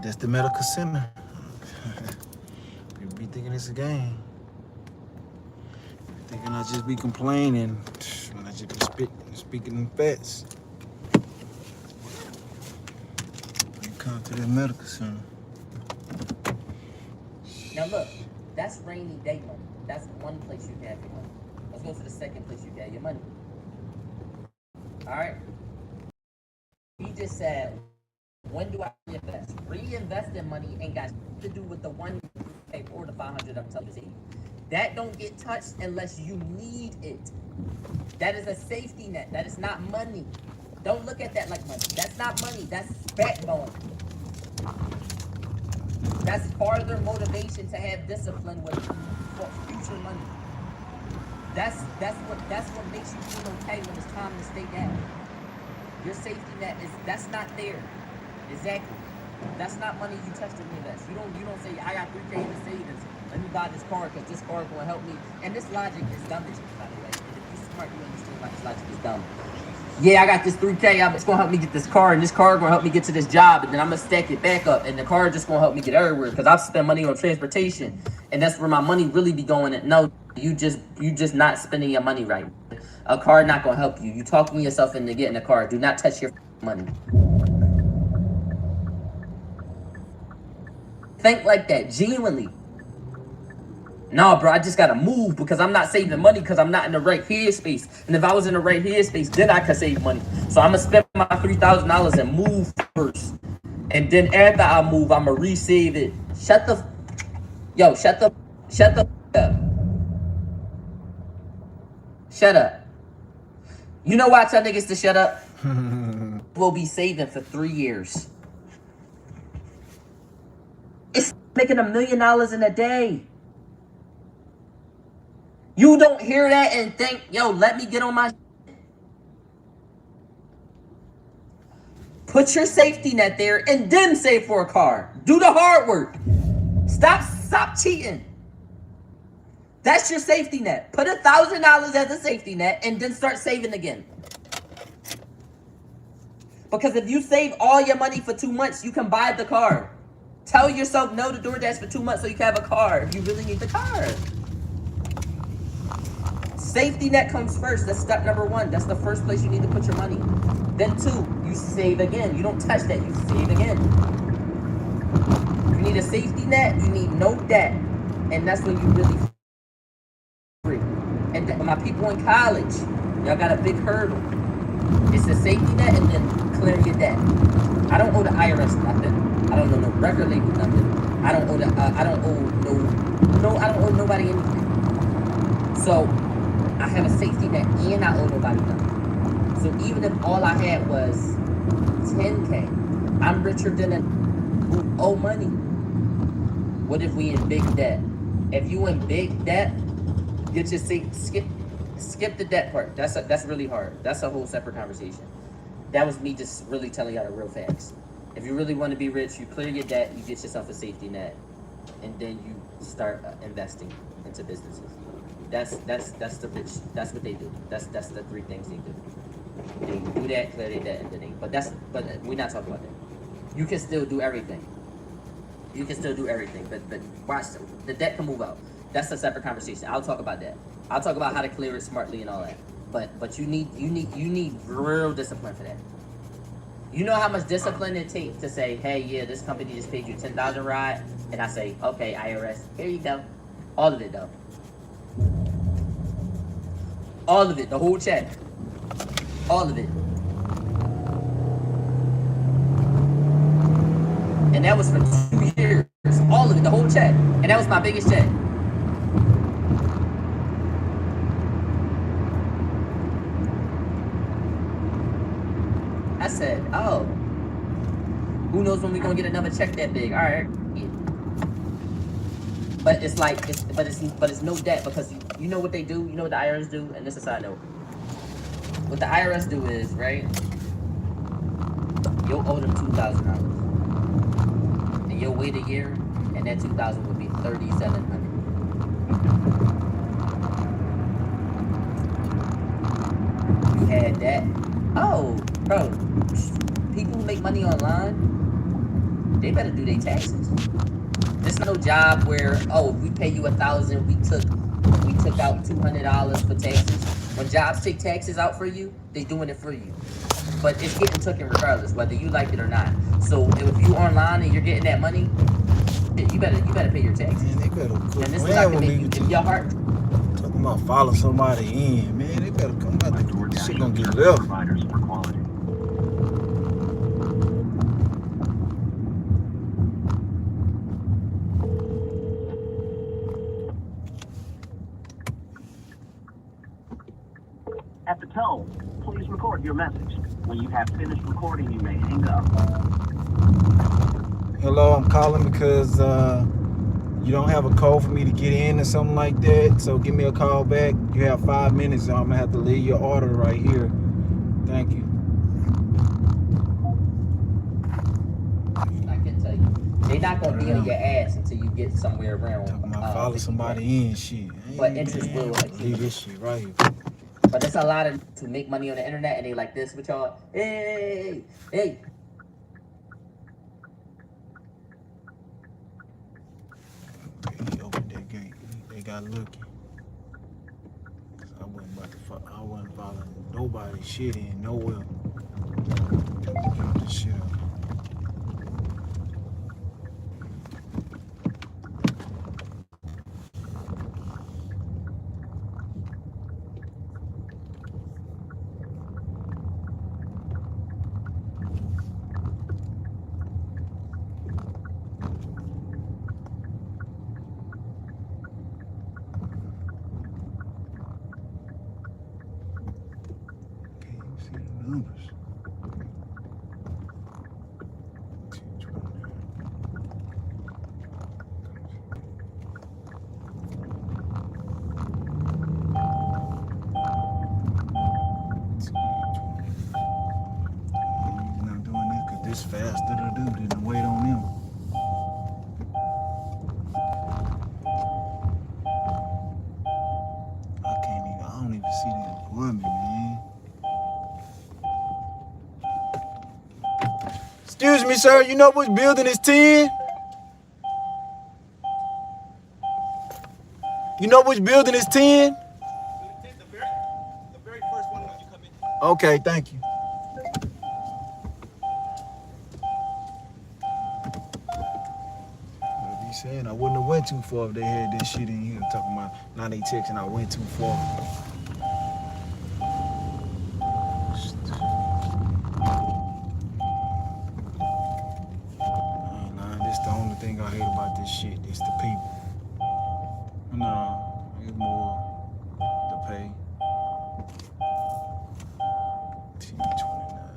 that's the medical center. People be thinking it's a game. Thinking I just be complaining when I just be speaking facts. When you come to the medical center. Now look, that's rainy day money. That's one place you can have your money. Let's go to the second place you can have your money. Alright? He just said, when do I reinvest? Reinvesting money ain't got to do with the one you pay or the 500 I'm telling you. That don't get touched unless you need it. That is a safety net. That is not money. Don't look at that like money. That's not money. That's backbone. That's further motivation to have discipline with for future money. That's what makes you feel okay when it's time to stay down. Your safety net that's not there. Exactly. That's not money you touch to reinvest. You don't say I got 3K in the savings. Let me buy this car because this car is going to help me. And this logic is dumb, by the way. And if you're smart, you understand why this logic is dumb. Yeah, I got this 3K. It's going to help me get this car, and this car is going to help me get to this job, and then I'm going to stack it back up, and the car is just going to help me get everywhere because I've spent money on transportation, and that's where my money really be going. No, you just not spending your money right. A car not going to help you. You talking yourself into getting a car. Do not touch your money. Think like that, genuinely. No, bro, I just gotta move because I'm not saving money because I'm not in the right headspace. And if I was in the right headspace, then I could save money. So I'm gonna spend my $3,000 and move first. And then after I move, I'm gonna resave it. Shut the up. Shut up. You know why I tell niggas to shut up? We'll be saving for 3 years. It's making $1 million in a day. You don't hear that and think, yo, let me get on my... Put your safety net there and then save for a car. Do the hard work. Stop cheating. That's your safety net. Put $1,000 as a safety net and then start saving again. Because if you save all your money for 2 months, you can buy the car. Tell yourself no to DoorDash for 2 months so you can have a car if you really need the car. Safety net comes first. That's step number 1. That's the first place you need to put your money. Then 2, you save again. You don't touch that. You save again. You need a safety net. You need no debt. And that's when you really free. And my people in college, y'all got a big hurdle. It's a safety net and then clear your debt. I don't owe the IRS nothing. I don't owe no record label nothing. I don't owe nobody anything. So I have a safety net and I owe nobody nothing. So even if all I had was 10K, I'm richer than who owe money. What if we in big debt? If you in big debt, get your skip the debt part. That's really hard. That's a whole separate conversation. That was me just really telling y'all the real facts. If you really want to be rich, you clear your debt, you get yourself a safety net, and then you start investing into businesses. That's the rich. That's what they do. That's the 3 things they do. They do that, clear their debt, and then but we're not talking about that. You can still do everything. But watch, the debt can move out. That's a separate conversation. I'll talk about that. I'll talk about how to clear it smartly and all that. But you need real discipline for that. You know how much discipline it takes to say, hey, yeah, this company just paid you $10,000 ride, and I say, okay, IRS, here you go. All of it though. All of it, the whole check. All of it. And that was for 2 years. All of it, the whole check. And that was my biggest check. I said, oh, who knows when we're gonna get another check that big? All right. Yeah. But it's like, it's no debt because you know what they do. You know what the IRS do, and this is how I know. What the IRS do is, right? You'll owe them $2,000, and you'll wait a year, and that $2,000 will be $3,700. You had that. Oh, bro, people who make money online, they better do their taxes. There's no job where, oh, if we pay you $1,000, we took out $200 for taxes. When jobs take taxes out for you, they doing it for you. But it's getting taken regardless, whether you like it or not. So if you online and you're getting that money, you better pay your taxes. Man, they better quit. And this is not gonna make you, if your heart. Talking about following somebody in, man. They better come out. This shit gonna get left. Providers for quality. At the tone, please record your message. When you have finished recording, you may hang up. Hello, I'm calling because you don't have a code for me to get in or something like that. So give me a call back. You have 5 minutes, and I'm gonna have to leave your order right here. Thank you. I can tell you, they not gonna be on your ass until you get somewhere around. Talking about follow somebody in, shit. But interest will leave this shit right here. But there's a lot of to make money on the internet, and they like this with y'all. Hey. Okay, he opened that gate. They got lucky. I wasn't following nobody's shit in nowhere. Get this shit up. Numbers. Not doing this because this faster to do than to wait on them. I don't even see the equipment, man. Excuse me, sir. You know which building is 10? You know which building is 10? The very first one when you come in. Okay, thank you. What he saying? I wouldn't have went too far if they had this shit in here. Talking about now they texting I went too far. The only thing I hate about this shit is the people. No, it's more the pay. 1029.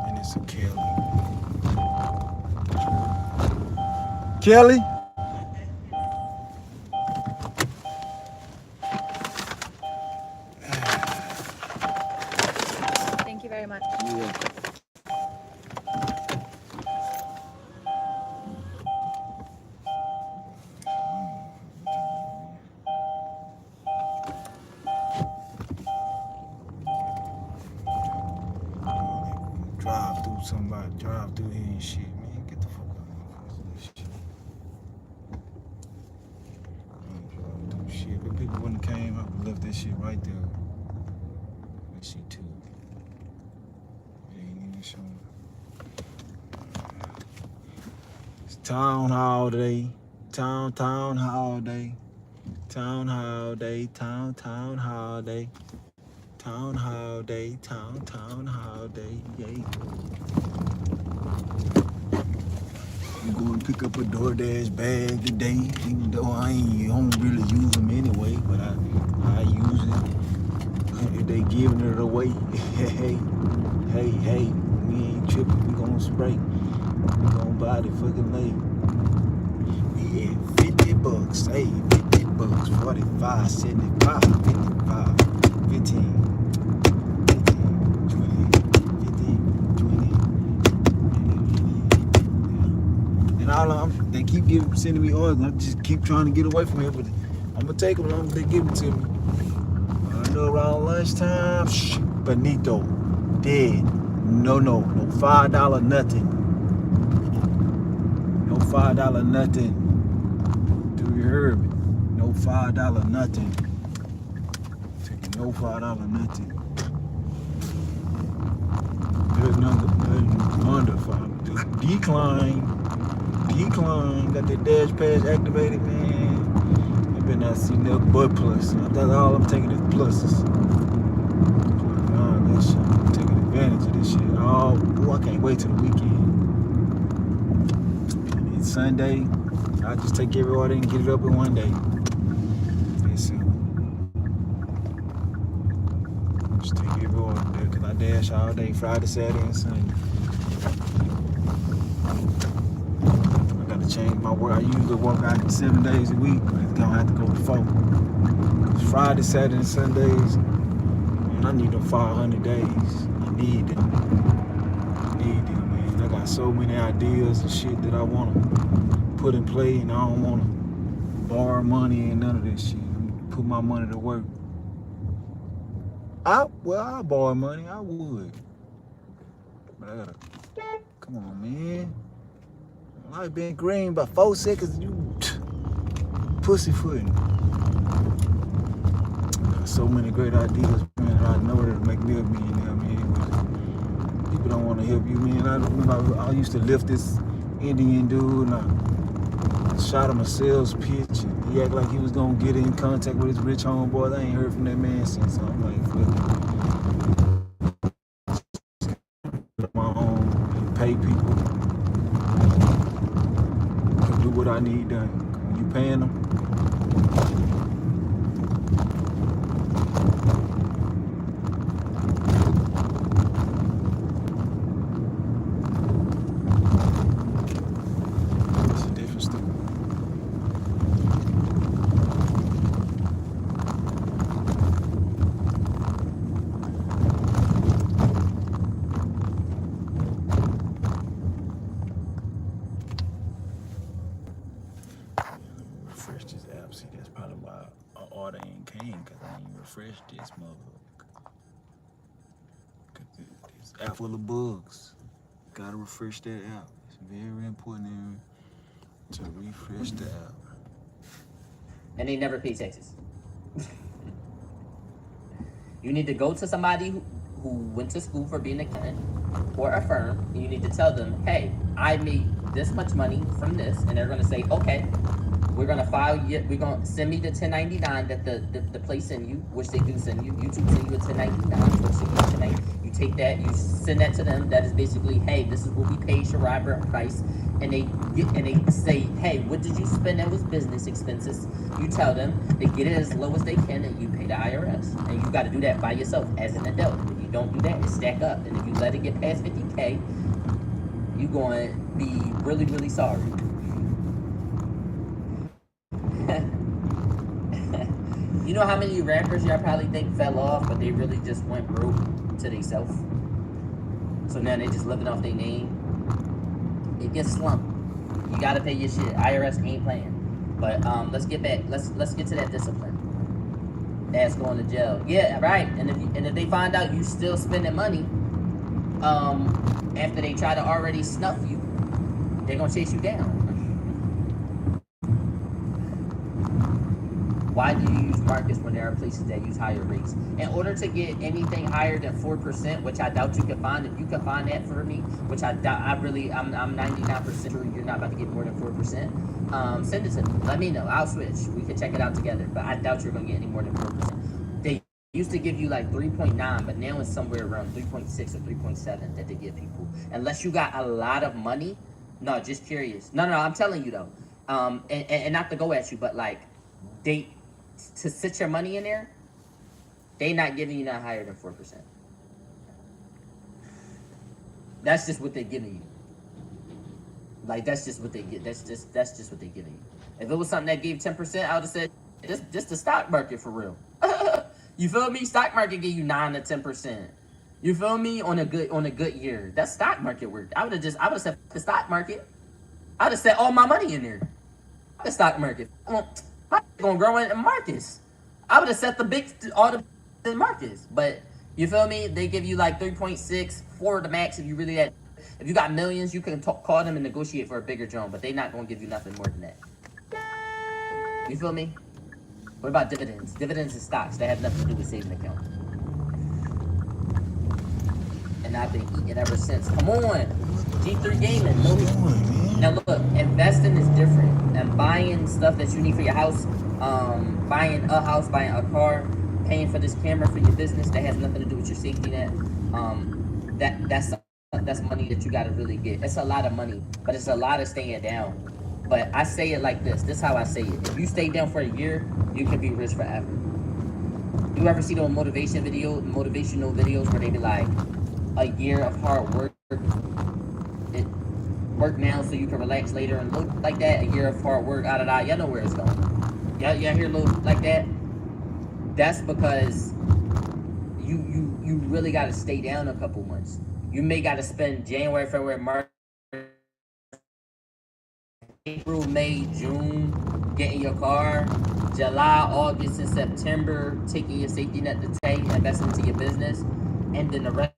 And it's a Kelly. Kelly? Thank you very much. You're welcome. Drive through here and shit, man. Get the fuck out of this shit. I ain't driving through shit. If people wouldn't have came, I would have left this shit right there. Let's see too. It ain't even showing. It's town hall day. Town hall day. Town hall day. Town hall day. Town hall day. Town hall day. Yay. I'm going to pick up a DoorDash bag today, even though I don't really use them anyway, but I use it if they giving it away. hey, we ain't tripping, we gonna spray. We gonna buy the fucking lake. We had $50, hey, $50, 45, 75, 55, 15. They keep sending me orders. I just keep trying to get away from it, but I'm gonna take them as long as they give it to me. I know around lunchtime, Benito, dead, No $5 nothing. No $5 nothing. Do you hear me? No $5 nothing. Taking no $5 nothing. There's nothing under $5. Just decline. Got that dash pass activated, man. I better not see no butt plus. That's all I'm taking is pluses. This shit. I'm taking advantage of this shit. Oh, I can't wait till the weekend. It's Sunday. I'll just take every order and get it up in one day. It's simple. Just take every order there because I dash all day, Friday, Saturday, and Sunday. I gotta change my work. I usually work out 7 days a week, but it's gonna have to go to 4. It's Friday, Saturday, and Sundays. I need them 500 days. I need them, man. I got so many ideas and shit that I want to put in play, and I don't want to borrow money and none of this shit. Put my money to work. I'll borrow money. I would. But I gotta, come on, man. I've been green by 4 seconds. You pussyfooting. So many great ideas, man, that I know that'll make me a millionaire, man. But people don't want to help you, man. I remember I used to lift this Indian dude, and I shot him a sales pitch, and he acted like he was gonna get in contact with his rich homeboy. I ain't heard from that man since. So I'm like, fuck my own, pay people, do what I need done. When you paying them, refresh this app. See, that's probably why an order ain't came, because I ain't refreshed this motherfucker. This app full of bugs. Gotta refresh that app. It's very important to refresh the app. And they never pay taxes. You need to go to somebody who went to school for being an accountant or a firm, and you need to tell them, hey, I made this much money from this, and they're gonna say, okay, we're gonna we're gonna send me the 1099 that the place send you, which they do send you. YouTube send you a 1099, which they do tonight. You take that, you send that to them. That is basically, hey, this is what we paid Shariah Price, and they say, hey, what did you spend that was business expenses? You tell them, they get it as low as they can, and you pay the IRS. And you got to do that by yourself as an adult. If you don't do that, it stack up, and if you let it get past 50K, you're going to be really, really sorry. You know how many rappers y'all probably think fell off, but they really just went broke to themselves? So now they just living off their name. It gets slumped. You gotta pay your shit. IRS ain't playing. But let's get back. Let's get to that discipline. That's going to jail. Yeah, right. And if they find out you still spending money, after they try to already snuff you, they're gonna chase you down. Why do you use markets when there are places that use higher rates? In order to get anything higher than 4%, which I doubt you can find, if you can find that for me, which I doubt, I'm 99% sure you're not about to get more than 4%. Send it to me. Let me know. I'll switch. We can check it out together. But I doubt you're gonna get any more than 4%. They used to give you like 3.9, but now it's somewhere around 3.6 or 3.7 that they give people. Unless you got a lot of money. No, just curious. No, I'm telling you though. And not to go at you, but like to sit your money in there, they not giving you not higher than 4%. That's just what they're giving you. Like that's just what they get. That's just what they're giving you. If it was something that gave 10%, I would have said just the stock market for real. You feel me? Stock market give you 9 to 10%. You feel me? On a good year. That's stock market work. I would have said the stock market. I would have set all my money in there. The stock market. I'm gonna grow in markets. I would have set all the markets, but You feel me? They give you like 3.6, 4 the max if you really that. If you got millions, you can call them and negotiate for a bigger drone, but they not gonna give you nothing more than that. You feel me? What about dividends? Dividends and stocks, that have nothing to do with saving account. And I've been eating ever since. Come on, G3 Gaming. No, now look, investing is different. And buying stuff that you need for your house, buying a house, buying a car, paying for this camera for your business, that has nothing to do with your safety net. That's money that you gotta really get. It's a lot of money, but it's a lot of staying down. But I say it like this. This is how I say it. If you stay down for a year, you can be rich forever. You ever see those motivational videos where they be like, a year of hard work, work now so you can relax later and look like that. A year of hard work, y'all know where it's going. Y'all hear look like that? That's because you really got to stay down a couple months. You may got to spend January, February, March, April, May, June getting your car, July, August, and September taking your safety net to pay, investing into your business, and then the rest,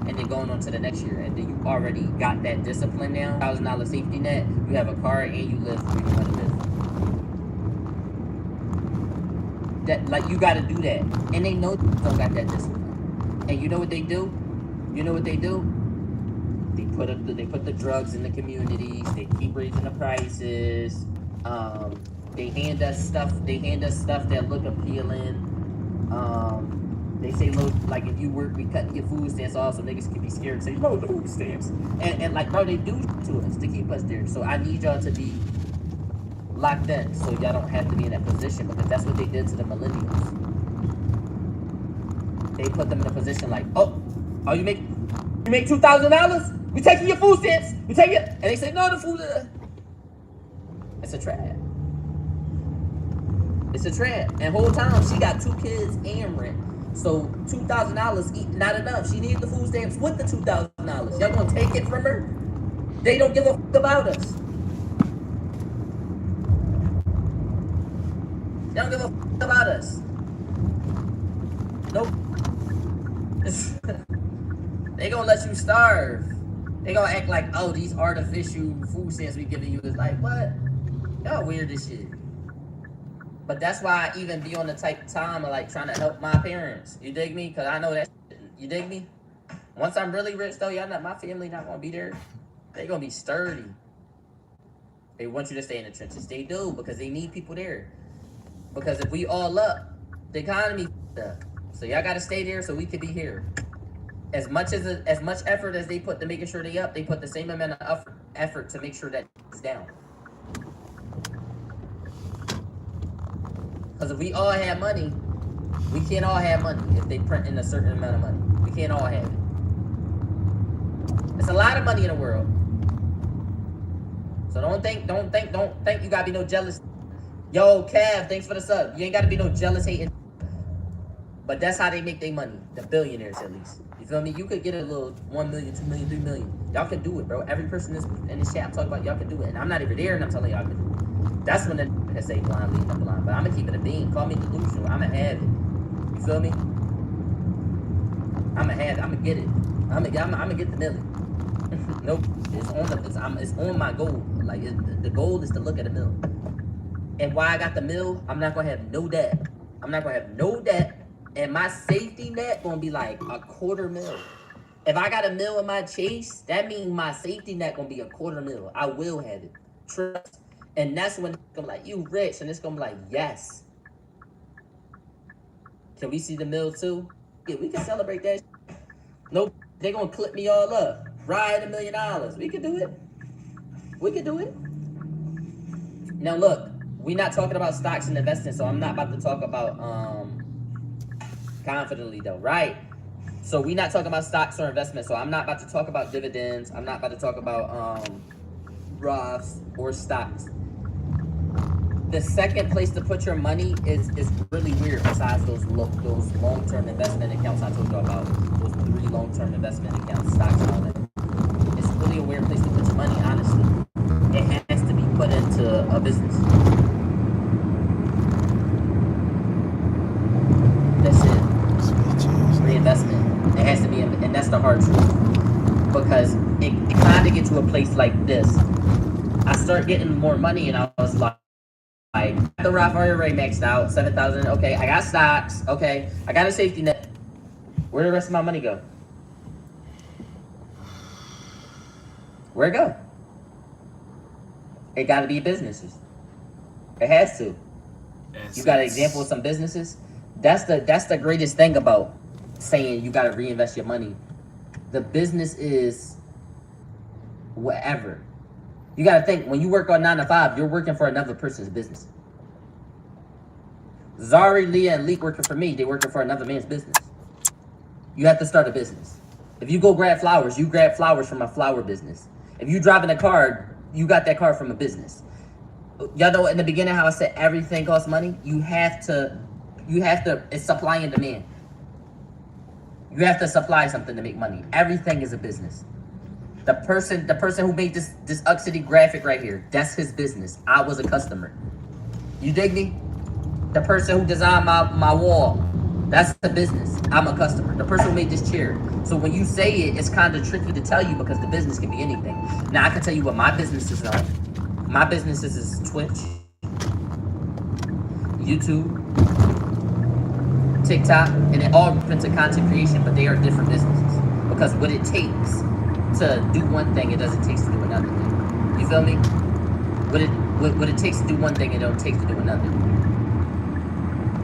and then going on to the next year. And then you already got that discipline now. $1,000 safety net, you have a car, and you live where you want to live. That, like, you got to do that. And they know you don't got that discipline. And you know what they do? You know what they do? They put the drugs in the communities. They keep raising the prices. They hand us stuff that look appealing. They say, look, like, if you work, we cut your food stamps off, so niggas can be scared and say, no, the food stamps. And like, bro, they do to us to keep us there. So I need y'all to be locked in, so y'all don't have to be in that position, because that's what they did to the millennials. They put them in a position like, oh, you make $2,000? We taking your food stamps. We take it, and they say, no, the food. It's a trap. It's a trap. And whole time she got 2 kids and rent. So $2,000 not enough. She needs the food stamps with the $2,000. Y'all gonna take it from her? They don't give a fuck about us. They don't give a fuck about us. Nope. They gonna let you starve. They gonna act like, oh, these artificial food stamps we giving you is like, what? Y'all weird as shit. But that's why I even be on the type of time of like trying to help my parents. You dig me? Because I know that shit. You dig me? Once I'm really rich though, my family not gonna be there. They gonna be sturdy. They want you to stay in the trenches. They do, because they need people there. Because if we all up, the economy up. So y'all gotta stay there so we can be here. As much effort as they put to making sure they up, they put the same amount of effort to make sure that it's down. Because if we all have money, we can't all have money if they print in a certain amount of money. We can't all have it. It's a lot of money in the world. So don't think you gotta be no jealous. Yo, Cav, thanks for the sub. You ain't gotta be no jealous hating. But that's how they make their money. The billionaires, at least. You feel me? You could get a little 1 million, 2 million, 3 million. Y'all can do it, bro. Every person in this chat I'm talking about, y'all can do it. And I'm not even there, and I'm telling y'all can do it. That's when they say blind leading up the line. But I'm gonna keep it a beam. Call me delusional. I'm gonna have it. You feel me? I'm gonna have it. I'm gonna get it. I'm gonna get the million. Nope. It's on my goal. Like, the goal is to look at a mill. And why I got the mill, I'm not gonna have no debt. I'm not gonna have no debt. And my safety net gonna be like $250,000. If I got a mill in my chase, that means my safety net gonna be $250,000. I will have it. Trust. And that's when it's gonna be like, you rich. And it's gonna be like, yes. Can we see the mill too? Yeah, we can celebrate that. Nope. They gonna clip me all up. Ride $1 million. We can do it. We can do it. Now look, we're not talking about stocks and investing, so I'm not about to talk about confidently though, right? So we're not talking about stocks or investments, so I'm not about to talk about dividends. I'm not about to talk about Roths or stocks. The second place to put your money is really weird, besides those long-term investment accounts I told you about, those 3 long-term investment accounts, stocks and all that. It's really a weird place to put your money, honestly. It has to be put into a business. That's it. Reinvest because it kind of gets to a place like this. I start getting more money, and I was like the Roth IRA maxed out, 7,000. Okay, I got stocks. Okay, I got a safety net. Where did the rest of my money go? Where'd it go? It got to be businesses. It has to. You got an example of some businesses? That's the greatest thing about saying you got to reinvest your money. The business is whatever. You got to think, when you work on 9 to 5, you're working for another person's business. Zari, Leah, and Leek working for me. They working for another man's business. You have to start a business. If you go grab flowers, you grab flowers from a flower business. If you driving a car, you got that car from a business. Y'all know in the beginning how I said everything costs money? You have to, it's supply and demand. You have to supply something to make money. Everything is a business. The person who made this Uck City graphic right here, that's his business. I was a customer. You dig me? The person who designed my wall, that's the business. I'm a customer. The person who made this chair. So when you say it, it's kind of tricky to tell you because the business can be anything. Now I can tell you what my businesses are. My businesses is Twitch, YouTube, TikTok, and it all group into content creation, but they are different businesses. Because what it takes to do one thing, it doesn't take to do another thing. You feel me? What it takes to do one thing, it don't take to do another.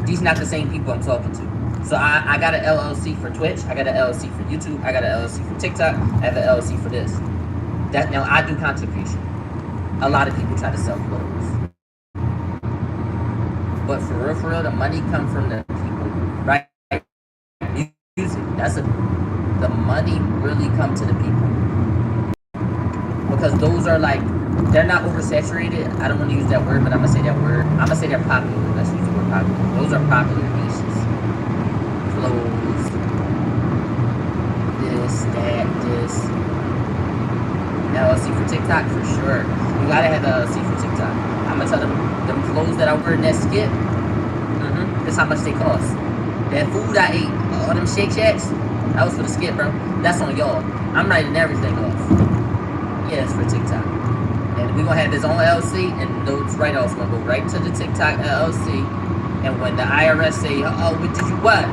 These not the same people I'm talking to. So I got an LLC for Twitch, I got an LLC for YouTube, I got an LLC for TikTok, I have an LLC for this. Now I do content creation. A lot of people try to sell clothes. But for real, the money comes from the people, right? Music, the money really comes to the people. Because those are like, they're not oversaturated. I don't want to use that word, but I'm going to say that word. I'm going to say they're popular. Let's use the word popular. Those are popular niches. Clothes. This, that, this. LLC for TikTok, for sure. You got to have LLC for TikTok. I'm going to tell them clothes that I wear in that skit, that's how much they cost. That food I ate, all them Shake Shacks, that was for the skit, bro. That's on y'all. I'm writing everything off. Yeah, it's for TikTok. And we're going to have his own LLC, and those write-offs going to go right to the TikTok LLC. And when the IRS say, oh, what did you what?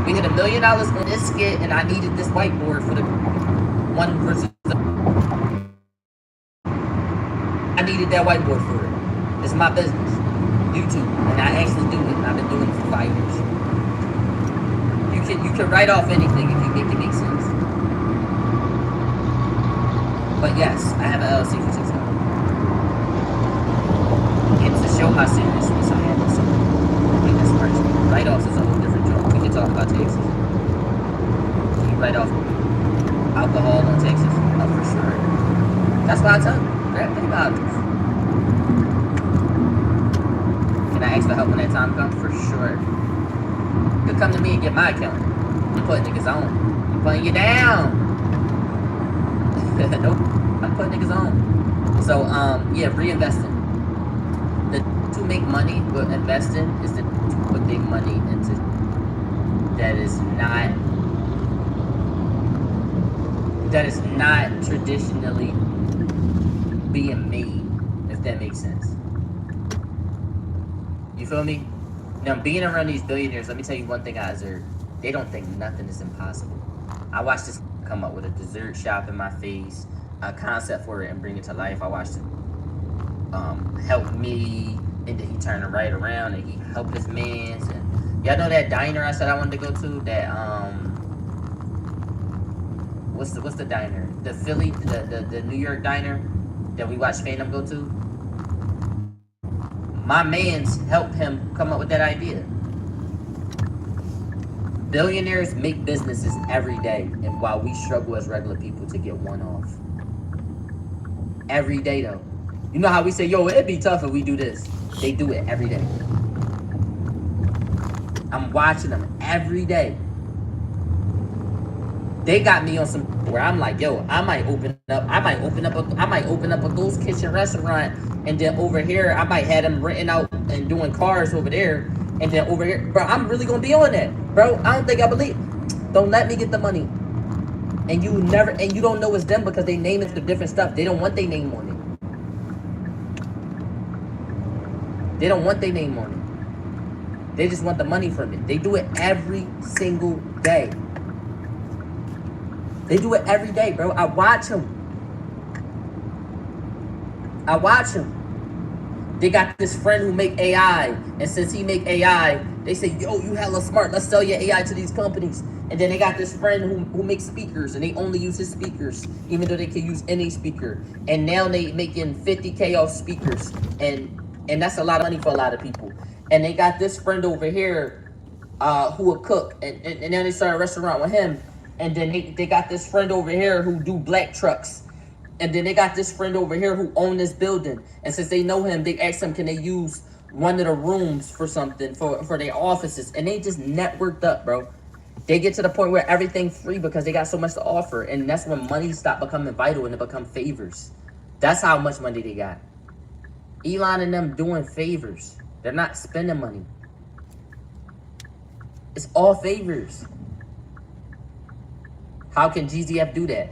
We hit $1 million on this skit, and I needed this whiteboard for the one versus the... I needed that whiteboard for it. It's my business. YouTube. And I actually do it, and I've been doing it for 5 years. You can write off anything if you make it make sense. But yes, I have an LLC for TikTok. And to show how seriously I have this, I think that's part. Write-offs is a whole different joke. We can talk about taxes. Do you write off alcohol on taxes? Oh, for sure. That's why I tell you, grab $3. Can I ask for help when that time comes? For sure. You can come to me and get my account. I'm putting niggas on. I'm putting you down. Nope. I'm putting niggas on. So, yeah, reinvesting. To make money with investing is to put big money into that is not traditionally being made, if that makes sense. You feel me? Now, being around these billionaires, let me tell you one thing I observed. They don't think nothing is impossible. I watched this come up with a dessert shop in my face, a concept for it, and bring it to life. I watched it help me, and then he turned it right around, and he helped his mans. And y'all know that diner I said I wanted to go to? That what's the diner? The Philly, the New York diner that we watched Phantom go to. My mans helped him come up with that idea. Billionaires make businesses every day, and while we struggle as regular people to get one off. Every day though. You know how we say, yo, it'd be tough if we do this. They do it every day. I'm watching them every day. They got me on some where I'm like, yo, I might open up a ghost kitchen restaurant, and then over here I might have them renting out and doing cars over there, and then over here, bro, I'm really gonna be on that, bro. I don't think I believe. Don't let me get the money. And you don't know it's them because they name it the different stuff. They don't want their name on it. They don't want their name on it. They just want the money from it. They do it every single day. They do it every day, bro. I watch them. They got this friend who make AI, and since he make AI, they say, yo, you hella smart. Let's sell your AI to these companies. And then they got this friend who makes speakers, and they only use his speakers, even though they can use any speaker. And now they making 50K off speakers, and that's a lot of money for a lot of people. And they got this friend over here who will cook, and then they start a restaurant with him. And then they got this friend over here who do black trucks. And then they got this friend over here who own this building. And since they know him, they asked him, can they use one of the rooms for something, for their offices? And they just networked up, bro. They get to the point where everything's free because they got so much to offer. And that's when money stopped becoming vital and it become favors. That's how much money they got. Elon and them doing favors. They're not spending money. It's all favors. How can GZF do that?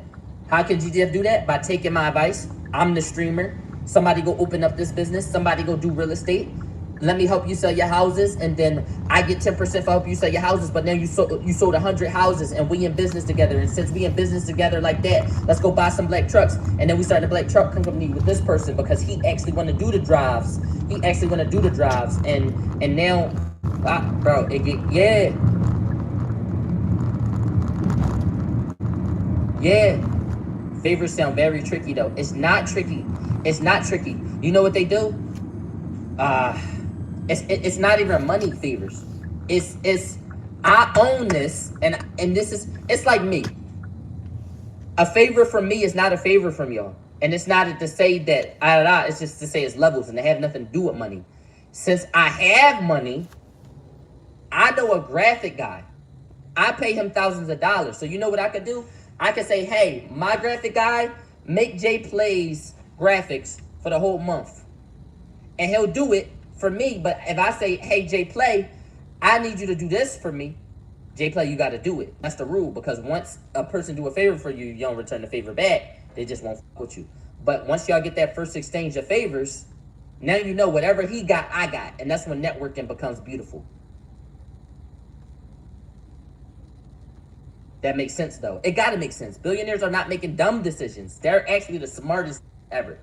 How can GZF do that? By taking my advice. I'm the streamer. Somebody go open up this business. Somebody go do real estate. Let me help you sell your houses, and then I get 10% for help you sell your houses. But now you sold 100 houses, and we in business together. And since we in business together like that, let's go buy some black trucks. And then we start a black truck company with this person because he actually want to do the drives. And now, bro, it get yeah. Favors sound very tricky though. It's not tricky. You know what they do? It's not even money favors. It's I own this, and this is, it's like me. A favor from me is not a favor from y'all. And it's not to say that it's just to say it's levels, and they have nothing to do with money. Since I have money, I know a graphic guy. I pay him thousands of dollars. So you know what I could do? I could say, hey, my graphic guy, make Jay Play's graphics for the whole month. And he'll do it for me. But if I say, hey, Jay Play, I need you to do this for me, Jay Play, you got to do it. That's the rule. Because once a person do a favor for you, you don't return the favor back. They just won't fuck with you. But once y'all get that first exchange of favors, now you know whatever he got, I got. And that's when networking becomes beautiful. That makes sense, though. It gotta make sense. Billionaires are not making dumb decisions. They're actually the smartest ever.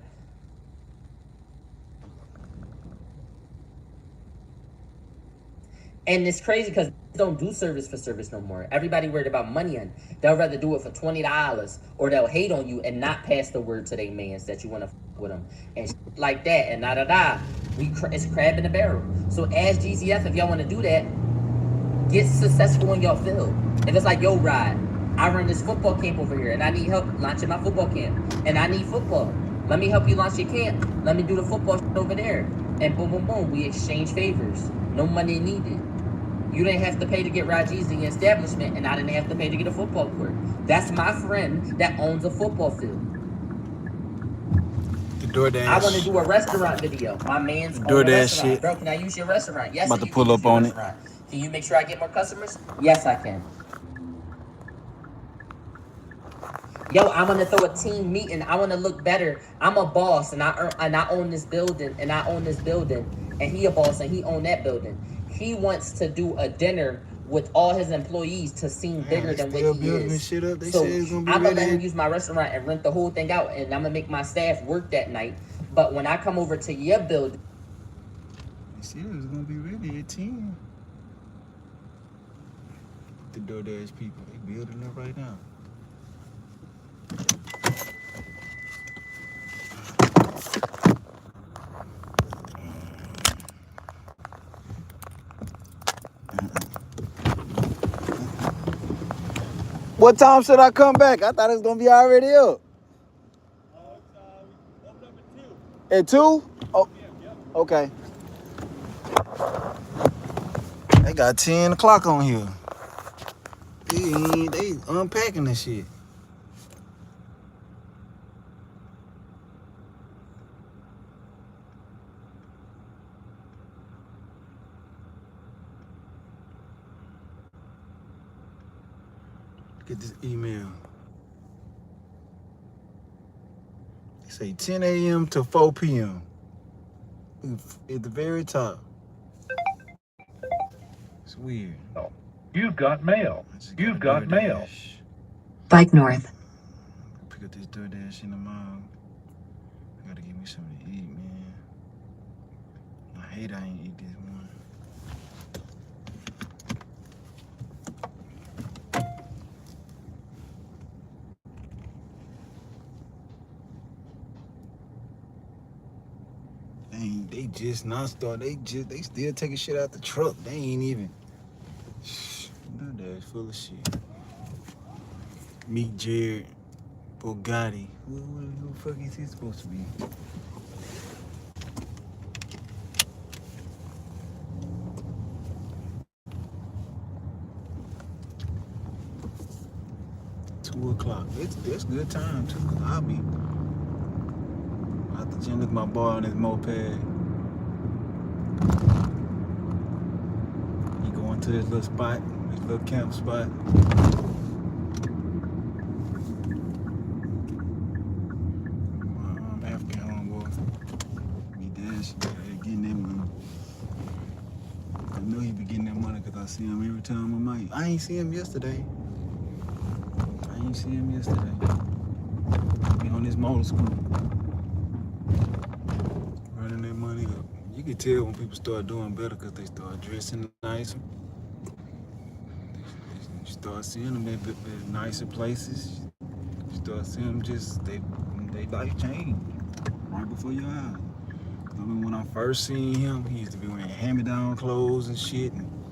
And it's crazy because they don't do service for service no more. Everybody worried about money, and they'll rather do it for $20, or they'll hate on you and not pass the word to their mans that you want to with them and like that, and it's crab in the barrel. So as GZF, if y'all want to do that, get successful in your field. If it's like, yo, Rod, I run this football camp over here, and I need help launching my football camp, and I need football. Let me help you launch your camp. Let me do the football over there. And boom, boom, boom, we exchange favors. No money needed. You didn't have to pay to get Raji's in your establishment, and I didn't have to pay to get a football court. That's my friend that owns a football field. The DoorDash. I want to do a restaurant video. My man's DoorDash own restaurant. shit. Bro, can I use your restaurant? Yes, About to you pull can use up your on it. restaurant. Can you make sure I get more customers? Yes, I can. Yo, I want to throw a team meeting. I want to look better. I'm a boss, and I own this building, and he a boss, and he own that building. He wants to do a dinner with all his employees to seem bigger than what he is. Shit up. They So said it's gonna be I'm gonna ready. let him use my restaurant and rent the whole thing out, and I'm gonna make my staff work that night. But when I come over to your building, They said it was gonna be ready at 10. The DoorDash people, they building up right now. What time should I come back? I thought it was gonna be already up. At 2? Oh, okay. They got 10 o'clock on here. They unpacking this shit. Get this email. Say 10 a.m. to 4 p.m. At the very top. It's weird. You've got mail. I just You've got a got mail. DoorDash. Bike north. Pick up this DoorDash in the mall. I gotta get me something to eat, man. I hate I ain't eat this morning. They just not start. They still taking shit out the truck. They ain't even. DoorDash full of shit. Meet Jared Bugatti. Who the fuck is he supposed to be? It's good time too, cause I'll be out the gym with my boy on his moped. He going to his little spot, his little camp spot. My African homeboy, he dashing, getting that money. I know he be getting that money cause I see him every time I'm out. I ain't see him yesterday. Be on his motor scooter. Running that money up. You can tell when people start doing better because they start dressing nicer. You start seeing them at nicer places. You start seeing them just, they life change right before your eyes. I mean, when I first seen him, he used to be wearing hand-me-down clothes and shit. And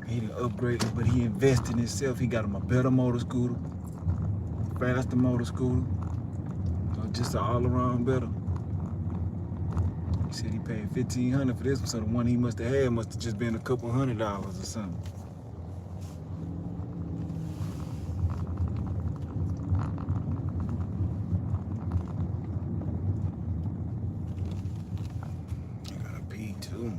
he done upgraded, but he invested in himself. He got him a better motor scooter, faster motor scooter, so just an all-around better. He said he paid $1,500 for this one, so the one he must have had must have just been a couple $100 or something. I gotta pee too.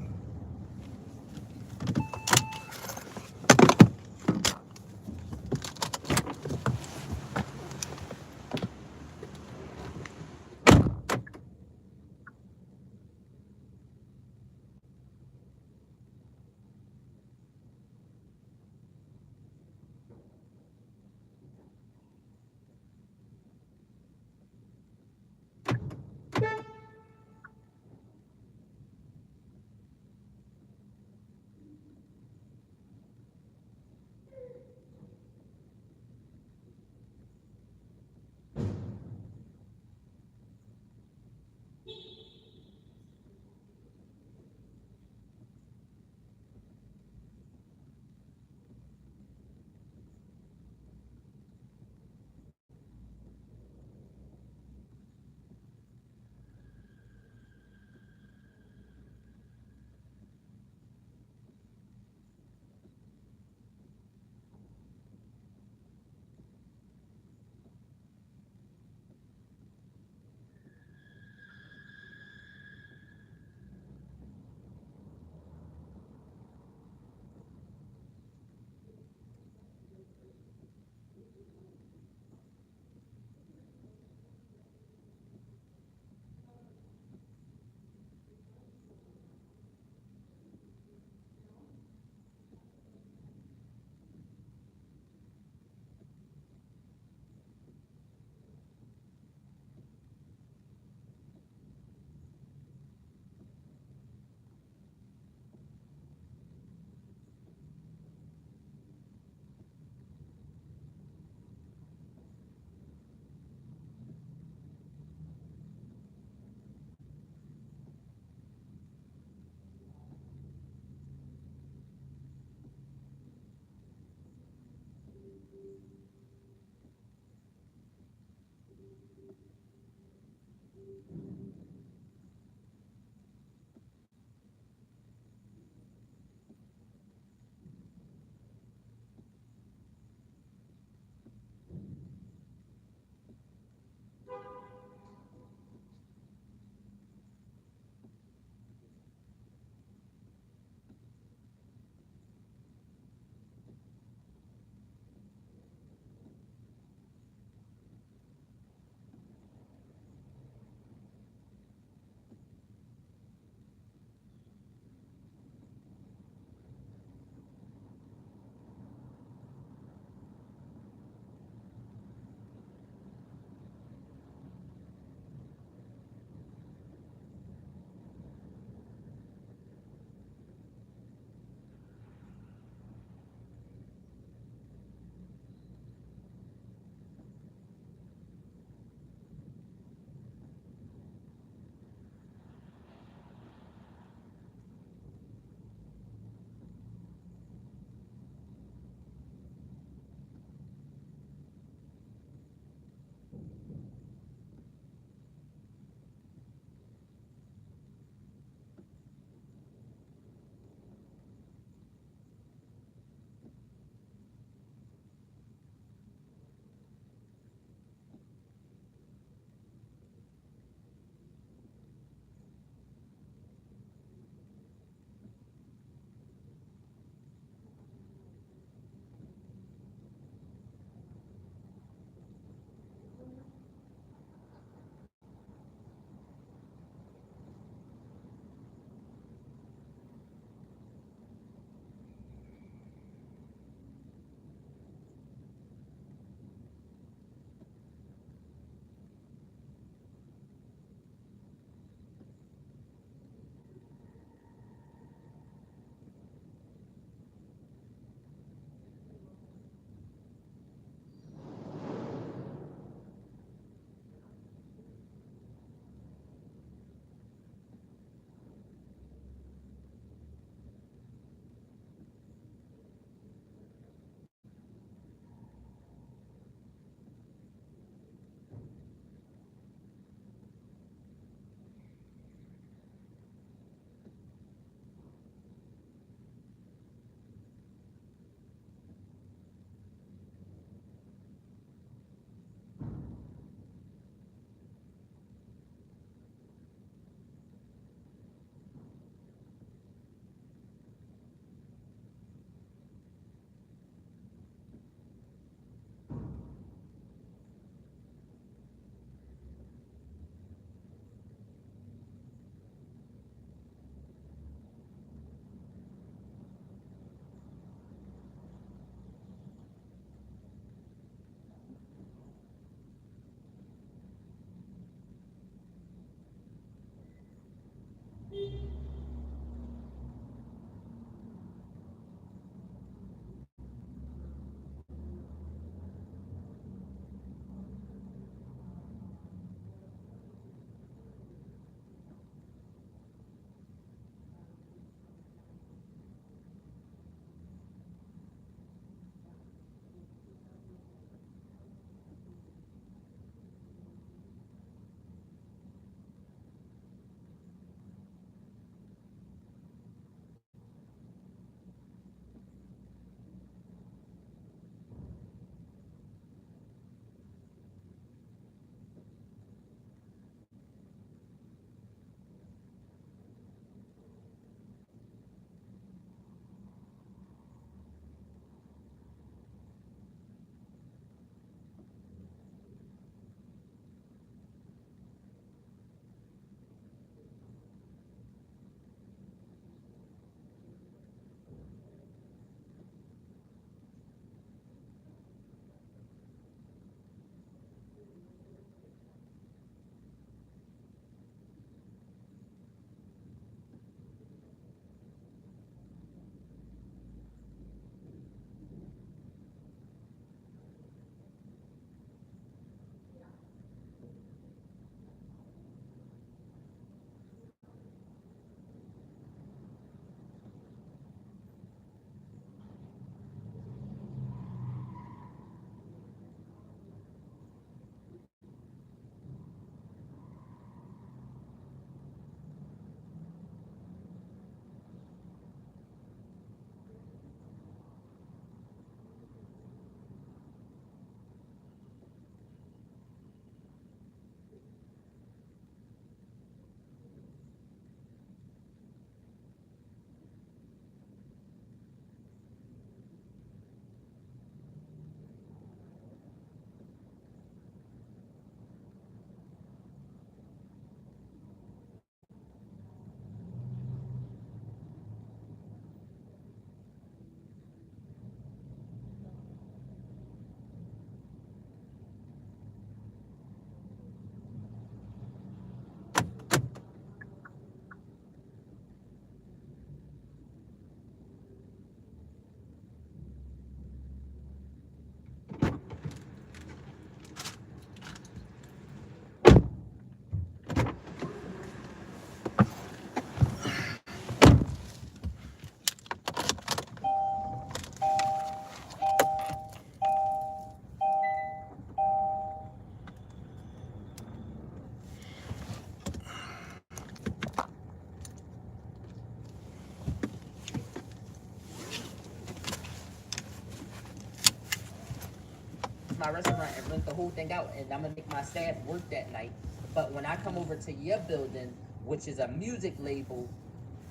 my restaurant and rent the whole thing out, and I'm gonna make my staff work that night. But when I come over to your building, which is a music label,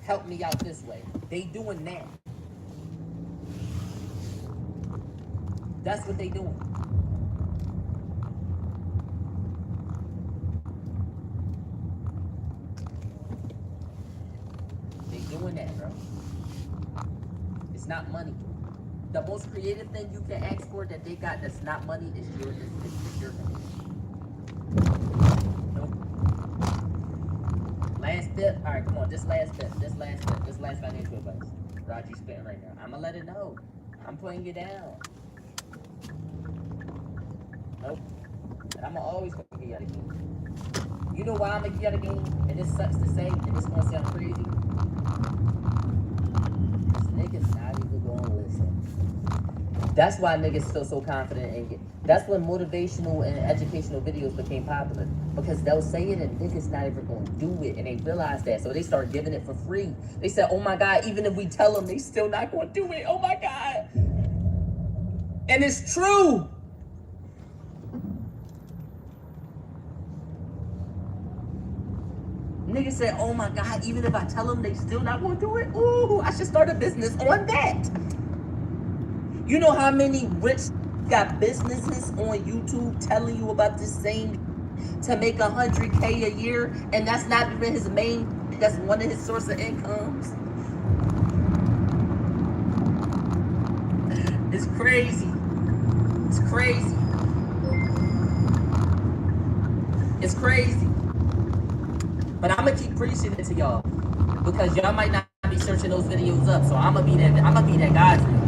help me out this way. They doing that. That's what they doing. They doing that, bro. It's not money. The most creative thing you can ask for that they got that's not money is your money. Nope. Last bit. All right, come on. This last financial advice. Raji spitting right now. I'ma let it know. I'm putting you down. Nope. And I'ma always put you out of game. You know why I'm gonna get out of game? And this sucks to say, and this gonna sound crazy. This nigga's not even gonna listen. That's why niggas feel so confident in it. That's when motivational and educational videos became popular. Because they'll say it and niggas not even gonna do it. And they realize that. So they start giving it for free. They said, oh my God, even if we tell them, they still not gonna do it. Oh my God. And it's true. Niggas said, oh my God, even if I tell them, they still not gonna do it. Ooh, I should start a business on that. You know how many rich got businesses on YouTube telling you about this same to make $100K a year, and that's not even his main, that's one of his source of incomes. It's crazy. It's crazy. It's crazy. But I'm gonna keep preaching it to y'all because y'all might not be searching those videos up. So I'm gonna be that guy for y'all.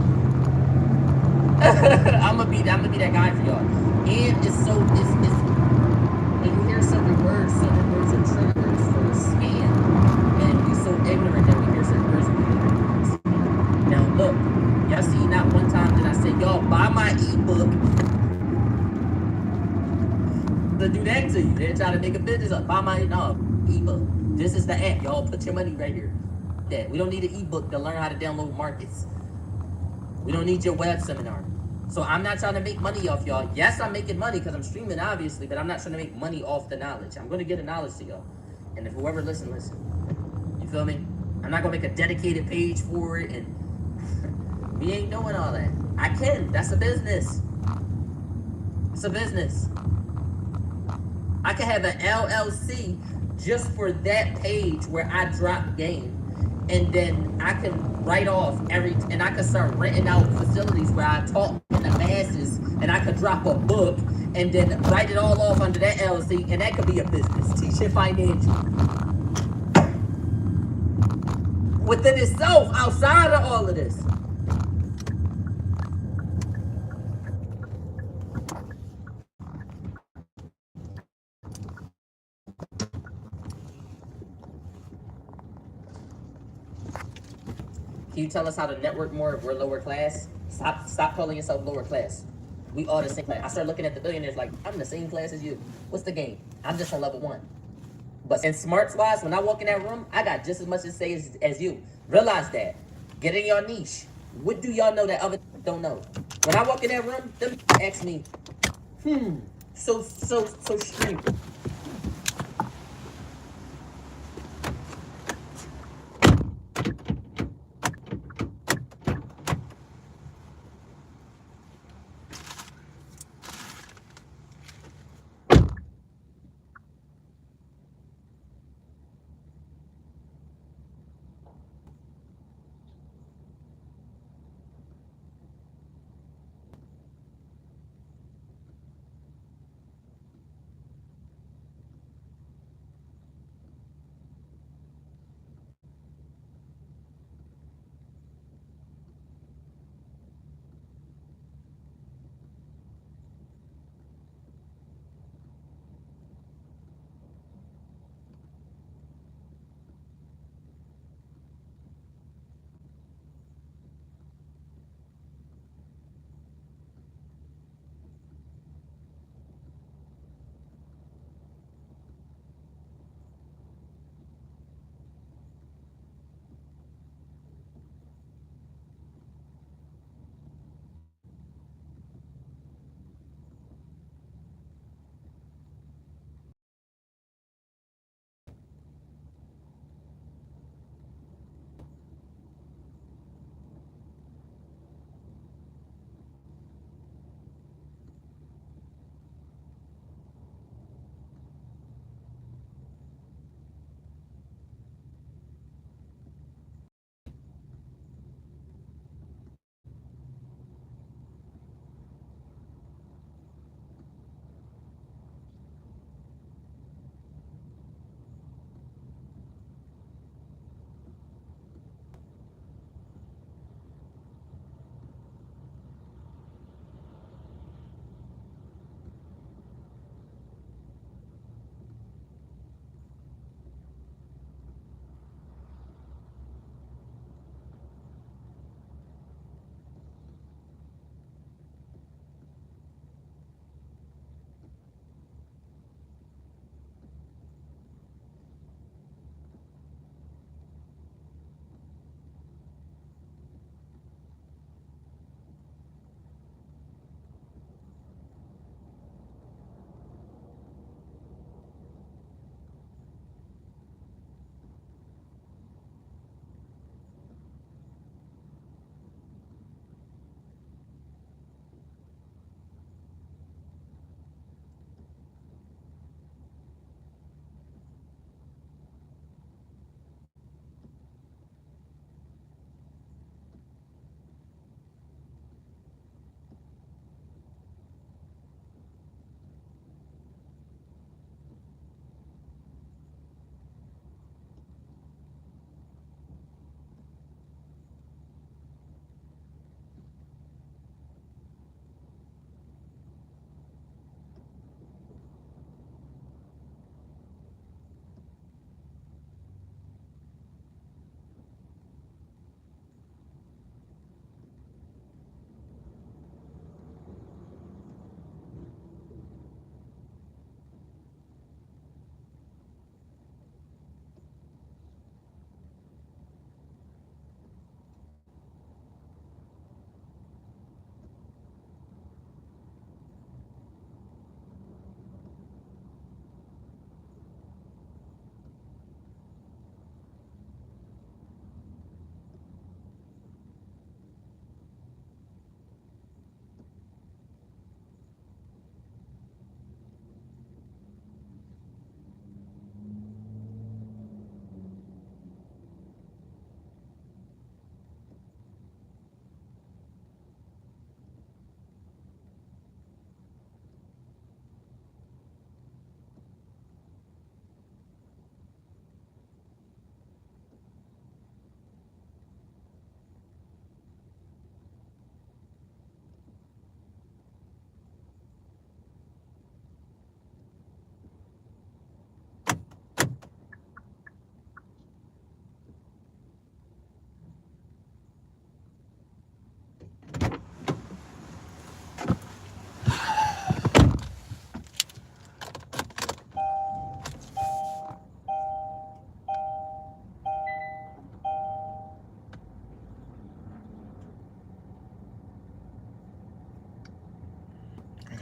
I'm gonna be that guy for y'all. And it's when you hear certain words are triggers for scam. And we so ignorant that we hear certain words are scam. Now look, y'all see not one time did I say, y'all buy my ebook. To do that to you. They're trying to make a business up. Buy my ebook. This is the app. Y'all put your money right here. That we don't need an ebook to learn how to download markets. We don't need your web seminar. So I'm not trying to make money off y'all. Yes, I'm making money because I'm streaming, obviously, but I'm not trying to make money off the knowledge. I'm going to get the knowledge to y'all. And if whoever listen. You feel me? I'm not going to make a dedicated page for it. And we ain't doing all that. I can. That's a business. It's a business. I can have an LLC just for that page where I drop game. And then I can write off and I can start renting out facilities where I talk to the masses, and I could drop a book and then write it all off under that LLC, and that could be a business, teaching financial. Within itself, outside of all of this. Can you tell us how to network more if we're lower class? Stop calling yourself lower class. We all the same class. I start looking at the billionaires like, I'm in the same class as you. What's the game? I'm just on level 1. But in smarts wise, when I walk in that room, I got just as much to say as you. Realize that. Get in your niche. What do y'all know that others don't know? When I walk in that room, them ask me, so stream.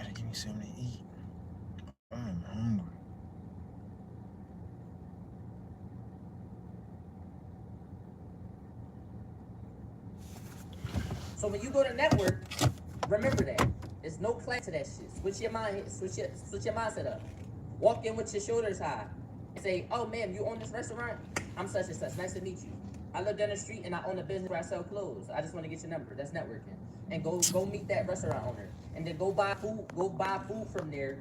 Gotta give me something to eat. I'm hungry. So when you go to network, remember that. There's no class to that shit. Switch your mindset up. Walk in with your shoulders high. And say, oh ma'am, you own this restaurant? I'm such and such. Nice to meet you. I live down the street and I own a business where I sell clothes. I just want to get your number. That's networking. And go meet that restaurant owner. And then go buy food from there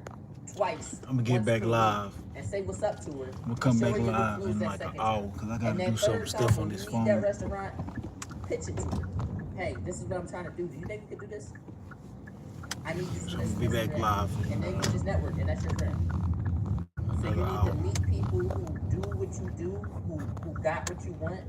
twice. I'm gonna get back live. And say what's up to her. I'm gonna come back live in like an hour because I gotta do some stuff on this phone. That restaurant, pitch it to her. Hey, this is what I'm trying to do. Do you think we could do this? I need you to So I'm gonna be back live. And then you just network, and that's your friend. So you need to meet people who do what you do, who got what you want.